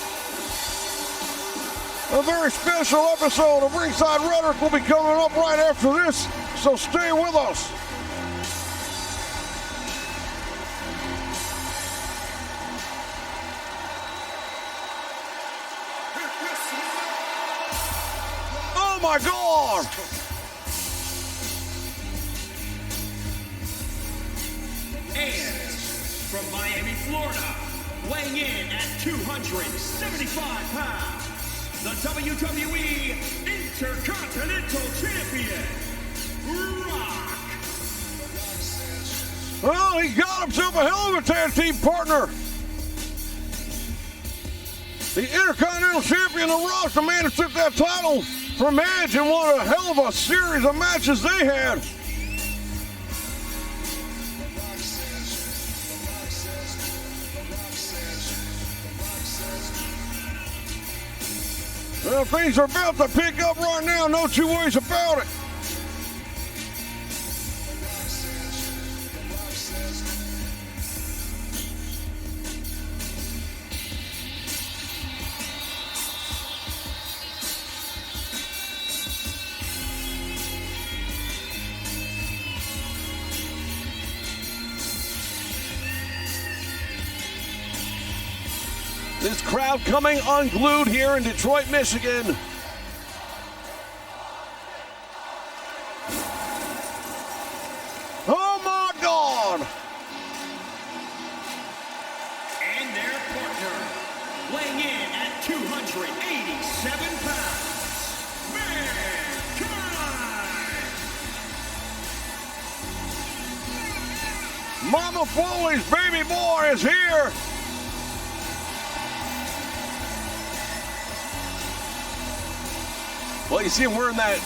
A very special episode of Ringside Rhetoric will be coming up right after this, so stay with us. Oh my God! And from Miami, Florida, weighing in at 275 pounds, the WWE Intercontinental Champion, Rock. Well, he got himself a hell of a tag team partner. The Intercontinental Champion, The Rock, the man who took that title from Edge and won a hell of a series of matches they had. Well, things are about to pick up right now, no two ways about it. This crowd coming unglued here in Detroit, Michigan. Oh my God! 187 pounds, Mankind. Mama Foley's baby boy is here. Well, you see him wearing that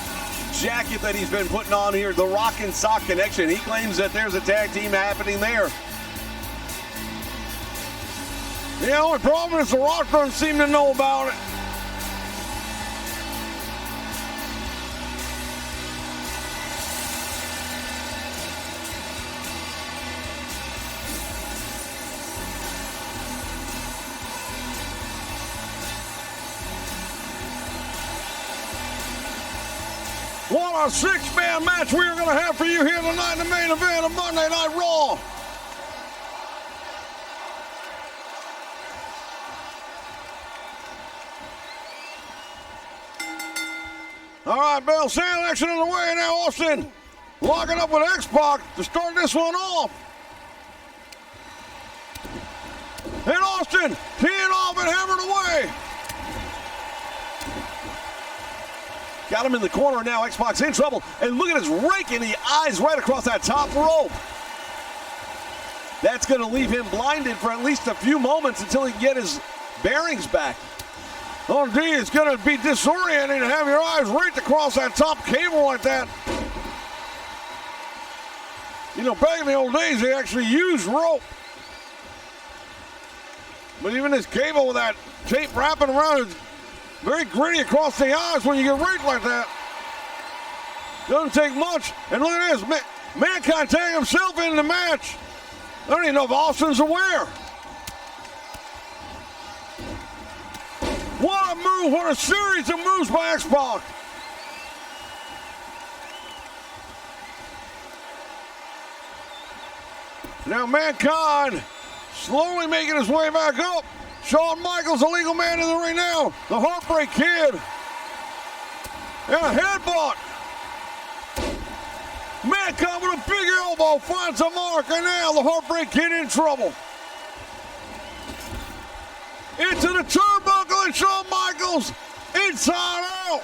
jacket that he's been putting on here, the Rock and Sock Connection. He claims that there's a tag team happening there. The only problem is the Rock doesn't seem to know about it. What a six-man match we are going to have for you here tonight in the main event of Monday Night Raw. All right, Bill, Sand action on the way now. Austin locking up with X-Pac to start this one off. And Austin teeing off and hammering away. Got him in the corner now. X-Pac's in trouble. And look at his rake in the eyes right across that top rope. That's going to leave him blinded for at least a few moments until he can get his bearings back. Oh, gee, it's going to be disorienting to have your eyes raked across that top cable like that. You know, back in the old days, they actually used rope. But even this cable with that tape wrapping around is very gritty across the eyes when you get raked like that. Doesn't take much. And look at this. Mankind tagging himself in the match. I don't even know if Austin's aware. What a move. What a series of moves by X-Pac. Now Mankind slowly making his way back up. Shawn Michaels, the legal man in the ring now. The Heartbreak Kid. And a headbutt. Mankind with a big elbow finds a mark. And now the Heartbreak Kid in trouble. Into the turnbuckle and Shawn Michaels inside out.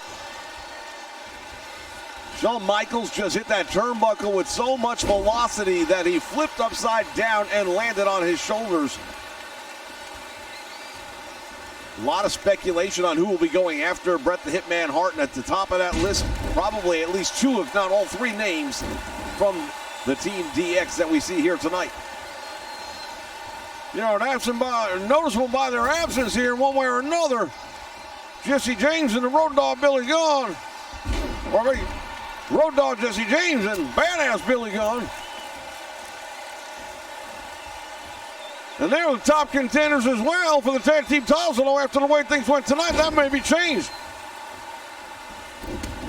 Shawn Michaels just hit that turnbuckle with so much velocity that he flipped upside down and landed on his shoulders. A lot of speculation on who will be going after Bret the Hitman Hart, and at the top of that list, probably at least two, if not all three names from the Team DX that we see here tonight. You know, noticeable by their absence here in one way or another. Jesse James and the Road Dogg Billy Gunn. Or maybe Road Dogg Jesse James and Badass Billy Gunn. And they're the top contenders as well for the tag team titles, although after the way things went tonight, that may be changed.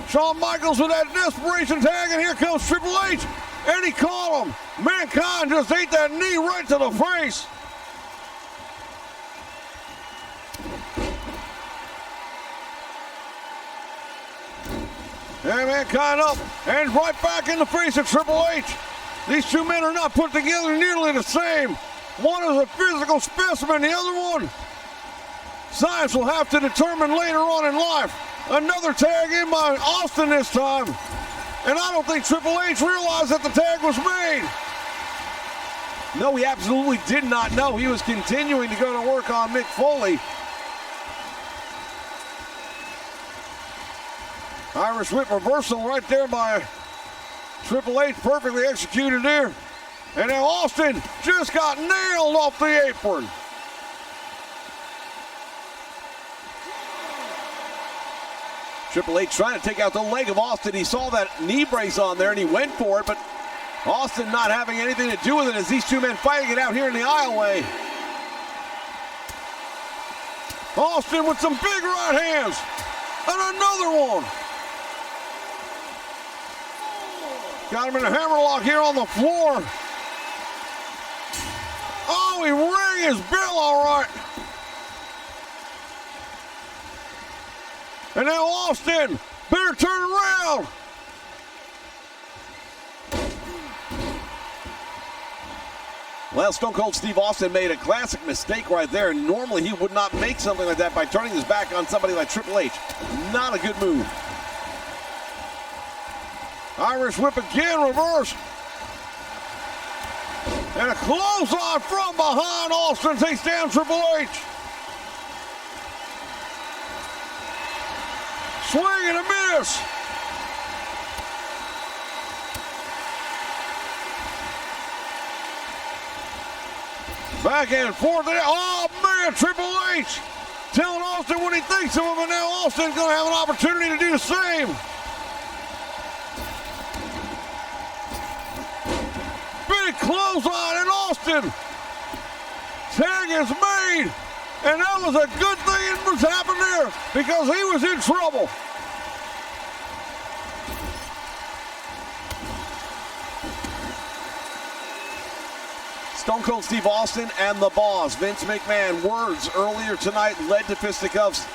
Shawn Michaels with that desperation tag, and here comes Triple H, and he caught him. Mankind just ate that knee right to the face. And Mankind up, and right back in the face of Triple H. These two men are not put together nearly the same. One is a physical specimen, the other one, science will have to determine later on in life. Another tag in by Austin this time. And I don't think Triple H realized that the tag was made. No, he absolutely did not know. He was continuing to go to work on Mick Foley. Irish whip reversal right there by Triple H, perfectly executed there. And now Austin just got nailed off the apron. Triple H trying to take out the leg of Austin. He saw that knee brace on there and he went for it, but Austin not having anything to do with it as these two men fighting it out here in the aisleway. Austin with some big right hands. And another one. Got him in a hammerlock here on the floor. Oh, he rang his bell all right. And now Austin, better turn around. Well, Stone Cold Steve Austin made a classic mistake right there. Normally, he would not make something like that by turning his back on somebody like Triple H. Not a good move. Irish whip again, reverse. And a clothesline from behind. Austin takes down Triple H. Swing and a miss. Back and forth. Oh, man, Triple H telling Austin what he thinks of him, and now Austin's going to have an opportunity to do the same. Big clothesline, and Austin. Tag is made, and that was a good thing that was happening there because he was in trouble. Stone Cold Steve Austin and the boss, Vince McMahon. Words earlier tonight led to fisticuffs.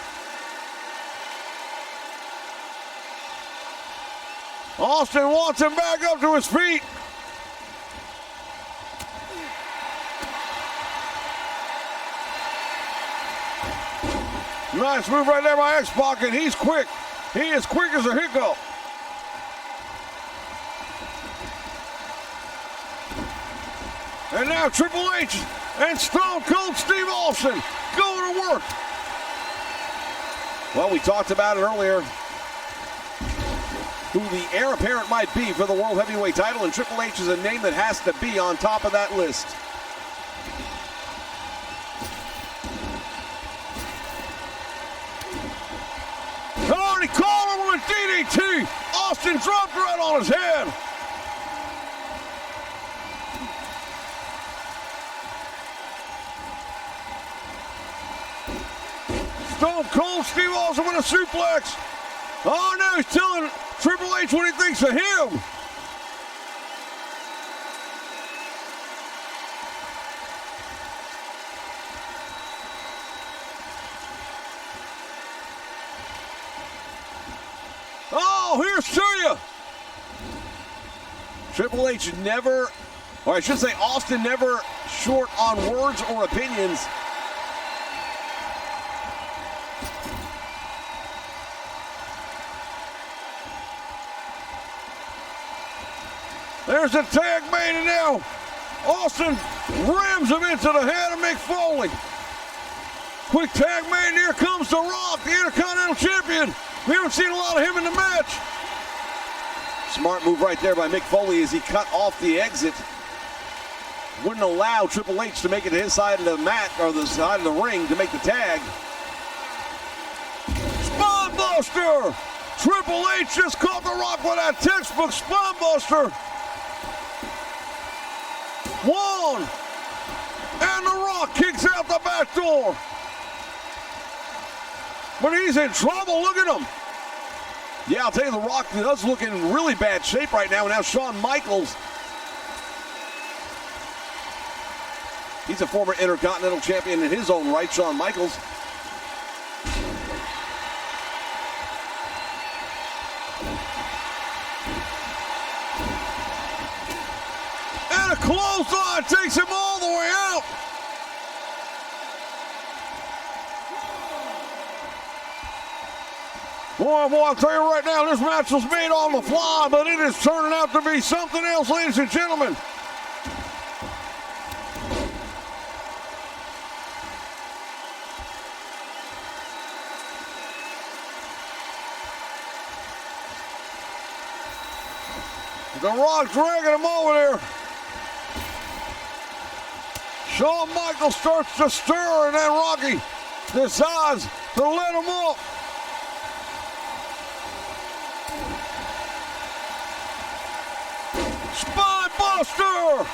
Austin wants him back up to his feet. Nice move right there by X-Pac, and he's quick. He is quick as a hiccup. And now Triple H and Stone Cold Steve Austin going to work. Well, we talked about it earlier. Who the heir apparent might be for the World Heavyweight title, and Triple H is a name that has to be on top of that list. Oh, and he called him with DDT. Austin dropped right on his head. Stone Cold Steve Austin with a suplex. Oh, now he's telling Triple H what he thinks of him. Oh, here's to you. Triple H never, or I should say Austin never short on words or opinions. There's a tag made, and now Austin rams him into the head of Mick Foley. Quick tag made, and here comes The Rock, the Intercontinental Champion. We haven't seen a lot of him in the match. Smart move right there by Mick Foley as he cut off the exit. Wouldn't allow Triple H to make it to his side of the mat, or the side of the ring, to make the tag. Spine Buster! Triple H just caught The Rock with that textbook Spine Buster. One, and The Rock kicks out the back door. But he's in trouble, look at him. Yeah, I'll tell you, The Rock does look in really bad shape right now. And now Shawn Michaels, he's a former Intercontinental Champion in his own right, Shawn Michaels. And a clothesline takes him all the way out. Boy, I'll tell you right now, this match was made on the fly, but it is turning out to be something else, ladies and gentlemen. The Rock dragging him over there. Shawn Michaels starts to stir, and then Rocky decides to let him up. Spine Buster!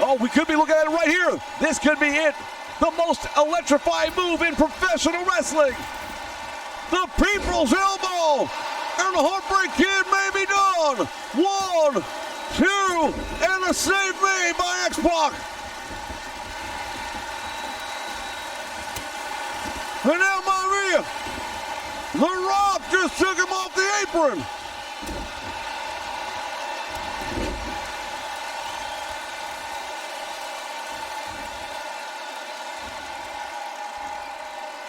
Oh, we could be looking at it right here. This could be it. The most electrifying move in professional wrestling. The People's Elbow! And the Heartbreak Kid may be done. 1, 2, and a save made by X-Pac. And now Maria, The Rock just took him off the apron.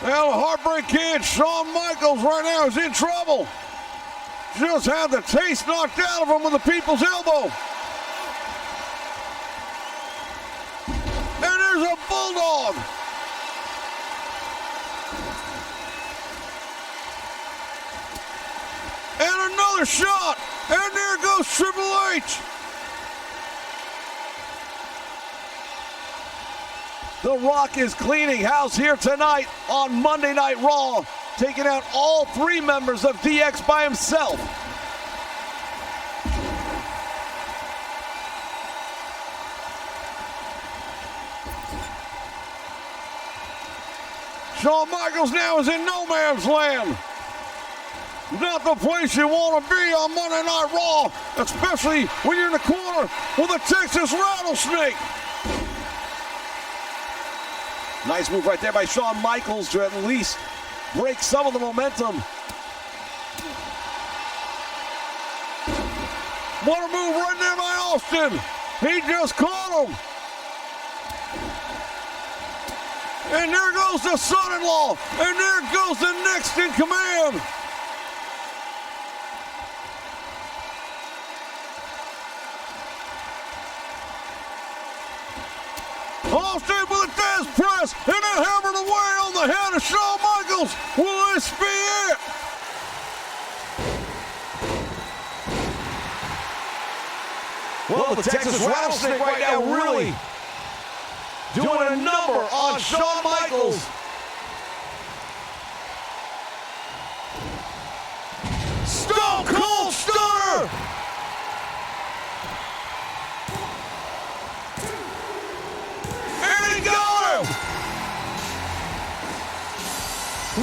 Well, the Heartbreak Kid, Shawn Michaels, right now is in trouble. Just had the taste knocked out of him with the people's elbow. And there's a bulldog. And another shot. And there goes Triple H. The Rock is cleaning house here tonight on Monday Night Raw, taking out all 3 members of DX by himself. Shawn Michaels now is in no man's land. Not the place you want to be on Monday Night Raw, especially when you're in the corner with a Texas rattlesnake. Nice move right there by Shawn Michaels to at least break some of the momentum. What a move right there by Austin. He just caught him. And there goes the son-in-law. And there goes the next in command. Austin with a death press and then hammered away on the head of Shawn Michaels. Will this be it? Well, the Texas Rattlesnake right now really doing a number on Shawn Michaels. Stone Cold Stunner. And he got him.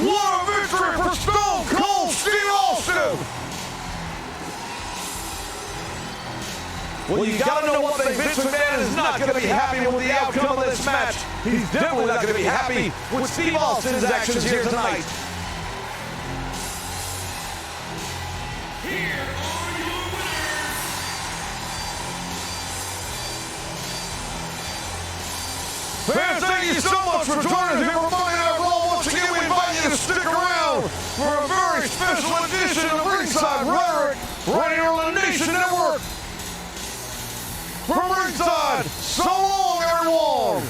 What a victory for Stone Cold Steve Austin. Well, you gotta know one thing, Vince McMahon is not gonna be happy with the outcome of this match. He's definitely not gonna be happy with Steve Austin's actions here tonight. Here are your winners. Fans, thank you so much for joining us here for Monday Night Raw. Once again, we invite you to stick around for a very special edition of Ringside Rhetoric right here on the Nation Network. From ringside, so long, everyone!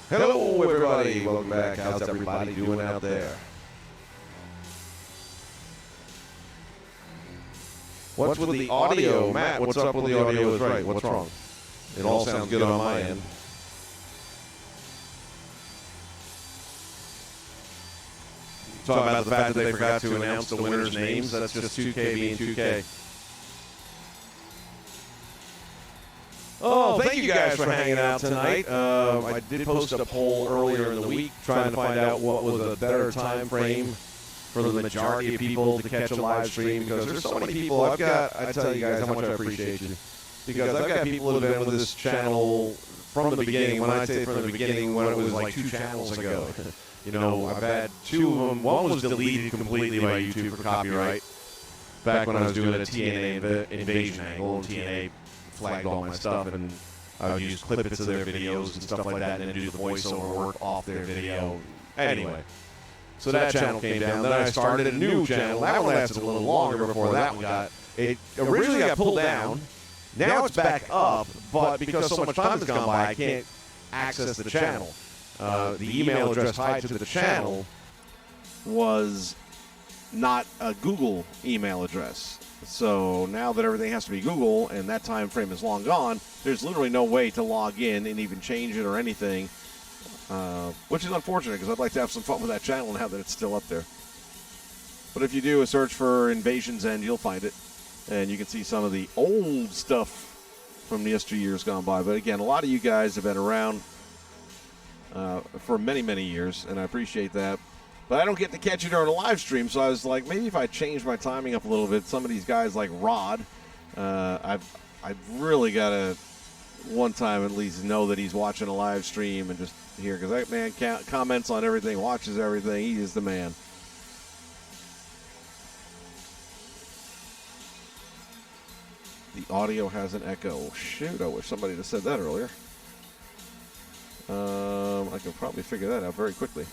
Hello, everybody. Welcome back. How's everybody doing out there? What's with the audio? Matt, what's up with the audio is right? What's wrong? It all sounds good on my end. Talking about the fact that they forgot to announce the winners' names. That's just 2K being 2K. Oh, thank you guys for hanging out tonight. I did post a poll earlier in the week trying to find out what was a better time frame for the majority of people to catch a live stream, because there's so many people. I tell you guys how much I appreciate you, because I've got people who have been with this channel from the beginning. When I say from the beginning, when it was like 2 channels ago. You know, I've had 2 of them. One was deleted completely by YouTube for copyright back when I was doing a TNA invasion angle, and TNA flagged all my stuff, and I would use clip-its of their videos and stuff like that, and then do the voiceover work off their video. Anyway. So that channel came down. Then I started a new channel. That one lasted a little longer before that one got. It originally got pulled down. Now it's back up, but because so much time has gone by, I can't access the channel. The email address tied to the channel was not a Google email address. So now that everything has to be Google and that time frame is long gone, there's literally no way to log in and even change it or anything. Which is unfortunate, because I'd like to have some fun with that channel now that it's still up there. But if you do a search for Invasion's End, you'll find it. And you can see some of the old stuff from the yesteryears gone by. But again, a lot of you guys have been around for many, many years, and I appreciate that. But I don't get to catch you during a live stream, so I was like, maybe if I change my timing up a little bit, some of these guys like Rod, I've really got to one time at least know that he's watching a live stream and just hear, because that man comments on everything, watches everything. He is the man. The audio has an echo. Shoot, I wish somebody had said that earlier. I can probably figure that out very quickly.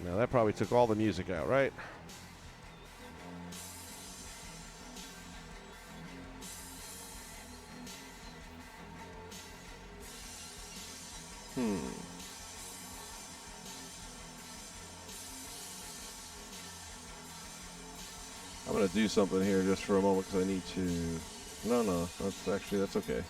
Now that probably took all the music out, right? I'm going to do something here just for a moment because I need to... No, that's okay.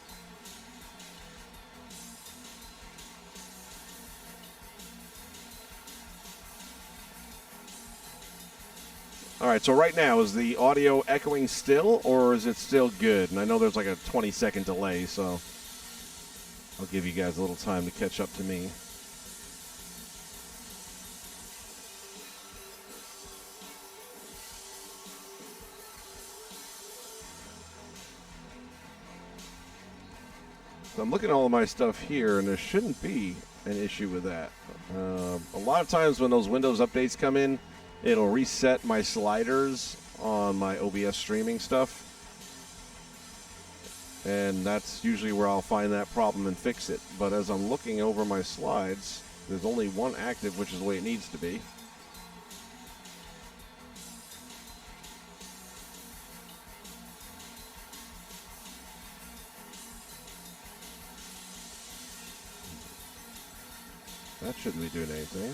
All right, so right now, is the audio echoing still, or is it still good? And I know there's like a 20-second delay, so I'll give you guys a little time to catch up to me. So I'm looking at all of my stuff here, and there shouldn't be an issue with that. A lot of times when those Windows updates come in, it'll reset my sliders on my OBS streaming stuff. And that's usually where I'll find that problem and fix it. But as I'm looking over my slides, there's only one active, which is the way it needs to be. That shouldn't be doing anything.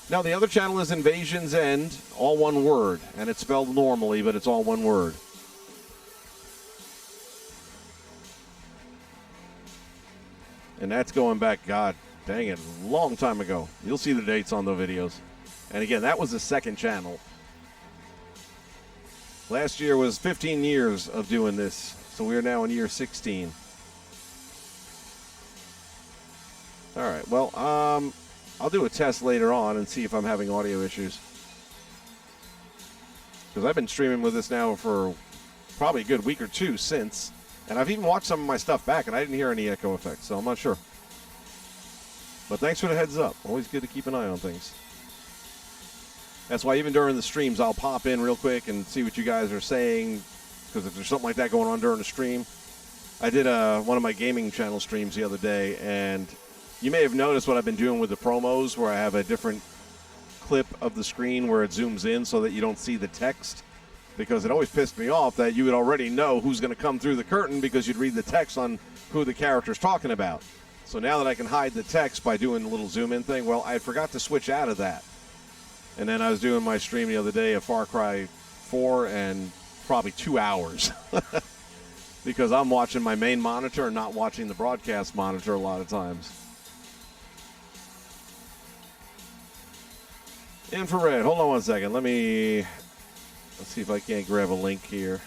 Now, the other channel is Invasion's End, all one word. And it's spelled normally, but it's all one word. And that's going back, God dang it, a long time ago. You'll see the dates on the videos. And again, that was the second channel. Last year was 15 years of doing this. So we are now in year 16. All right, well, I'll do a test later on and see if I'm having audio issues. Because I've been streaming with this now for probably a good week or two since. And I've even watched some of my stuff back, and I didn't hear any echo effects, so I'm not sure. But thanks for the heads up. Always good to keep an eye on things. That's why even during the streams, I'll pop in real quick and see what you guys are saying. Because if there's something like that going on during the stream. I did one of my gaming channel streams the other day, and you may have noticed what I've been doing with the promos, where I have a different clip of the screen where it zooms in so that you don't see the text. Because it always pissed me off that you would already know who's going to come through the curtain because you'd read the text on who the character's talking about. So now that I can hide the text by doing the little zoom in thing, well, I forgot to switch out of that. And then I was doing my stream the other day of Far Cry 4 and probably 2 hours because I'm watching my main monitor and not watching the broadcast monitor a lot of times. Infrared, hold on one second. Let's see if I can't grab a link here.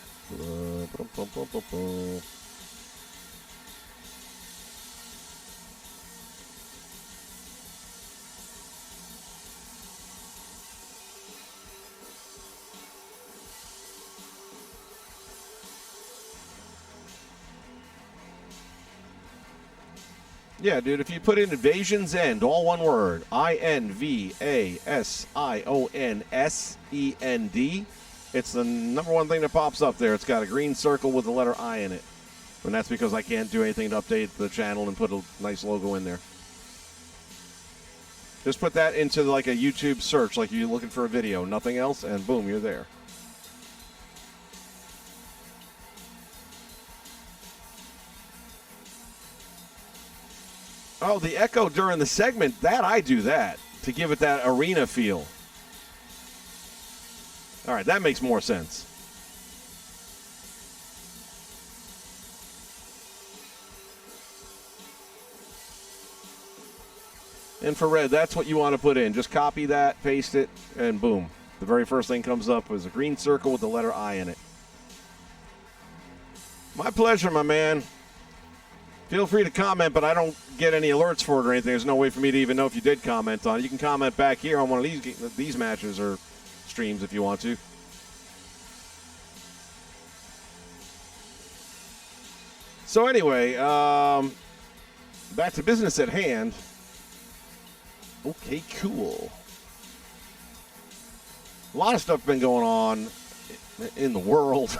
Yeah, dude, if you put in Invasion's End, all one word, INVASIONSEND, it's the number one thing that pops up there. It's got a green circle with the letter I in it. And that's because I can't do anything to update the channel and put a nice logo in there. Just put that into like a YouTube search, like you're looking for a video, nothing else, and boom, you're there. Oh, the echo during the segment, I do that to give it that arena feel. All right, that makes more sense. Infrared, that's what you want to put in. Just copy that, paste it, and boom. The very first thing comes up is a green circle with the letter I in it. My pleasure, my man. Feel free to comment, but I don't get any alerts for it or anything. There's no way for me to even know if you did comment on it. You can comment back here on one of these matches or streams if you want to. So anyway, back to business at hand. Okay, cool. A lot of stuff been going on in the world,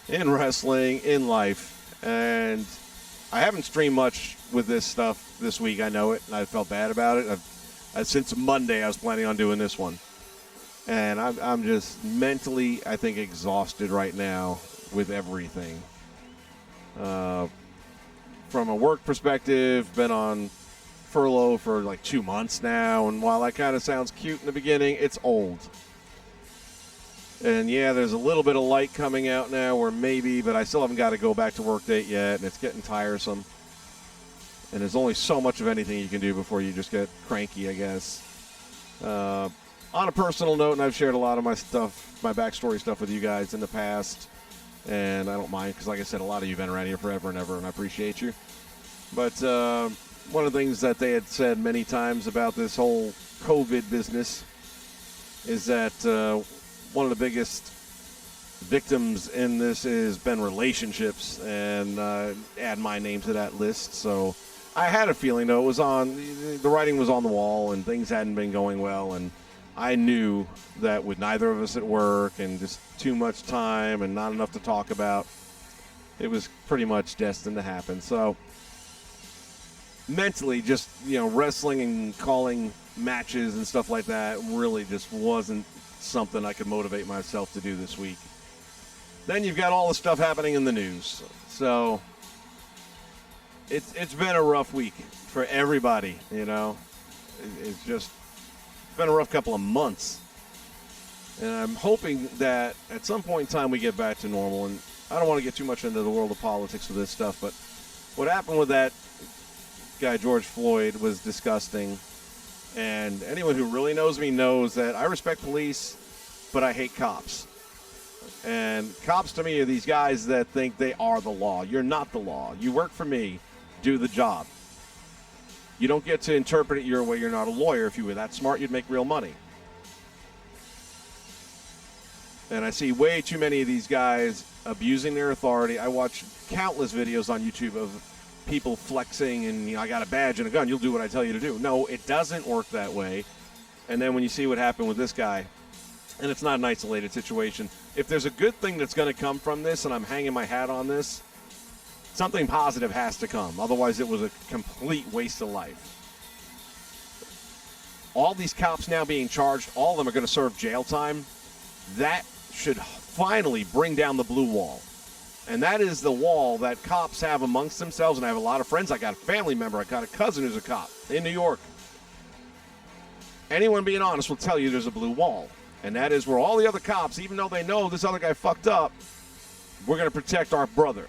in wrestling, in life, and I haven't streamed much with this stuff this week. I know it, and I felt bad about it. Since Monday, I was planning on doing this one, and I'm just mentally, I think, exhausted right now with everything. From a work perspective, been on furlough for like 2 months now, and while that kind of sounds cute in the beginning, it's old. And yeah, there's a little bit of light coming out now, or maybe, but I still haven't got to go back to work date yet, and it's getting tiresome. And there's only so much of anything you can do before you just get cranky, I guess. On a personal note, and I've shared a lot of my stuff, my backstory stuff with you guys in the past, and I don't mind, because like I said, a lot of you have been around here forever and ever, and I appreciate you. But one of the things that they had said many times about this whole COVID business is that one of the biggest victims in this has been relationships, and add my name to that list. So I had a feeling, though, the writing was on the wall, and things hadn't been going well, and I knew that with neither of us at work and just too much time and not enough to talk about, it was pretty much destined to happen. So mentally, just, wrestling and calling matches and stuff like that really just wasn't something I could motivate myself to do this week. Then you've got all the stuff happening in the news. So it's been a rough week for everybody, It's just been a rough couple of months. And I'm hoping that at some point in time we get back to normal. And I don't want to get too much into the world of politics with this stuff, but what happened with that guy George Floyd was disgusting. And anyone who really knows me knows that I respect police, but I hate cops. And cops to me are these guys that think they are the law. You're not the law. You work for me. Do the job. You don't get to interpret it your way. You're not a lawyer. If you were that smart, you'd make real money. And I see way too many of these guys abusing their authority. I watch countless videos on YouTube of people flexing and, I got a badge and a gun. You'll do what I tell you to do. No, it doesn't work that way. And then when you see what happened with this guy, and it's not an isolated situation, if there's a good thing that's going to come from this, and I'm hanging my hat on this, something positive has to come. Otherwise, it was a complete waste of life. All these cops now being charged, all of them are going to serve jail time. That should finally bring down the blue wall. And that is the wall that cops have amongst themselves. And I have a lot of friends. I got a family member. I got a cousin who's a cop in New York. Anyone being honest will tell you there's a blue wall. And that is where all the other cops, even though they know this other guy fucked up, we're going to protect our brother.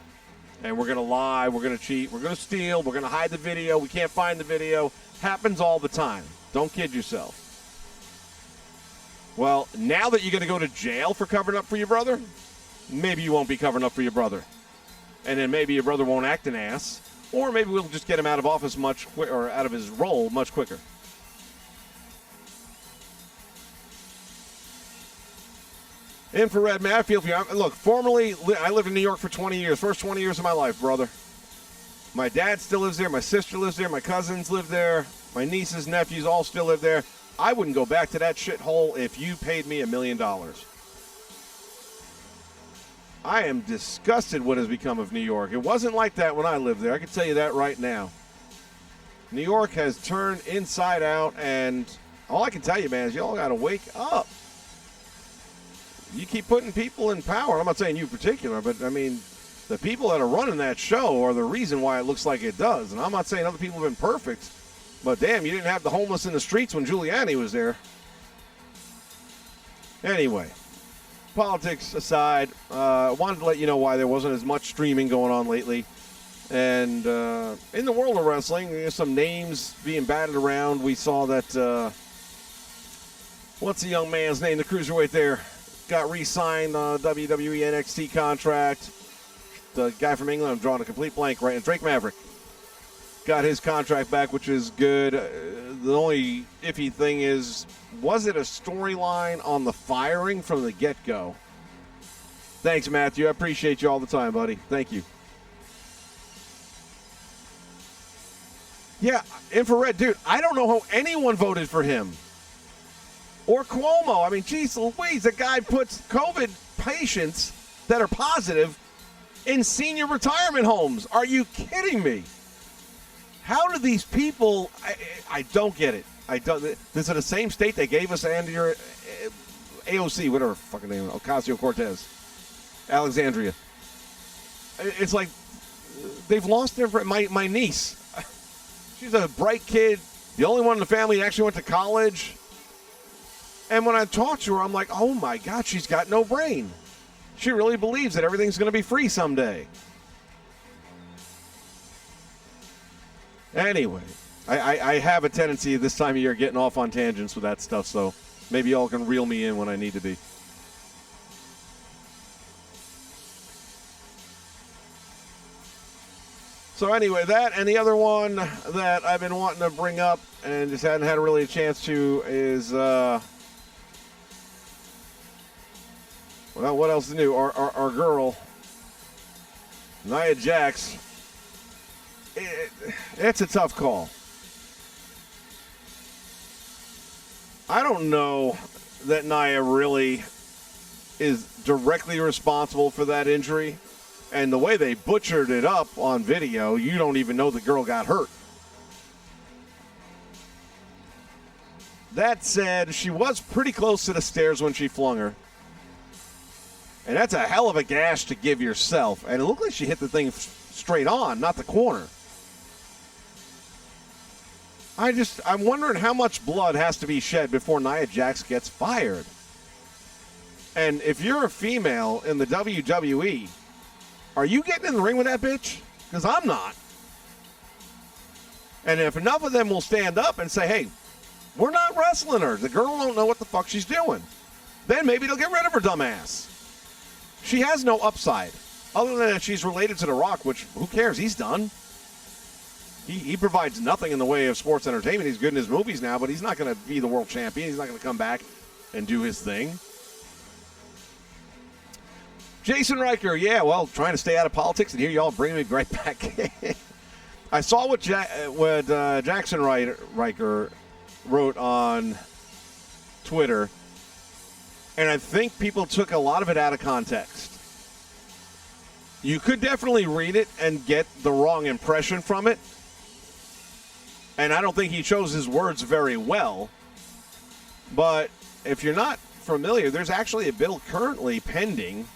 And we're going to lie. We're going to cheat. We're going to steal. We're going to hide the video. We can't find the video. Happens all the time. Don't kid yourself. Well, now that you're going to go to jail for covering up for your brother, maybe you won't be covering up for your brother. And then maybe your brother won't act an ass. Or maybe we'll just get him out of office or out of his role much quicker. Infrared, man, I feel for you. Look, formerly, I lived in New York for 20 years. First 20 years of my life, brother. My dad still lives there. My sister lives there. My cousins live there. My nieces, nephews all still live there. I wouldn't go back to that shithole if you paid me $1 million. I am disgusted what has become of New York. It wasn't like that when I lived there. I can tell you that right now. New York has turned inside out, and all I can tell you, man, is y'all got to wake up. You keep putting people in power. I'm not saying you in particular, but, I mean, the people that are running that show are the reason why it looks like it does. And I'm not saying other people have been perfect, but, damn, you didn't have the homeless in the streets when Giuliani was there. Anyway, politics aside, I wanted to let you know why there wasn't as much streaming going on lately. And in the world of wrestling, there's some names being batted around. We saw that, what's the young man's name, the cruiserweight there, got re-signed the WWE NXT contract. The guy from England, I'm drawing a complete blank right now, Drake Maverick, got his contract back, which is good. The only iffy thing is, was it a storyline on the firing from the get-go? Thanks, Matthew. I appreciate you all the time, buddy. Thank you. Yeah, Infrared, dude, I don't know how anyone voted for him. Or Cuomo. I mean, geez Louise, the guy puts COVID patients that are positive in senior retirement homes. Are you kidding me? How do these people, I don't get it. I don't. This is the same state they gave us AOC, whatever fucking name, Ocasio-Cortez, Alexandria. It's like they've lost their, my niece. She's a bright kid, the only one in the family that actually went to college. And when I talk to her, I'm like, oh my God, she's got no brain. She really believes that everything's going to be free someday. Anyway, I have a tendency this time of year getting off on tangents with that stuff, so maybe y'all can reel me in when I need to be. So anyway, that and the other one that I've been wanting to bring up and just hadn't had really a chance to is, well, what else is new? Our girl, Nia Jax. It's a tough call. I don't know that Nia really is directly responsible for that injury. And the way they butchered it up on video, you don't even know the girl got hurt. That said, she was pretty close to the stairs when she flung her. And that's a hell of a gash to give yourself. And it looked like she hit the thing straight on, not the corner. I'm wondering how much blood has to be shed before Nia Jax gets fired. And if you're a female in the WWE, are you getting in the ring with that bitch? Because I'm not. And if enough of them will stand up and say, hey, we're not wrestling her. The girl don't know what the fuck she's doing. Then maybe they'll get rid of her dumb ass. She has no upside. Other than that she's related to The Rock, which, who cares? He's done. He provides nothing in the way of sports entertainment. He's good in his movies now, but he's not going to be the world champion. He's not going to come back and do his thing. Jason Riker, yeah, well, trying to stay out of politics, and here y'all bring me right back in. I saw what Jackson Riker wrote on Twitter, and I think people took a lot of it out of context. You could definitely read it and get the wrong impression from it, and I don't think he chose his words very well, but if you're not familiar, there's actually a bill currently pending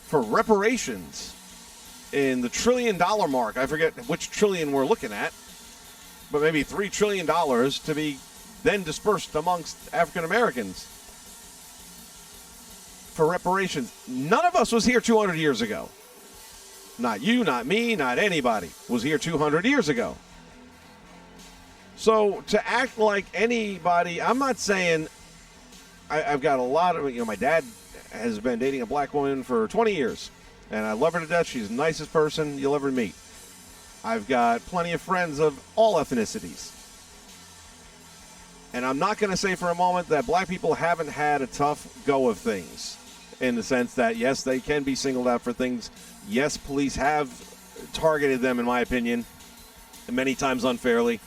for reparations in the $1 trillion mark. I forget which trillion we're looking at, but maybe $3 trillion to be then dispersed amongst African Americans for reparations. None of us was here 200 years ago. Not you, not me, not anybody was here 200 years ago. So to act like anybody, I'm not saying I've got a lot of, my dad has been dating a black woman for 20 years, and I love her to death. She's the nicest person you'll ever meet. I've got plenty of friends of all ethnicities. And I'm not going to say for a moment that black people haven't had a tough go of things, in the sense that, yes, they can be singled out for things. Yes, police have targeted them, in my opinion, and many times unfairly.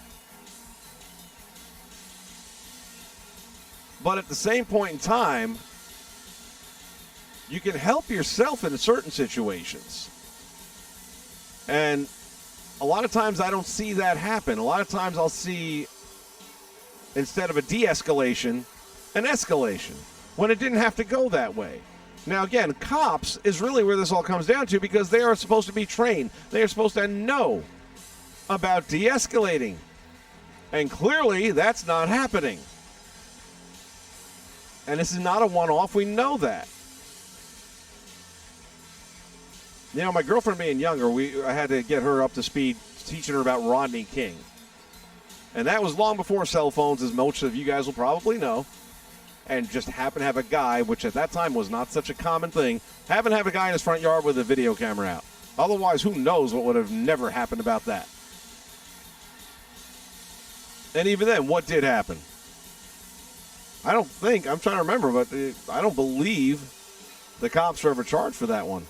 But at the same point in time, you can help yourself in certain situations. And a lot of times I don't see that happen. A lot of times I'll see, instead of a de-escalation, an escalation, when it didn't have to go that way. Now, again, cops is really where this all comes down to, because they are supposed to be trained. They are supposed to know about de-escalating. And clearly, that's not happening. And this is not a one-off. We know that. You know, my girlfriend being younger, I had to get her up to speed teaching her about Rodney King. And that was long before cell phones, as most of you guys will probably know. And just happened to have a guy, which at that time was not such a common thing, happened to have a guy in his front yard with a video camera out. Otherwise, who knows what would have never happened about that. And even then, what did happen? I'm trying to remember, but I don't believe the cops were ever charged for that one.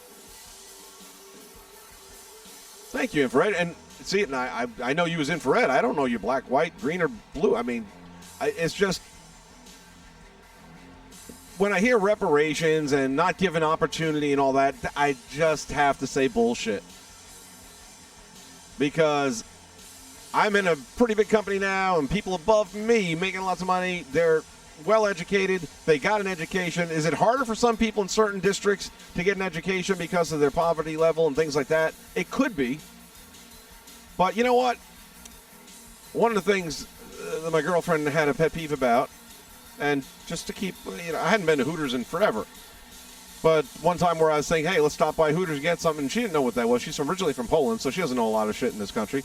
Thank you, Infrared. And see, and I know you was Infrared. I don't know you black, white, green, or blue. I mean, it's just, when I hear reparations and not given opportunity and all that, I just have to say bullshit. Because I'm in a pretty big company now, and people above me making lots of money, they're well-educated, they got an education. Is it harder for some people in certain districts to get an education because of their poverty level and things like that? It could be. But you know what? One of the things that my girlfriend had a pet peeve about, and just to keep, I hadn't been to Hooters in forever. But one time where I was saying, hey, let's stop by Hooters and get something, and she didn't know what that was. She's originally from Poland, so she doesn't know a lot of shit in this country.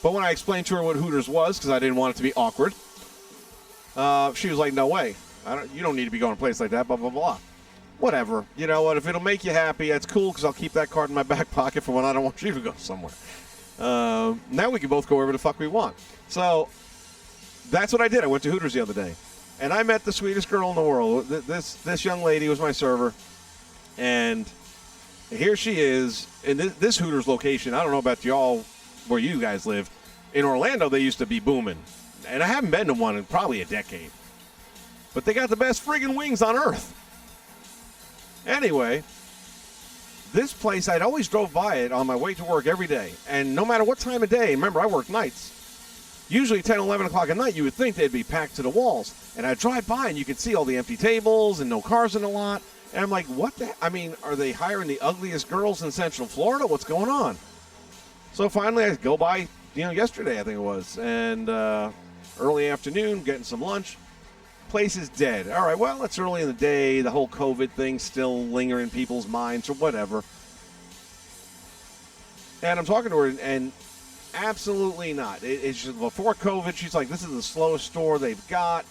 But when I explained to her what Hooters was, because I didn't want it to be awkward, she was like, no way. You don't need to be going to a place like that, blah, blah, blah. Whatever. You know what? If it'll make you happy, that's cool, because I'll keep that card in my back pocket for when I don't want you to go somewhere. Now we can both go wherever the fuck we want. So that's what I did. I went to Hooters the other day. And I met the sweetest girl in the world. This young lady was my server. And here she is in this Hooters location. I don't know about y'all where you guys live. In Orlando, they used to be booming. And I haven't been to one in probably a decade. But they got the best friggin' wings on earth. Anyway, this place, I'd always drove by it on my way to work every day. And no matter what time of day, remember, I work nights. Usually 10, 11 o'clock at night, you would think they'd be packed to the walls. And I'd drive by, and you could see all the empty tables and no cars in the lot. And I'm like, what the? I mean, are they hiring the ugliest girls in Central Florida? What's going on? So finally, I go by, yesterday, I think it was. And early afternoon, getting some lunch. Place is dead. All right, well, it's early in the day. The whole COVID thing still lingering in people's minds or whatever. And I'm talking to her, and absolutely not. It's just before COVID, she's like, this is the slowest store they've got.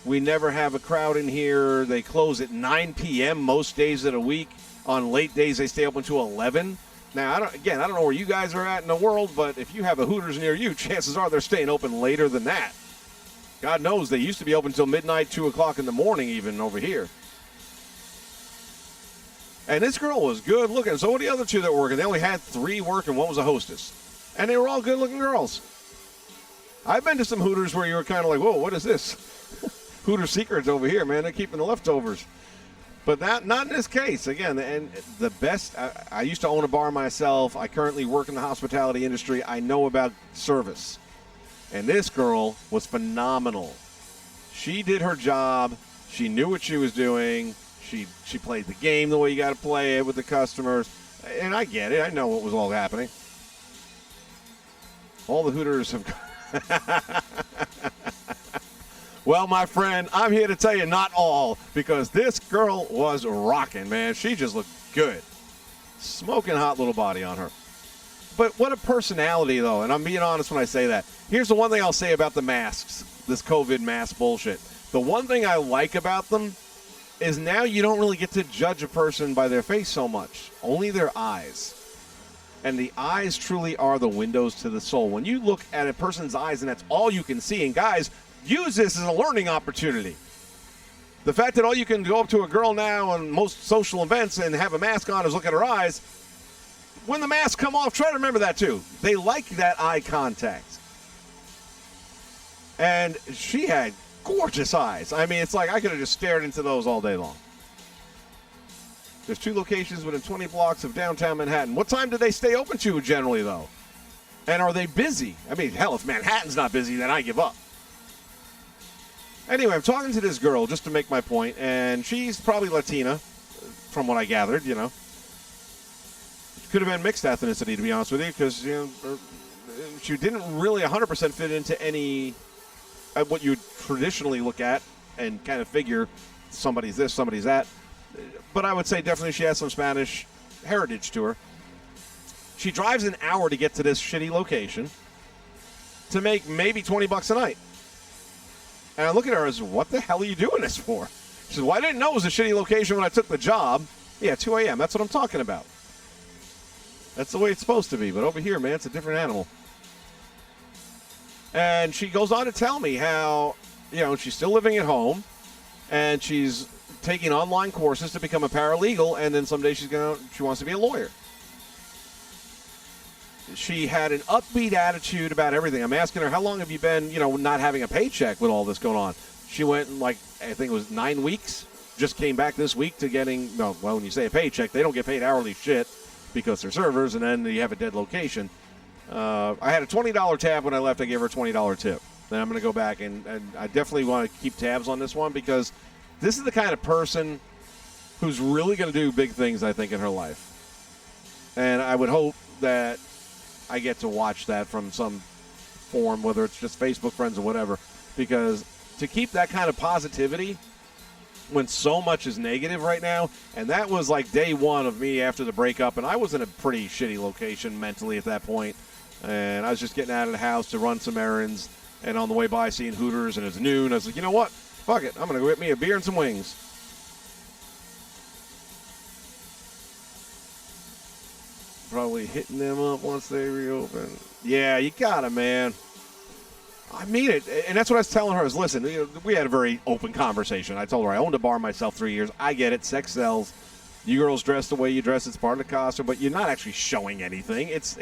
We never have a crowd in here. They close at 9 p.m. most days of the week. On late days, they stay open until 11. Now, I don't know where you guys are at in the world, but if you have a Hooters near you, chances are they're staying open later than that. God knows they used to be open until midnight, 2 o'clock in the morning even over here. And this girl was good looking. So were the other two that were working. They only had 3 working. One was a hostess. And they were all good looking girls. I've been to some Hooters where you were kind of like, whoa, what is this? Hooter secrets over here, man. They're keeping the leftovers. But not in this case. Again, and the best, I used to own a bar myself. I currently work in the hospitality industry. I know about service. And this girl was phenomenal. She did her job. She knew what she was doing. She played the game the way you got to play it with the customers. And I get it. I know what was all happening. All the Hooters have... Well, my friend, I'm here to tell you not all, because this girl was rocking, man. She just looked good. Smoking hot little body on her. But what a personality, though, and I'm being honest when I say that. Here's the one thing I'll say about the masks, this COVID mask bullshit. The one thing I like about them is now you don't really get to judge a person by their face so much, only their eyes. And the eyes truly are the windows to the soul. When you look at a person's eyes and that's all you can see, and guys, use this as a learning opportunity. The fact that all you can go up to a girl now on most social events and have a mask on is look at her eyes. When the masks come off, try to remember that too. They like that eye contact. And she had gorgeous eyes. I mean, it's like I could have just stared into those all day long. There's 2 locations within 20 blocks of downtown Manhattan. What time do they stay open to generally, though? And are they busy? I mean, hell, if Manhattan's not busy, then I give up. Anyway, I'm talking to this girl just to make my point, and she's probably Latina, from what I gathered, Could have been mixed ethnicity, to be honest with you, because, she didn't really 100% fit into any what you traditionally look at and kind of figure somebody's this, somebody's that. But I would say definitely she has some Spanish heritage to her. She drives an hour to get to this shitty location to make maybe $20 a night. And I look at her as, what the hell are you doing this for? She says, well, I didn't know it was a shitty location when I took the job. Yeah, 2 a.m. That's what I'm talking about. That's the way it's supposed to be. But over here, man, it's a different animal. And she goes on to tell me how, she's still living at home, and she's taking online courses to become a paralegal, and then someday she wants to be a lawyer. She had an upbeat attitude about everything. I'm asking her, how long have you been, not having a paycheck with all this going on? She went, I think it was 9 weeks. Just came back this week to getting, when you say a paycheck, they don't get paid hourly shit because they're servers, and then you have a dead location. I had a $20 tab when I left. I gave her a $20 tip. Then I'm going to go back, and I definitely want to keep tabs on this one because this is the kind of person who's really going to do big things, I think, in her life. And I would hope that I get to watch that from some form, whether it's just Facebook friends or whatever, because to keep that kind of positivity when so much is negative right now, and that was like day one of me after the breakup, and I was in a pretty shitty location mentally at that point, and I was just getting out of the house to run some errands, and on the way by seeing Hooters, and it's noon, I was like, you know what? Fuck it. I'm going to go get me a beer and some wings. Probably hitting them up once they reopen. Yeah, you got it, man. I mean it. And that's what I was telling her is, listen, we had a very open conversation. I told her I owned a bar myself 3 years. I get it. Sex sells. You girls dress the way you dress. It's part of the costume, but you're not actually showing anything. It's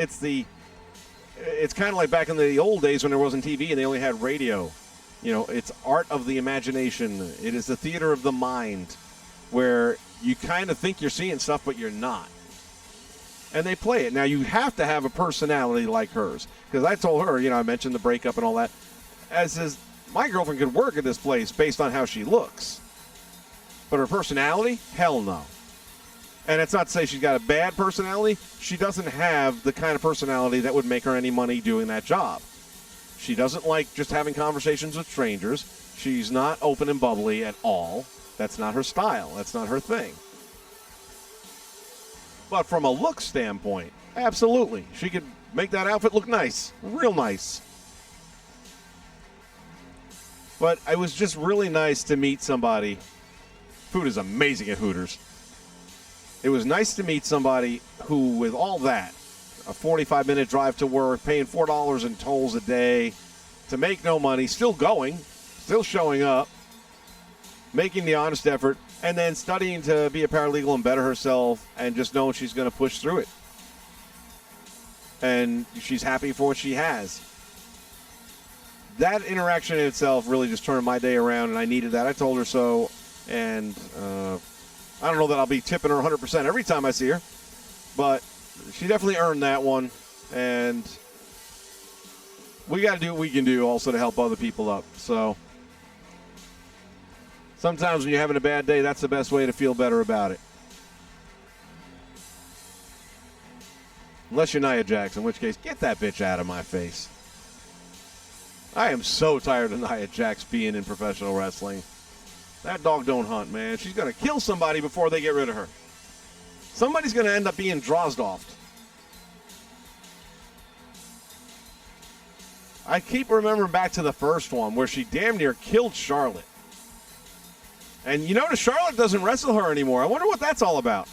kind of like back in the old days when there wasn't TV and they only had radio. It's art of the imagination. It is the theater of the mind where you kind of think you're seeing stuff, but you're not. And they play it. Now, you have to have a personality like hers. Because I told her, I mentioned the breakup and all that. My girlfriend could work at this place based on how she looks. But her personality? Hell no. And it's not to say she's got a bad personality. She doesn't have the kind of personality that would make her any money doing that job. She doesn't like just having conversations with strangers. She's not open and bubbly at all. That's not her style. That's not her thing. But from a look standpoint, absolutely. She could make that outfit look nice. Real nice. But it was just really nice to meet somebody. Food is amazing at Hooters. It was nice to meet somebody who, with all that, a 45-minute drive to work, paying $4 in tolls a day, to make no money, still going, still showing up, making the honest effort, and then studying to be a paralegal and better herself and just knowing she's going to push through it. And she's happy for what she has. That interaction in itself really just turned my day around, and I needed that. I told her so, and I don't know that I'll be tipping her 100% every time I see her, but she definitely earned that one, and we got to do what we can do also to help other people up. So sometimes when you're having a bad day, that's the best way to feel better about it. Unless you're Nia Jax, in which case, get that bitch out of my face. I am so tired of Nia Jax being in professional wrestling. That dog don't hunt, man. She's going to kill somebody before they get rid of her. Somebody's going to end up being Drozdoved. I keep remembering back to the first one where she damn near killed Charlotte. And you notice Charlotte doesn't wrestle her anymore. I wonder what that's all about.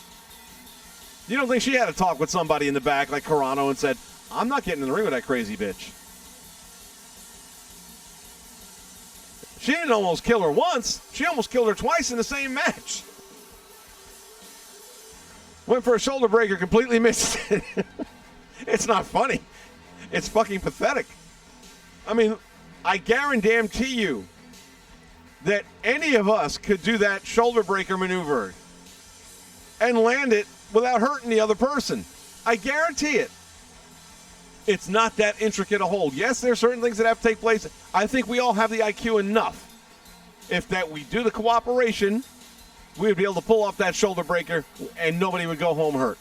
You don't think she had a talk with somebody in the back like Carano and said, I'm not getting in the ring with that crazy bitch. She didn't almost kill her once. She almost killed her twice in the same match. Went for a shoulder breaker, completely missed it. It's not funny. It's fucking pathetic. I mean, I guarantee you that any of us could do that shoulder breaker maneuver and land it without hurting the other person. I guarantee it. It's not that intricate a hold. Yes, there are certain things that have to take place. I think we all have the IQ enough. If that we do the cooperation, we would be able to pull off that shoulder breaker and nobody would go home hurt.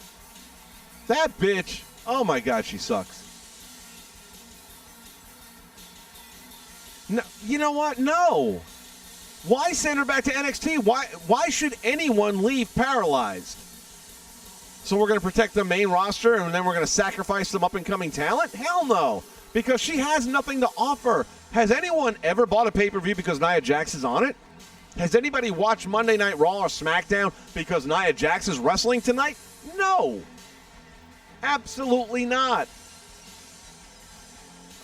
That bitch, oh my God, she sucks. No, you know what? No. Why send her back to NXT? Why should anyone leave paralyzed? So we're going to protect the main roster and then we're going to sacrifice some up-and-coming talent? Hell no, because she has nothing to offer. Has anyone ever bought a pay-per-view because Nia Jax is on it? Has anybody watched Monday Night Raw or SmackDown because Nia Jax is wrestling tonight? No. Absolutely not.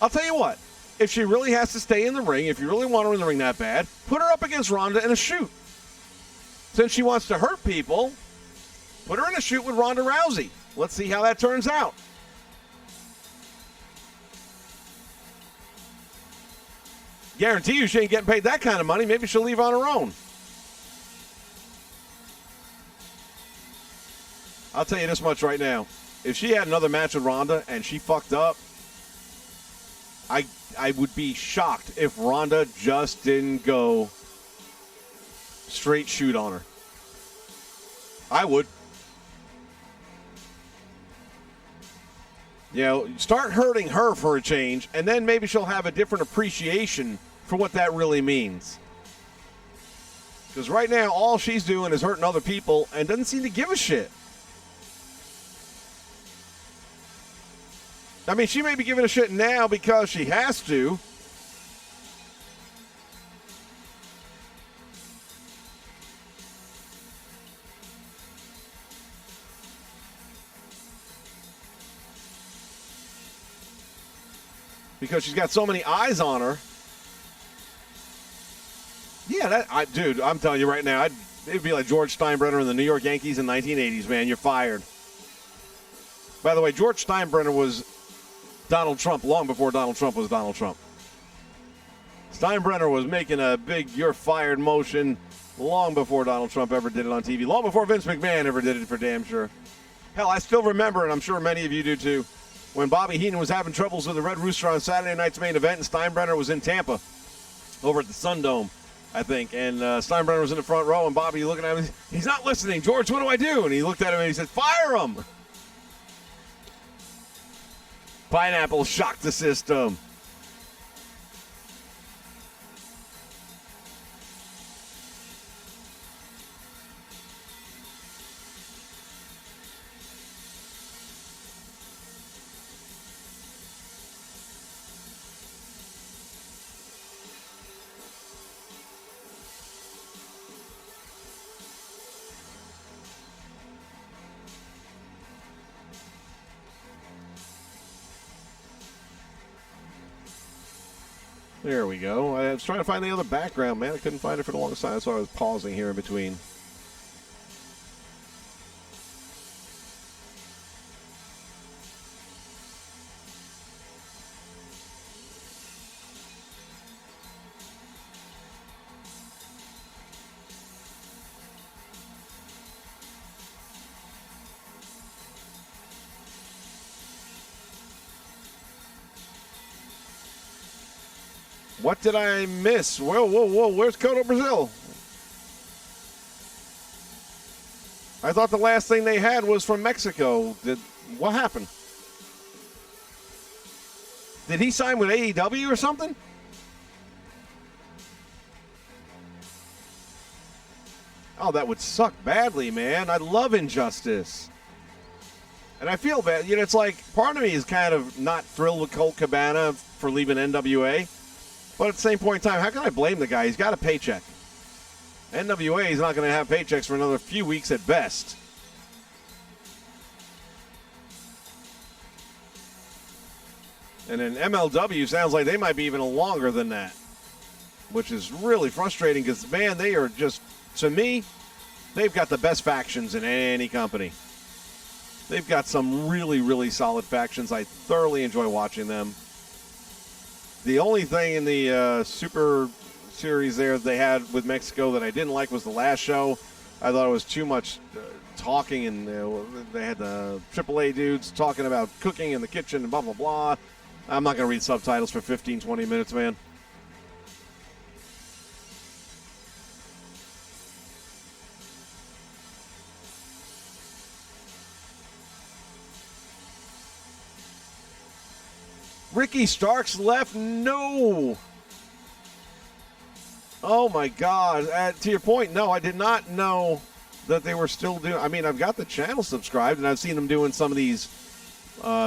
I'll tell you what. If she really has to stay in the ring, if you really want her in the ring that bad, put her up against Ronda in a shoot. Since she wants to hurt people, put her in a shoot with Ronda Rousey. Let's see how that turns out. Guarantee you she ain't getting paid that kind of money. Maybe she'll leave on her own. I'll tell you this much right now. If she had another match with Ronda and she fucked up, I would be shocked if Ronda just didn't go straight shoot on her. I would. You know, start hurting her for a change, and then maybe she'll have a different appreciation for what that really means. Because right now, all she's doing is hurting other people and doesn't seem to give a shit. I mean, she may be giving a shit now because she has to. Because she's got so many eyes on her. Yeah, dude, I'm telling you right now, it'd be like George Steinbrenner and the New York Yankees in the 1980s, man. You're fired. By the way, George Steinbrenner was Donald Trump long before Donald Trump was Donald Trump. Steinbrenner was making a big "you're fired" motion long before Donald Trump ever did it on TV, long before Vince McMahon ever did it, for damn sure. Hell, I still remember, and I'm sure many of you do too, when Bobby Heenan was having troubles with the Red Rooster on Saturday night's main event, and Steinbrenner was in Tampa over at the Sundome, I think, and Steinbrenner was in the front row, and Bobby looking at him, he's not listening. George, what do I do? And he looked at him and he said, fire him! Pineapple shocked the system. There we go. I was trying to find the other background, man. I couldn't find it for the longest time, so I was pausing here in between. What did I miss? Whoa, whoa, whoa. Where's Coto Brazil? I thought the last thing they had was from Mexico. What happened? Did he sign with AEW or something? Oh, that would suck badly, man. I love Injustice. And I feel bad. You know, it's like part of me is kind of not thrilled with Colt Cabana for leaving NWA. But at the same point in time, how can I blame the guy? He's got a paycheck. NWA is not going to have paychecks for another few weeks at best. And then MLW sounds like they might be even longer than that, which is really frustrating because, man, they are just, to me, they've got the best factions in any company. They've got some really, really solid factions. I thoroughly enjoy watching them. The only thing in the Super Series there they had with Mexico that I didn't like was the last show. I thought it was too much talking, and they had the AAA dudes talking about cooking in the kitchen and blah, blah, blah. I'm not going to read subtitles for 15, 20 minutes, man. Ricky Starks left? No. Oh, my God. To your point, no, I did not know that they were still doing. I mean, I've got the channel subscribed, and I've seen them doing some of these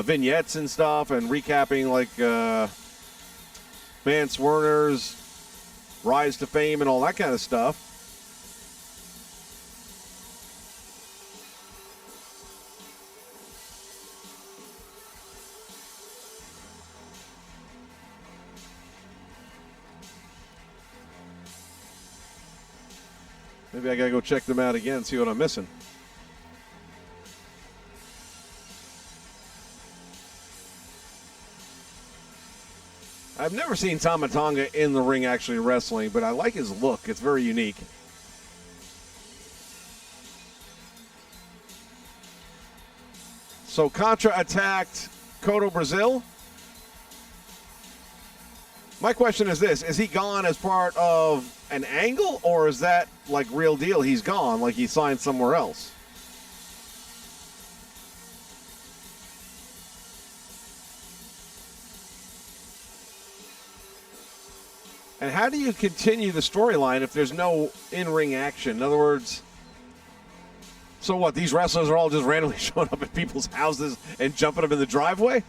vignettes and stuff and recapping, like Vance Werner's rise to fame and all that kind of stuff. Maybe I gotta go check them out again, see what I'm missing. I've never seen Tama Tonga in the ring actually wrestling, but I like his look. It's very unique. So Contra attacked Cotto Brazil. My question is this: is he gone as part of an angle, or is that like real deal? He's gone, like he signed somewhere else. And how do you continue the storyline if there's no in-ring action? In other words, so what? These wrestlers are all just randomly showing up at people's houses and jumping them in the driveway?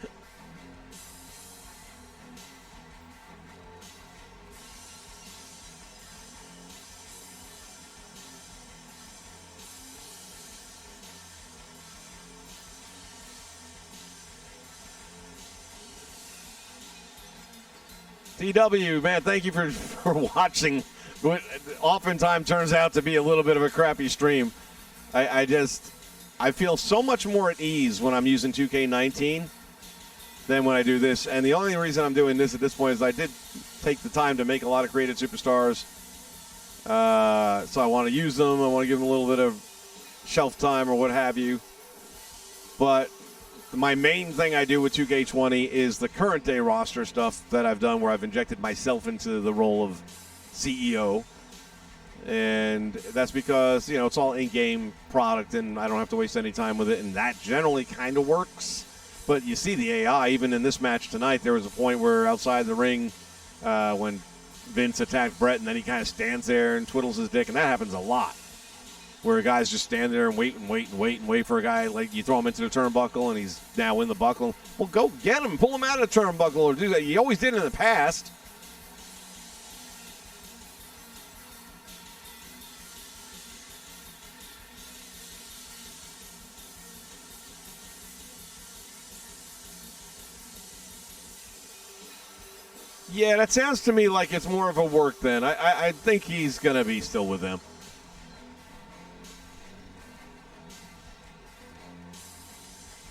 TW, man, thank you for watching what oftentimes turns out to be a little bit of a crappy stream. I feel so much more at ease when I'm using 2K19 than when I do this. And the only reason I'm doing this at this point is I did take the time to make a lot of created superstars. So I want to use them. I want to give them a little bit of shelf time or what have you. But my main thing I do with 2K20 is the current day roster stuff that I've done where I've injected myself into the role of CEO. And that's because, you know, it's all in-game product and I don't have to waste any time with it. And that generally kind of works. But you see the AI, even in this match tonight, there was a point where outside the ring when Vince attacked Brett and then he kind of stands there and twiddles his dick. And that happens a lot. Where a guy's just standing there and wait for a guy, like you throw him into the turnbuckle and he's now in the buckle. Well, go get him, pull him out of the turnbuckle or do that. You always did in the past. Yeah, that sounds to me like it's more of a work then. I think he's going to be still with them.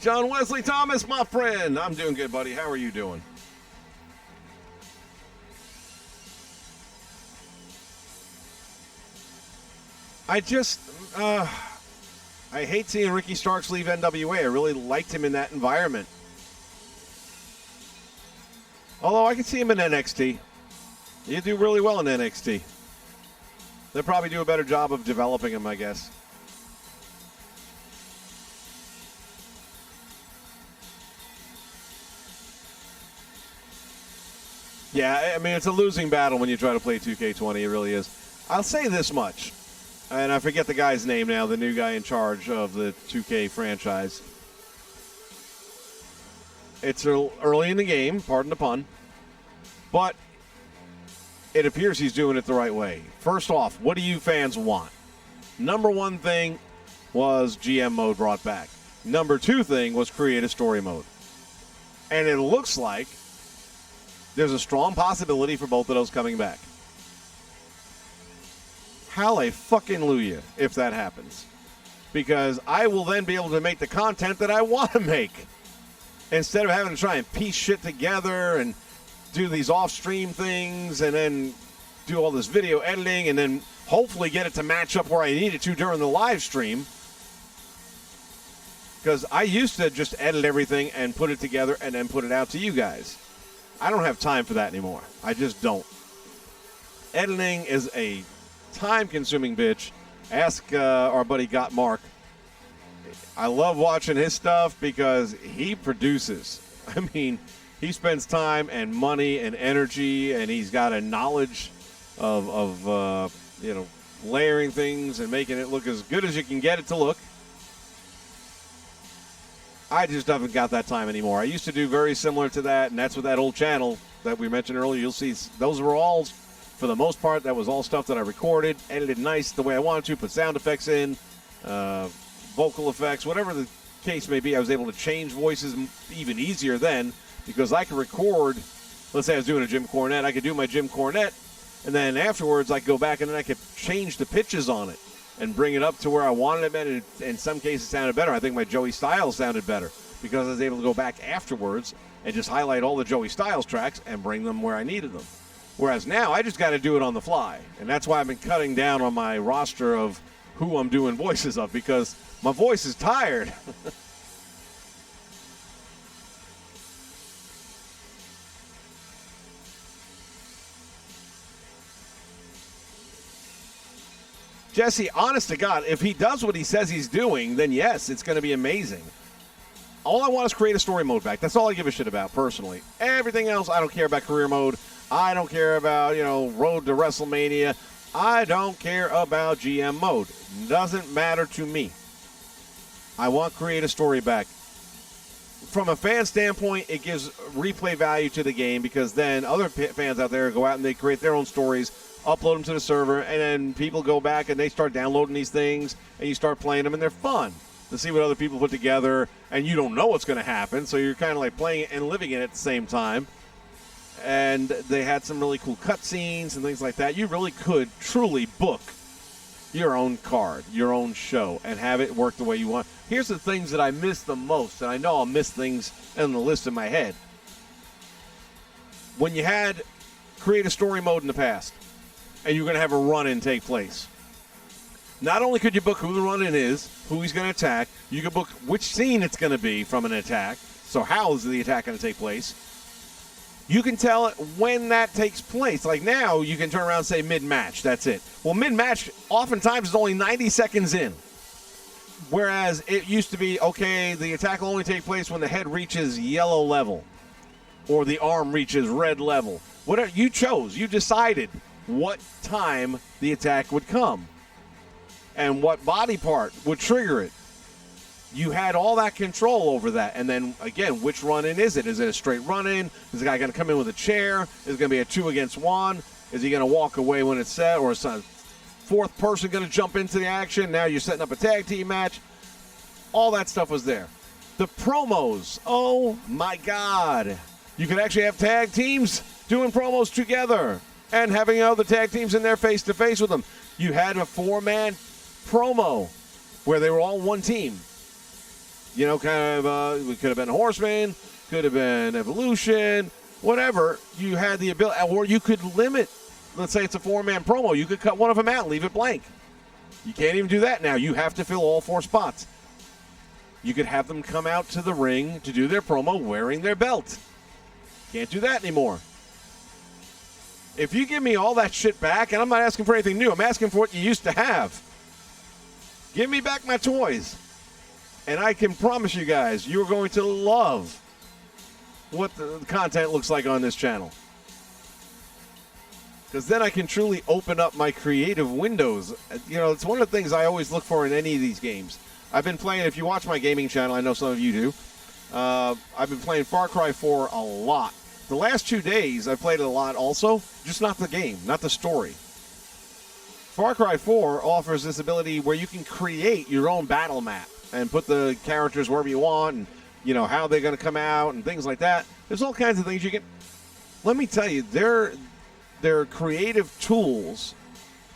John Wesley Thomas, my friend. I'm doing good, buddy. How are you doing? I hate seeing Ricky Starks leave NWA. I really liked him in that environment. Although I could see him in NXT. You do really well in NXT. They'll probably do a better job of developing him, I guess. Yeah, I mean, it's a losing battle when you try to play 2K20. It really is. I'll say this much, and I forget the guy's name now, the new guy in charge of the 2K franchise. It's early in the game, pardon the pun, but it appears he's doing it the right way. First off, what do you fans want? Number one thing was GM mode brought back. Number two thing was create a story mode. And it looks like there's a strong possibility for both of those coming back. Hallelujah if that happens. Because I will then be able to make the content that I want to make. Instead of having to try and piece shit together and do these off-stream things and then do all this video editing and then hopefully get it to match up where I need it to during the live stream. Because I used to just edit everything and put it together and then put it out to you guys. I don't have time for that anymore. I just don't. Editing is a time-consuming bitch. Ask our buddy Got Mark. I love watching his stuff because he produces. I mean, he spends time and money and energy, and he's got a knowledge of layering things and making it look as good as you can get it to look. I just haven't got that time anymore. I used to do very similar to that, and that's with that old channel that we mentioned earlier. You'll see those were all, for the most part, that was all stuff that I recorded, edited nice the way I wanted to, put sound effects in, vocal effects, whatever the case may be. I was able to change voices even easier then because I could record. Let's say I was doing a Jim Cornette. I could do my Jim Cornette, and then afterwards I could go back and then I could change the pitches on it and bring it up to where I wanted it, and in some cases sounded better. I think my Joey Styles sounded better because I was able to go back afterwards and just highlight all the Joey Styles tracks and bring them where I needed them. Whereas now I just got to do it on the fly, and that's why I've been cutting down on my roster of who I'm doing voices of because my voice is tired. Jesse, honest to God, if he does what he says he's doing, then yes, it's going to be amazing. All I want is create a story mode back. That's all I give a shit about, personally. Everything else, I don't care about career mode. I don't care about, Road to WrestleMania. I don't care about GM mode. Doesn't matter to me. I want create a story back. From a fan standpoint, it gives replay value to the game because then other fans out there go out and they create their own stories, upload them to the server, and then people go back and they start downloading these things, and you start playing them, and they're fun to see what other people put together, and you don't know what's going to happen, so you're kind of like playing it and living it at the same time. And they had some really cool cutscenes and things like that. You really could truly book your own card, your own show, and have it work the way you want. Here's the things that I miss the most, and I know I'll miss things in the list in my head. When you had create a story mode in the past, and you're going to have a run-in take place. Not only could you book who the run-in is, who he's going to attack, you could book which scene it's going to be from an attack. So how is the attack going to take place? You can tell when that takes place. Like now, you can turn around and say mid-match. That's it. Well, mid-match oftentimes is only 90 seconds in. Whereas it used to be, okay, the attack will only take place when the head reaches yellow level or the arm reaches red level. Whatever you chose, you decided what time the attack would come and what body part would trigger it. You had all that control over that. And then, again, which run-in is it? Is it a straight run-in? Is the guy going to come in with a chair? Is it going to be a 2 against 1? Is he going to walk away when it's set? Or is a fourth person going to jump into the action? Now you're setting up a tag team match. All that stuff was there. The promos, oh my God. You could actually have tag teams doing promos together and having other tag teams in there face-to-face with them. You had a 4-man promo where they were all one team. You know, kind of, it could have been Horseman, could have been Evolution, whatever. You had the ability, or you could limit, let's say it's a 4-man promo. You could cut one of them out and leave it blank. You can't even do that now. You have to fill all 4 spots. You could have them come out to the ring to do their promo wearing their belt. Can't do that anymore. If you give me all that shit back, and I'm not asking for anything new, I'm asking for what you used to have. Give me back my toys. And I can promise you guys, you're going to love what the content looks like on this channel. Because then I can truly open up my creative windows. You know, it's one of the things I always look for in any of these games. I've been playing, if you watch my gaming channel, I know some of you do, I've been playing Far Cry 4 a lot. The last 2 days, I've played it a lot also, just not the game, not the story. Far Cry 4 offers this ability where you can create your own battle map and put the characters wherever you want and, you know, how they're going to come out and things like that. There's all kinds of things you can... Let me tell you, they're creative tools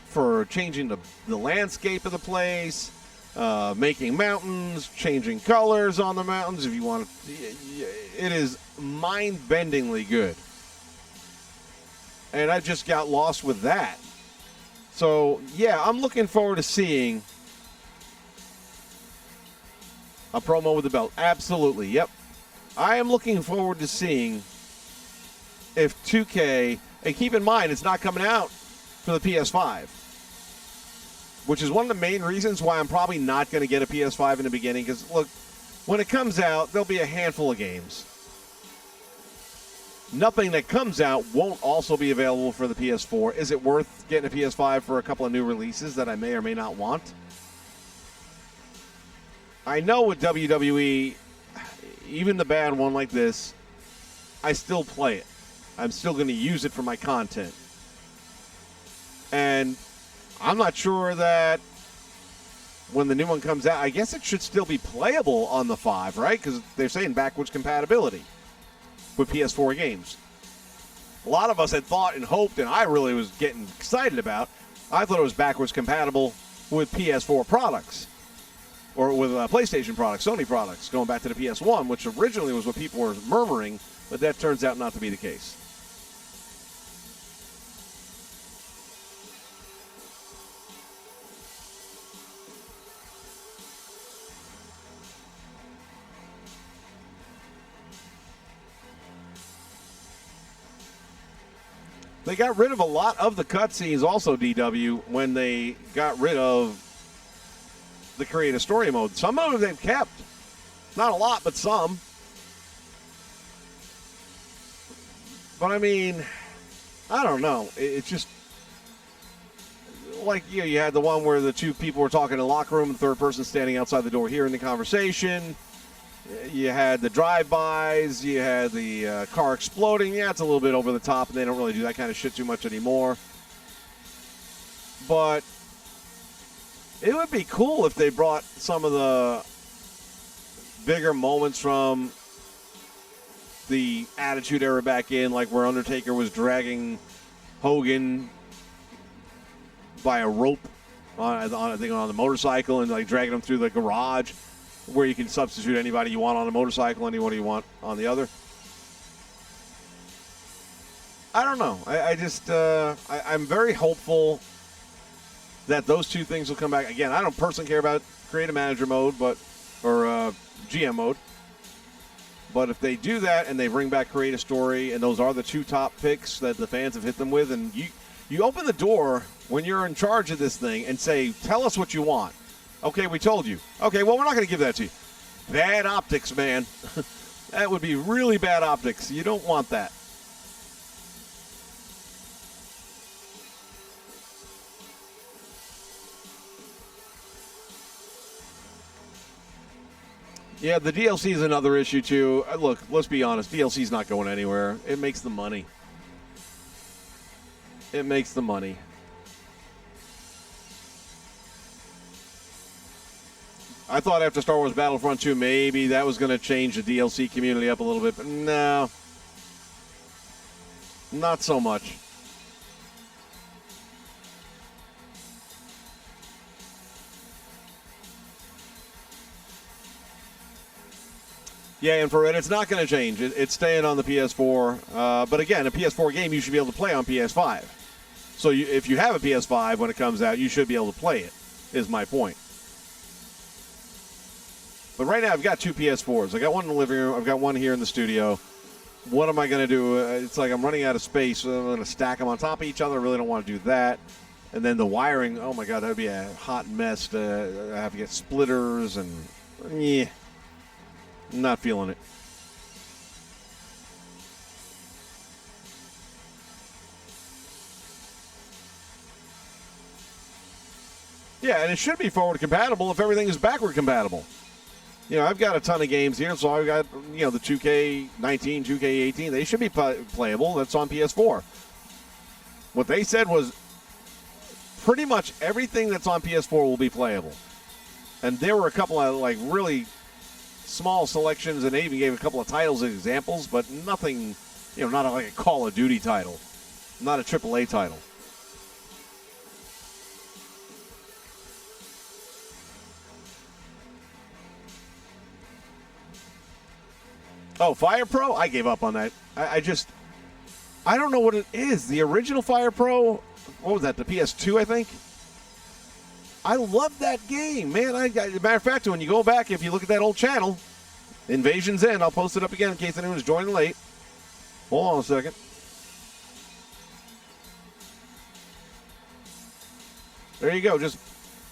for changing the landscape of the place, making mountains, changing colors on the mountains if you want to. It is mind-bendingly good. And I just got lost with that. So, yeah, I'm looking forward to seeing a promo with the belt. Absolutely, yep. I am looking forward to seeing if 2K, and keep in mind, it's not coming out for the PS5, which is one of the main reasons why I'm probably not going to get a PS5 in the beginning, because, look, when it comes out, there'll be a handful of games. nothing that comes out won't also be available for the PS4. Is it worth getting a PS5 for a couple of new releases that I may or may not want? I know with WWE, even the bad one like this, I still play it. I'm still going to use it for my content. And I'm not sure that when the new one comes out, I guess it should still be playable on the 5, right? Because they're saying backwards compatibility with PS4 games. A lot of us had thought and hoped, and I really was getting excited about, I thought it was backwards compatible with PS4 products. Or with PlayStation products, Sony products, going back to the PS1, which originally was what people were murmuring, but that turns out not to be the case. They got rid of a lot of the cutscenes also, DW, when they got rid of the create a story mode. Some of them they've kept. Not a lot, but some. But I mean, I don't know. It's just like, you know, you had the one where the two people were talking in the locker room, the third person standing outside the door hearing the conversation. You had the drive-bys. You had the car exploding. Yeah, it's a little bit over the top, and they don't really do that kind of shit too much anymore. But it would be cool if they brought some of the bigger moments from the Attitude Era back in, like where Undertaker was dragging Hogan by a rope on the motorcycle and like dragging him through the garage, where you can substitute anybody you want on a motorcycle, anybody you want on the other. I don't know. I'm very hopeful that those two things will come back. Again, I don't personally care about creative manager mode, or GM mode. But if they do that and they bring back create a story, and those are the two top picks that the fans have hit them with, and you open the door when you're in charge of this thing and say, tell us what you want. Okay, we told you. Okay, well, we're not going to give that to you. Bad optics, man. That would be really bad optics. You don't want that. Yeah, the DLC is another issue, too. Look, let's be honest. DLC's not going anywhere. It makes the money. It makes the money. I thought after Star Wars Battlefront 2, maybe that was going to change the DLC community up a little bit, but no. Not so much. Yeah, infrared, it's not going to change. It's staying on the PS4. But again, a PS4 game you should be able to play on PS5. So if you have a PS5 when it comes out, you should be able to play it, is my point. But right now, I've got two PS4s. I got one in the living room. I've got one here in the studio. What am I going to do? It's like I'm running out of space, so I'm going to stack them on top of each other. I really don't want to do that. And then the wiring, oh, my God, that would be a hot mess. I have to get splitters and, yeah. Not feeling it. Yeah, and it should be forward compatible if everything is backward compatible. You know, I've got a ton of games here, so I've got, you know, the 2K19, 2K18. They should be playable. That's on PS4. What they said was pretty much everything that's on PS4 will be playable. And there were a couple of, like, really small selections, and they even gave a couple of titles as examples, but nothing, you know, not like a Call of Duty title, not a AAA title. Oh, Fire Pro? I gave up on that. I don't know what it is. The original Fire Pro, what was that, the PS2, I think? I love that game, man. As a matter of fact, when you go back, if you look at that old channel, Invasion's in. I'll post it up again in case anyone's joining late. Hold on a second. There you go. Just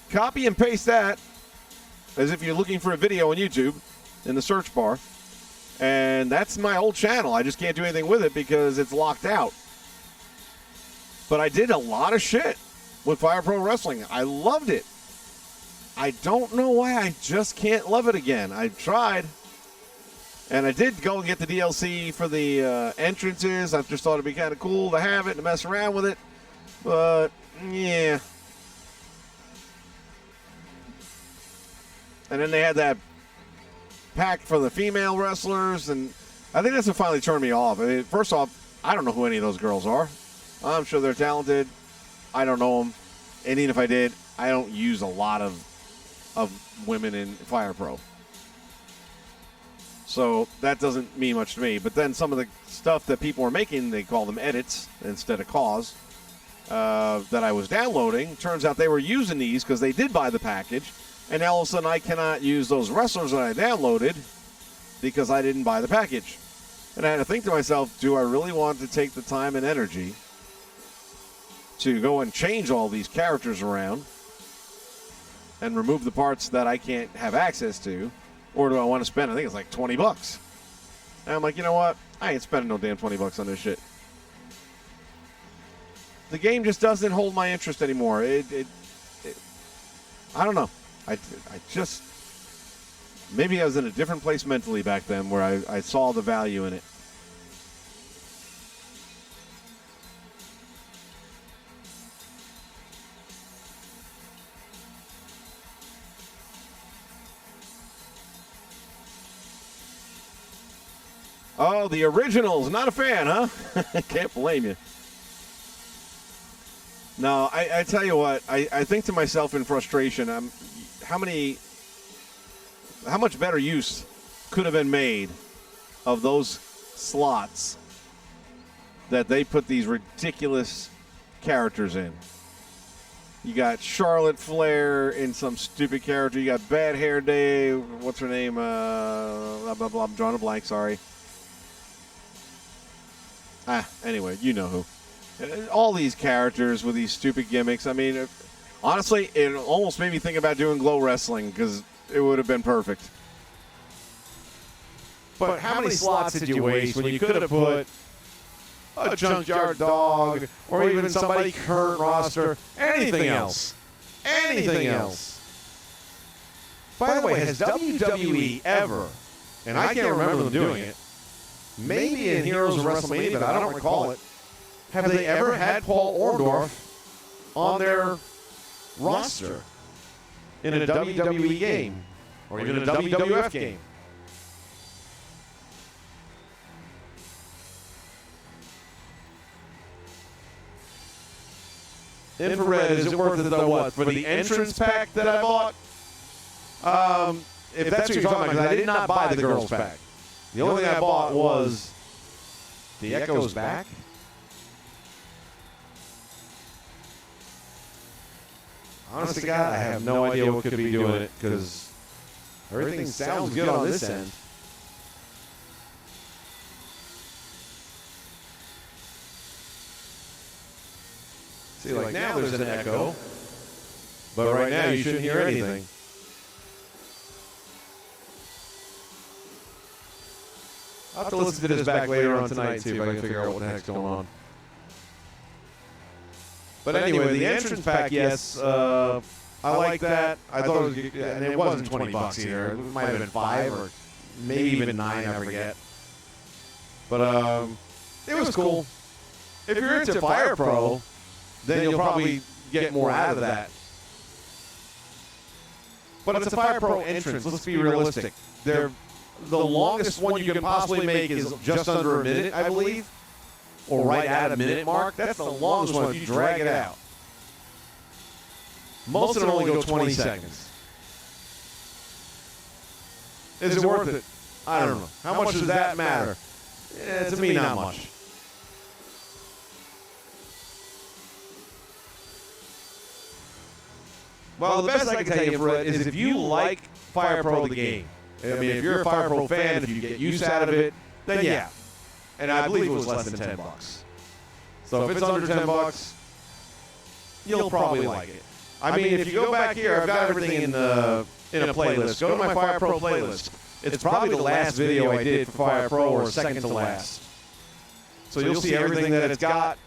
copy and paste that as if you're looking for a video on YouTube in the search bar. And that's my old channel. I just can't do anything with it because it's locked out. But I did a lot of shit with Fire Pro Wrestling. I loved it. I don't know why I just can't love it again. I tried. And I did go and get the DLC for the entrances. I just thought it'd be kind of cool to have it and to mess around with it. But, yeah. And then they had that pack for the female wrestlers. And I think that's what finally turned me off. I mean, first off, I don't know who any of those girls are. I'm sure they're talented. I don't know them. And even if I did, I don't use a lot of women in Fire Pro. So that doesn't mean much to me. But then some of the stuff that people are making, they call them edits instead of cause, that I was downloading. Turns out they were using these because they did buy the package. And now all of a sudden I cannot use those wrestlers that I downloaded because I didn't buy the package. And I had to think to myself, do I really want to take the time and energy to go and change all these characters around and remove the parts that I can't have access to? Or do I want to spend, I think it's like $20. And I'm like, you know what? I ain't spending no damn $20 on this shit. The game just doesn't hold my interest anymore. I don't know. I just, maybe I was in a different place mentally back then where I saw the value in it. Oh, the originals. Not a fan, huh? Can't blame you. No, I tell you what. I think to myself in frustration, how much better use could have been made of those slots that they put these ridiculous characters in. You got Charlotte Flair in some stupid character. You got Bad Hair Day. What's her name? Blah, blah, blah. I'm drawing a blank. Sorry. Anyway, you know who. All these characters with these stupid gimmicks. I mean, honestly, it almost made me think about doing Glow Wrestling because it would have been perfect. But how many slots did you waste when you could have put a Junkyard Dog or even somebody current roster, anything else? Anything else? By the way, has WWE ever, and I can't remember them doing it, maybe in Heroes of WrestleMania, but I don't recall it, have they ever had Paul Orndorff on their roster in a WWE game or even a WWF game? Infrared, is it worth it though? What, for the entrance pack that I bought? If that's what you're talking about, because I did not buy the girls pack. The only thing I bought was the Echo's back. Honest to God, I have no idea what could be doing it because everything sounds good on this end. See, like now there's an echo, but right now you shouldn't hear anything. I'll have to listen to this back later on tonight and see if I can figure out what the heck's going on. But anyway, the entrance pack, yes, I like that. I thought it was, and it wasn't $20 either. It might have been $5 or maybe even $9, I forget. But it was cool. If you're into Fire Pro, then you'll probably get more out of that. But it's a Fire Pro entrance. Let's be realistic. The longest one you can possibly make is just under a minute, I believe, or right at a minute mark. That's the longest one if you drag it out. Most of them only go 20 seconds. Is it worth it? I don't know. How much does that matter? To me, not much. Well, the best I can tell you, Fred, is if you like Fire Pro the game, I mean, if you're a Fire Pro fan, if you get use out of it, then yeah. And I believe it was less than $10. So if it's under $10, you'll probably like it. I mean, if you go back here, I've got everything in a playlist. Go to my Fire Pro playlist. It's probably the last video I did for Fire Pro, or second to last. So you'll see everything that it's got,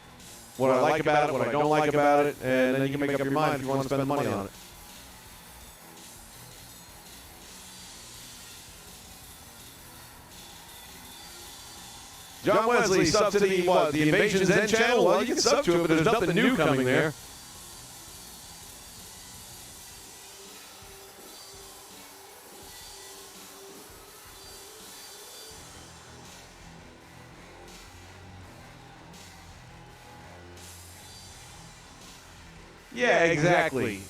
what I like about it, what I don't like about it, and then you can make up your mind if you want to spend the money on it. John Wesley, sub to the, what, the Invasion Zen channel? Well, you can sub to it, but there's nothing new coming there. Yeah, exactly.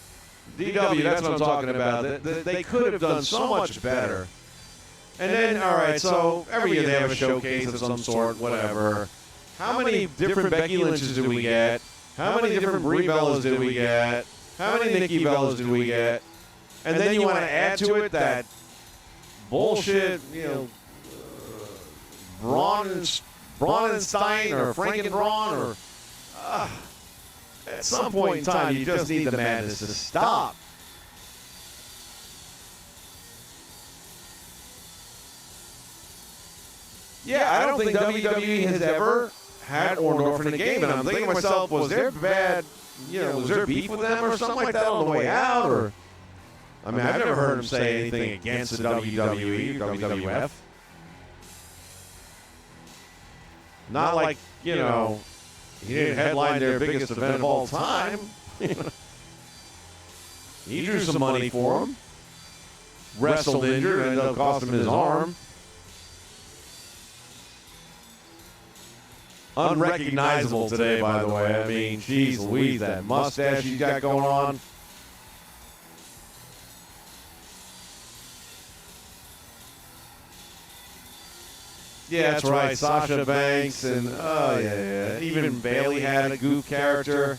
DW, that's what I'm talking about. They could have done so much better. And then, all right, so every year they have a showcase of some sort, whatever. How many different Becky Lynches did we get? How many different Brie Bellas did we get? How many Nikki Bellas did we get? And then you want to add to it that bullshit, Braunstein or Frankenbraun or... at some point in time, you just need the madness to stop. Yeah, I don't think WWE has ever had Orndorff in a game, and I'm thinking to myself, was there bad, was there beef with them or something like that on the way out? Or, I mean, I've never heard him say anything against the WWE or WWF. Not like, he didn't headline their biggest event of all time. He drew some money for him. Wrestled injured, ended up costing him his arm. Unrecognizable today, by the way. I mean, geez Louise, that mustache he's got going on. Yeah, that's right. Sasha Banks and, even Bailey had a goof character.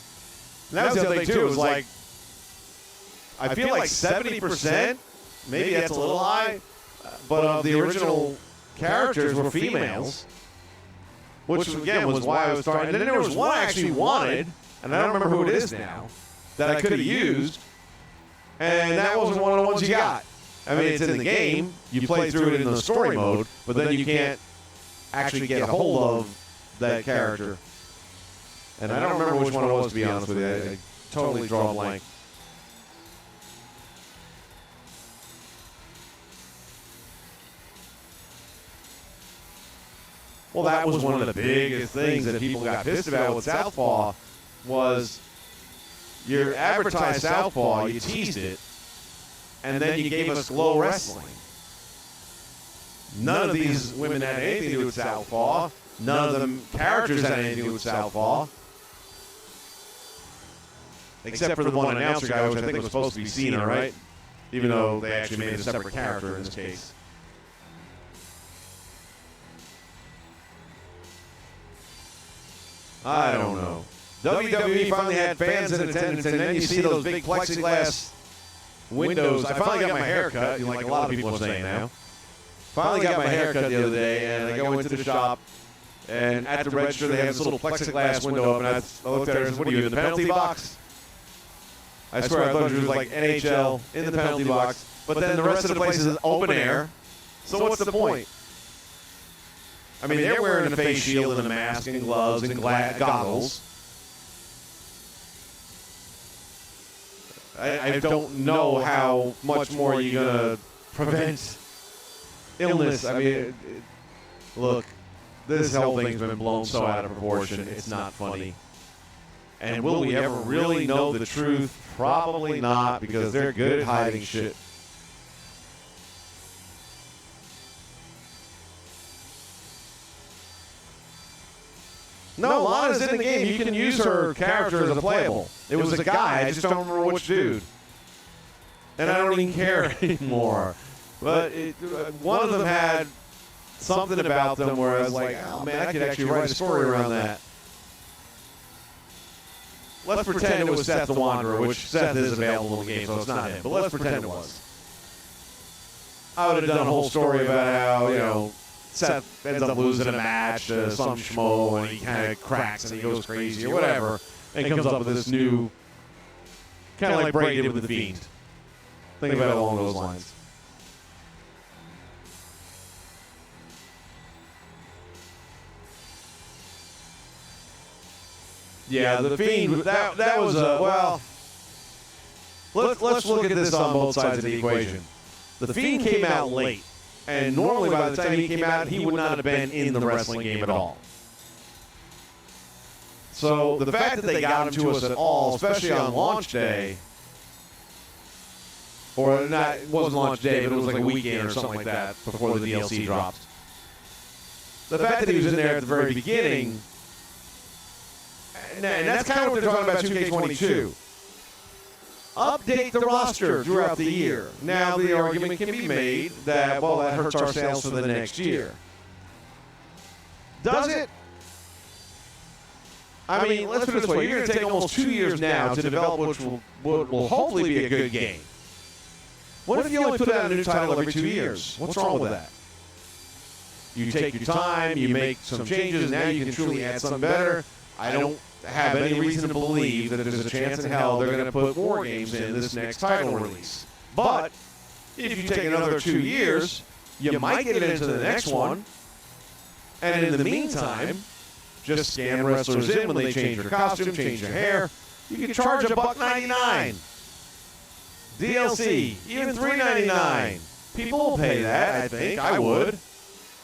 And that was the other thing, too. It was like, I feel like 70%, maybe that's a little high, but of the original characters were females. Which, again, was why I was starting. And then there was one I actually wanted, and I don't remember who it is now, that I could have used, and that wasn't one of the ones you got. I mean, it's in the game. You play through it in the story mode, but then you can't actually get a hold of that character. And I don't remember which one it was, to be honest with you. I totally draw a blank. Well, that was one of the biggest things that people got pissed about with Southpaw was you advertised Southpaw, you teased it, and then you gave us Glow Wrestling. None of these women had anything to do with Southpaw. None of them characters had anything to do with Southpaw. Except for the one announcer guy, which I think was supposed to be Cena, right? Even though they actually made a separate character in this case. I don't know. WWE finally had fans in attendance, and then you see those big plexiglass windows. I finally got my hair cut, like a lot of people are saying now. Finally got my hair cut the other day, and I go into the shop, and at the register they have this little plexiglass window up, and I looked at her and said, what are you, in the penalty box? I swear I thought it was like NHL in the penalty box, but then the rest of the place is open air, so what's the point? I mean, they're wearing a face shield and a mask and gloves and goggles. I don't know how much more you're going to prevent illness. I mean, look, this whole thing's been blown so out of proportion, it's not funny. And will we ever really know the truth? Probably not, because they're good at hiding shit. No, Lana's in the game. You can use her character as a playable. It was a guy. I just don't remember which dude. And I don't even care anymore. But one of them had something about them where I was like, oh, man, I could actually write a story around that. Let's pretend it was Seth the Wanderer, which Seth is available in the game, so it's not him. But let's pretend it was. I would have done a whole story about how, Seth ends up losing a match to some schmo, and he kind of cracks and he goes crazy or whatever, and comes up with this new, kind of like Bray did with The Fiend. Think about it along those lines. Yeah, the Fiend, that was well, let's look at this on both sides of the equation. The Fiend came out late, and normally by the time he came out, he would not have been in the wrestling game at all. So the fact that they got him to us at all, especially on launch day, or not, it wasn't launch day, but it was like a weekend or something like that before the DLC dropped. The fact that he was in there at the very beginning, and that's kind of what they're talking about 2K22. Update the roster throughout the year. Now the argument can be made that, well, that hurts our sales for the next year. Does it? I mean, let's put it this way. You're going to take almost 2 years now to develop which will hopefully be a good game. What if you only put out a new title every 2 years? What's wrong with that? You take your time, you make some changes, and now you can truly add something better. I don't have any reason to believe that there's a chance in hell they're going to put more games in this next title release. But if you take another 2 years, you might get into the next one. And in the meantime, just scan wrestlers in when they change their costume, change their hair. You can charge $1.99. DLC, even $3.99. People will pay that, I think. I would.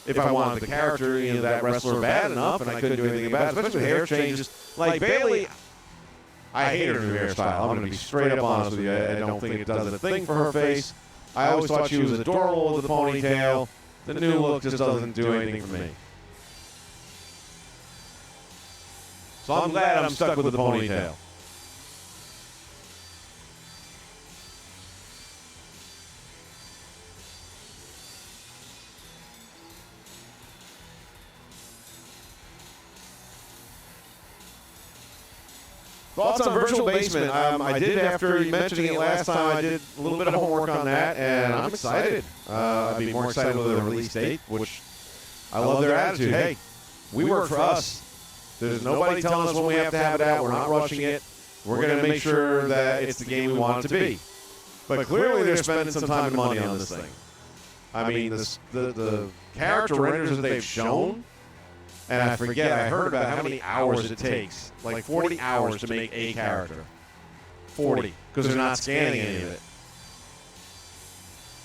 If I wanted the character, that wrestler bad enough and I couldn't do anything about it, especially with hair changes. Like Bayley, I hate her new hairstyle. I'm going to be straight up honest with you. I don't think it does a thing for her face. I always thought she was adorable with the ponytail. The new look just doesn't do anything for me. So I'm glad I'm stuck with the ponytail. Thoughts on Virtual Basement? I did, after mentioning it last time, I did a little bit of homework on that, and I'm excited. I'd be more excited with the release date, which I love their attitude. Hey, we work for us. There's nobody telling us when we have to have it out. We're not rushing it. We're going to make sure that it's the game we want it to be. But clearly they're spending some time and money on this thing. I mean, the character renders that they've shown, and I forget, I heard about how many hours it takes. Like 40 hours to make a character. 40, because they're not scanning any of it.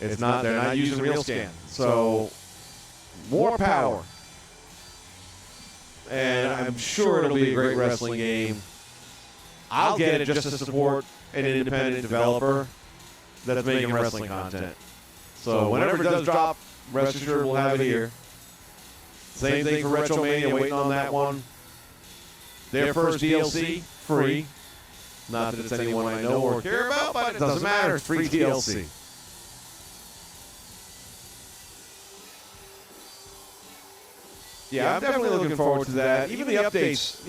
It's not, they're not using real scan. So, more power. And I'm sure it'll be a great wrestling game. I'll get it just to support an independent developer that's making wrestling content. So whenever it does drop, rest assured we'll have it here. Same thing for Retromania, waiting on that one. Their first DLC, free. Not that it's anyone I know or care about, but it doesn't matter. It's free DLC. Yeah, I'm definitely looking forward to that. Even the updates,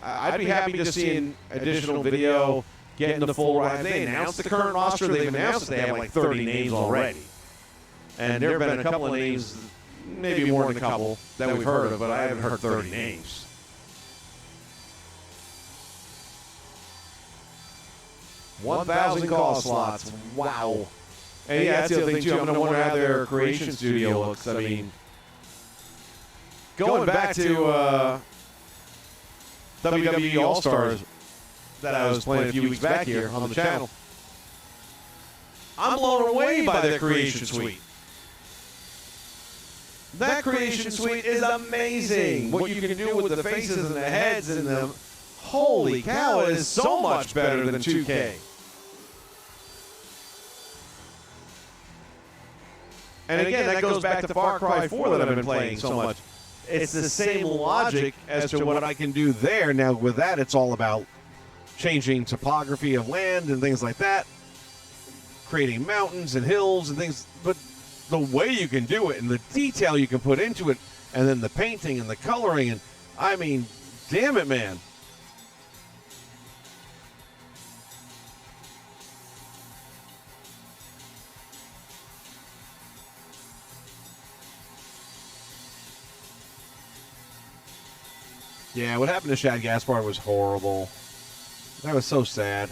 I'd be happy to see an additional video, getting the full ride. They announced the current roster. They've announced that they have like 30 names already. And there have been a couple of names, maybe more than a couple, that we've heard of, but I haven't heard 30 names. $1,000 call slots. Wow. And yeah, that's the other thing, too. I'm going to wonder how their creation studio looks. I mean, going back to WWE All-Stars that I was playing a few weeks back here on the channel, I'm blown away by their creation suite. That creation suite is amazing. What you can do with the faces and the heads and the... Holy cow, it is so much better than 2K. And again, that goes back to Far Cry 4 that I've been playing so much. It's the same logic as to what I can do there. Now, with that, it's all about changing topography of land and things like that, creating mountains and hills and things. But the way you can do it and the detail you can put into it, and then the painting and the coloring, and I mean, damn it, man. Yeah, what happened to Shad Gaspard was horrible. That was so sad.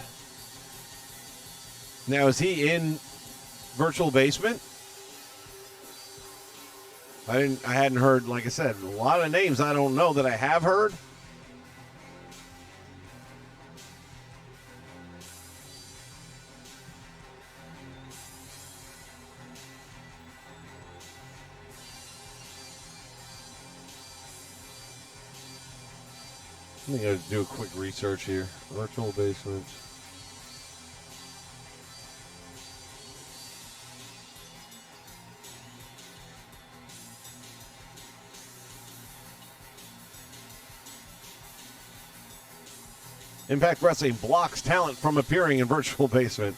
Now, is he in Virtual Basement? I hadn't heard, like I said, a lot of names I don't know that I have heard. I'm going to do a quick research here. Virtual basement. Impact Wrestling blocks talent from appearing in virtual basement.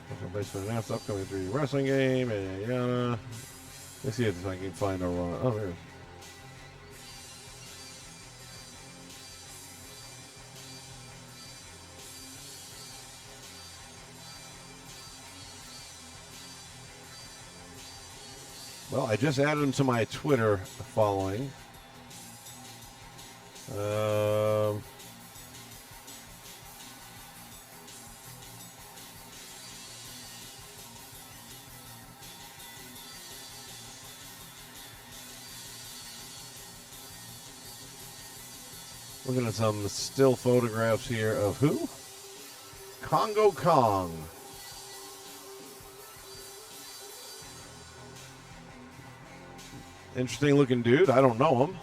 Virtual basement announced upcoming 3D wrestling game. Yada. Let's see if I can find a run. Oh, there it is. Well, I just added him to my Twitter following. Looking at some still photographs here of who? Congo Kong. Interesting looking dude. I don't know him.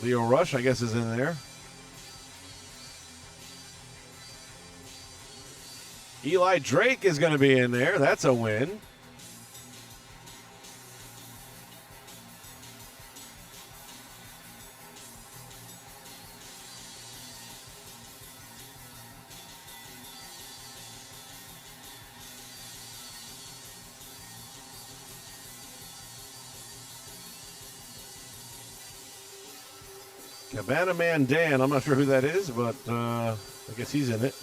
Leo Rush, I guess, is in there. Eli Drake is going to be in there. That's a win. Cabana Man Dan, I'm not sure who that is, but I guess he's in it.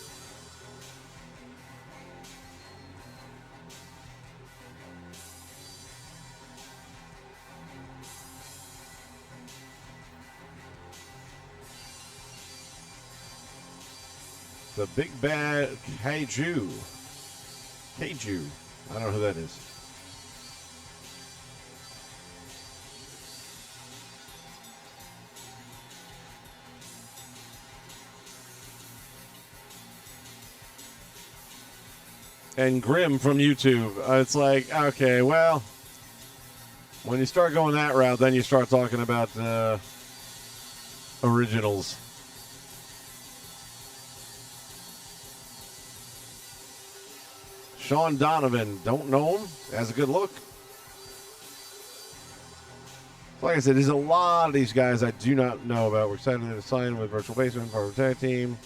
The Big Bad Kaiju. Kaiju. I don't know who that is. And Grim from YouTube. It's like, okay, well, when you start going that route, then you start talking about originals. Sean Donovan, don't know him. Has a good look. Like I said, there's a lot of these guys I do not know about. We're excited to sign with Virtual Basement, part of the tag team.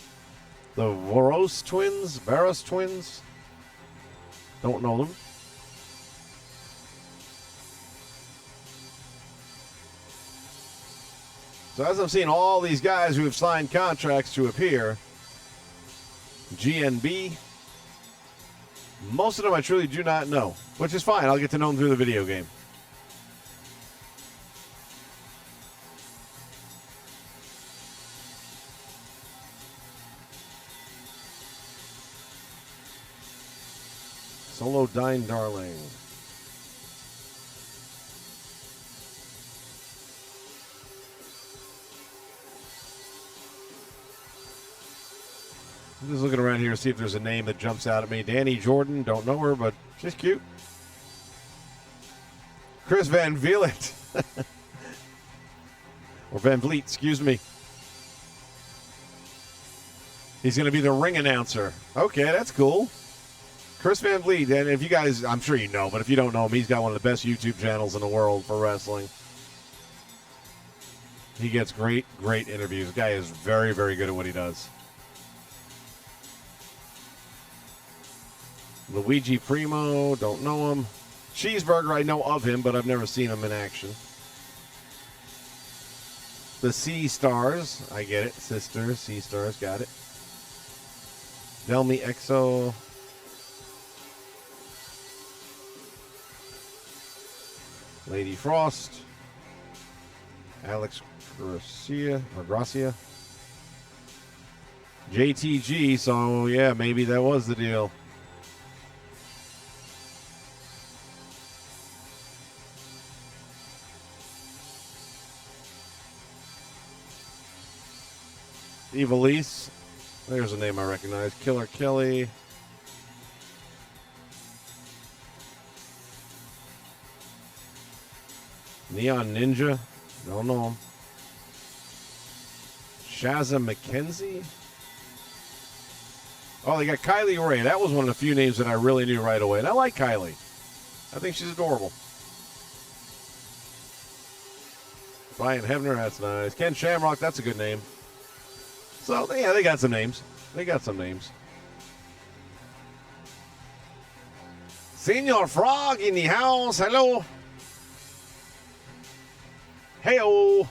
The Barros twins. Don't know them. So as I'm seeing all these guys who have signed contracts to appear, GNB, most of them I truly do not know, which is fine. I'll get to know them through the video game. Solo Dine Darling. I'm just looking around here to see if there's a name that jumps out at me. Danny Jordan, don't know her, but she's cute. Chris Van Vliet. Or Van Vliet, excuse me. He's going to be the ring announcer. Okay, that's cool. Chris Van Vliet, and if you guys, I'm sure you know, but if you don't know him, he's got one of the best YouTube channels in the world for wrestling. He gets great interviews. The guy is very, very good at what he does. Luigi Primo, don't know him. Cheeseburger, I know of him, but I've never seen him in action. The Sea Stars, I get it. Sisters, Sea Stars, got it. Delmi Exo. Lady Frost. Alex Gracia. JTG, so yeah, maybe that was the deal. Evilise. There's a name I recognize. Killer Kelly. Neon Ninja. Don't know him. Shazza McKenzie. Oh, they got Kylie Ray. That was one of the few names that I really knew right away. And I like Kylie. I think she's adorable. Brian Hebner, that's nice. Ken Shamrock, that's a good name. So, yeah, they got some names. Senor Frog in the house. Hello. Hey-o.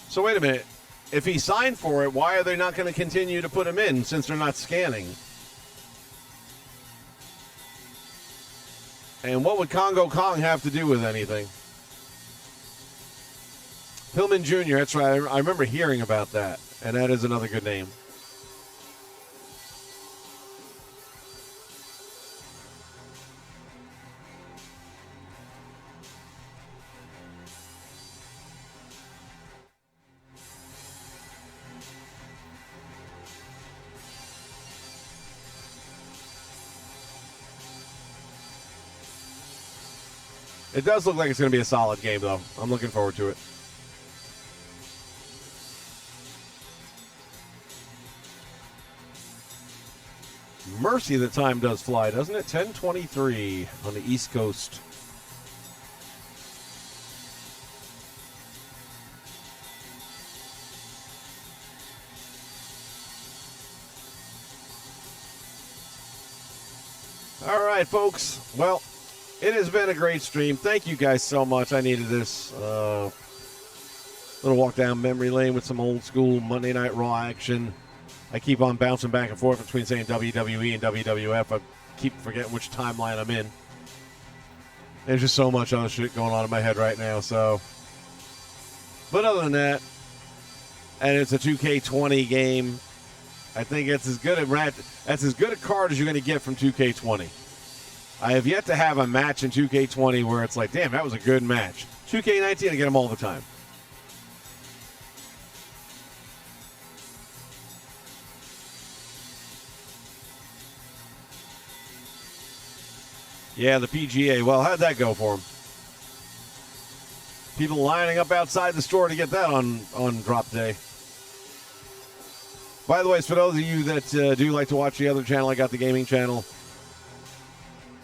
So wait a minute. If he signed for it, why are they not going to continue to put him in since they're not scanning? And what would Congo Kong have to do with anything? Pillman Jr., that's right. I remember hearing about that. And that is another good name. It does look like it's going to be a solid game, though. I'm looking forward to it. Mercy, the time does fly, doesn't it? 10:23 on the East Coast. All right, folks. Well, it has been a great stream. Thank you guys so much. I needed this. Little walk down memory lane with some old school Monday Night Raw action. I keep on bouncing back and forth between saying WWE and WWF. I keep forgetting which timeline I'm in. There's just so much other shit going on in my head right now. So, but other than that, and it's a 2K20 game. I think it's as good a card as you're going to get from 2K20. I have yet to have a match in 2K20 where it's like, damn, that was a good match. 2K19, I get them all the time. Yeah, the PGA. Well, how'd that go for them? People lining up outside the store to get that on drop day. By the way, for those of you that do like to watch the other channel, I got the gaming channel.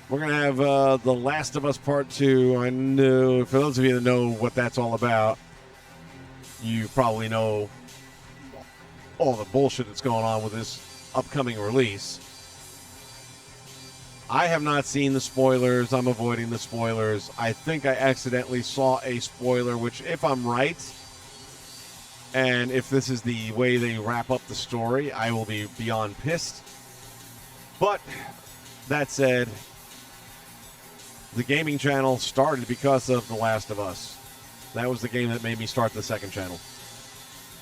We're going to have The Last of Us Part 2. I know, for those of you that know what that's all about, you probably know all the bullshit that's going on with this upcoming release. I have not seen the spoilers. I'm avoiding the spoilers. I think I accidentally saw a spoiler, which, if I'm right, and if this is the way they wrap up the story, I will be beyond pissed. But that said, the gaming channel started because of The Last of Us. That was the game that made me start the second channel.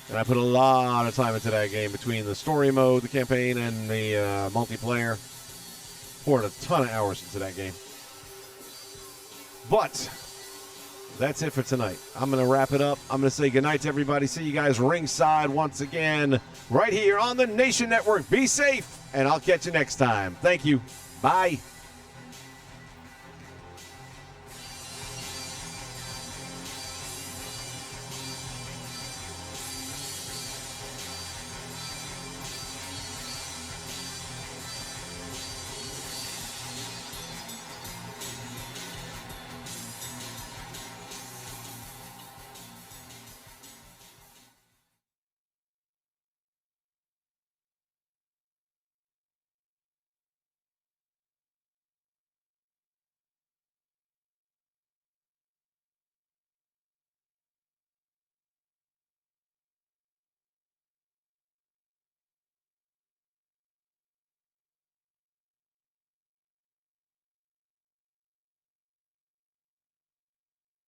And I put a lot of time into that game between the story mode, the campaign, and the multiplayer. Poured a ton of hours into that game. But that's it for tonight. I'm going to wrap it up. I'm going to say goodnight to everybody. See you guys ringside once again right here on the Nation Network. Be safe, and I'll catch you next time. Thank you. Bye.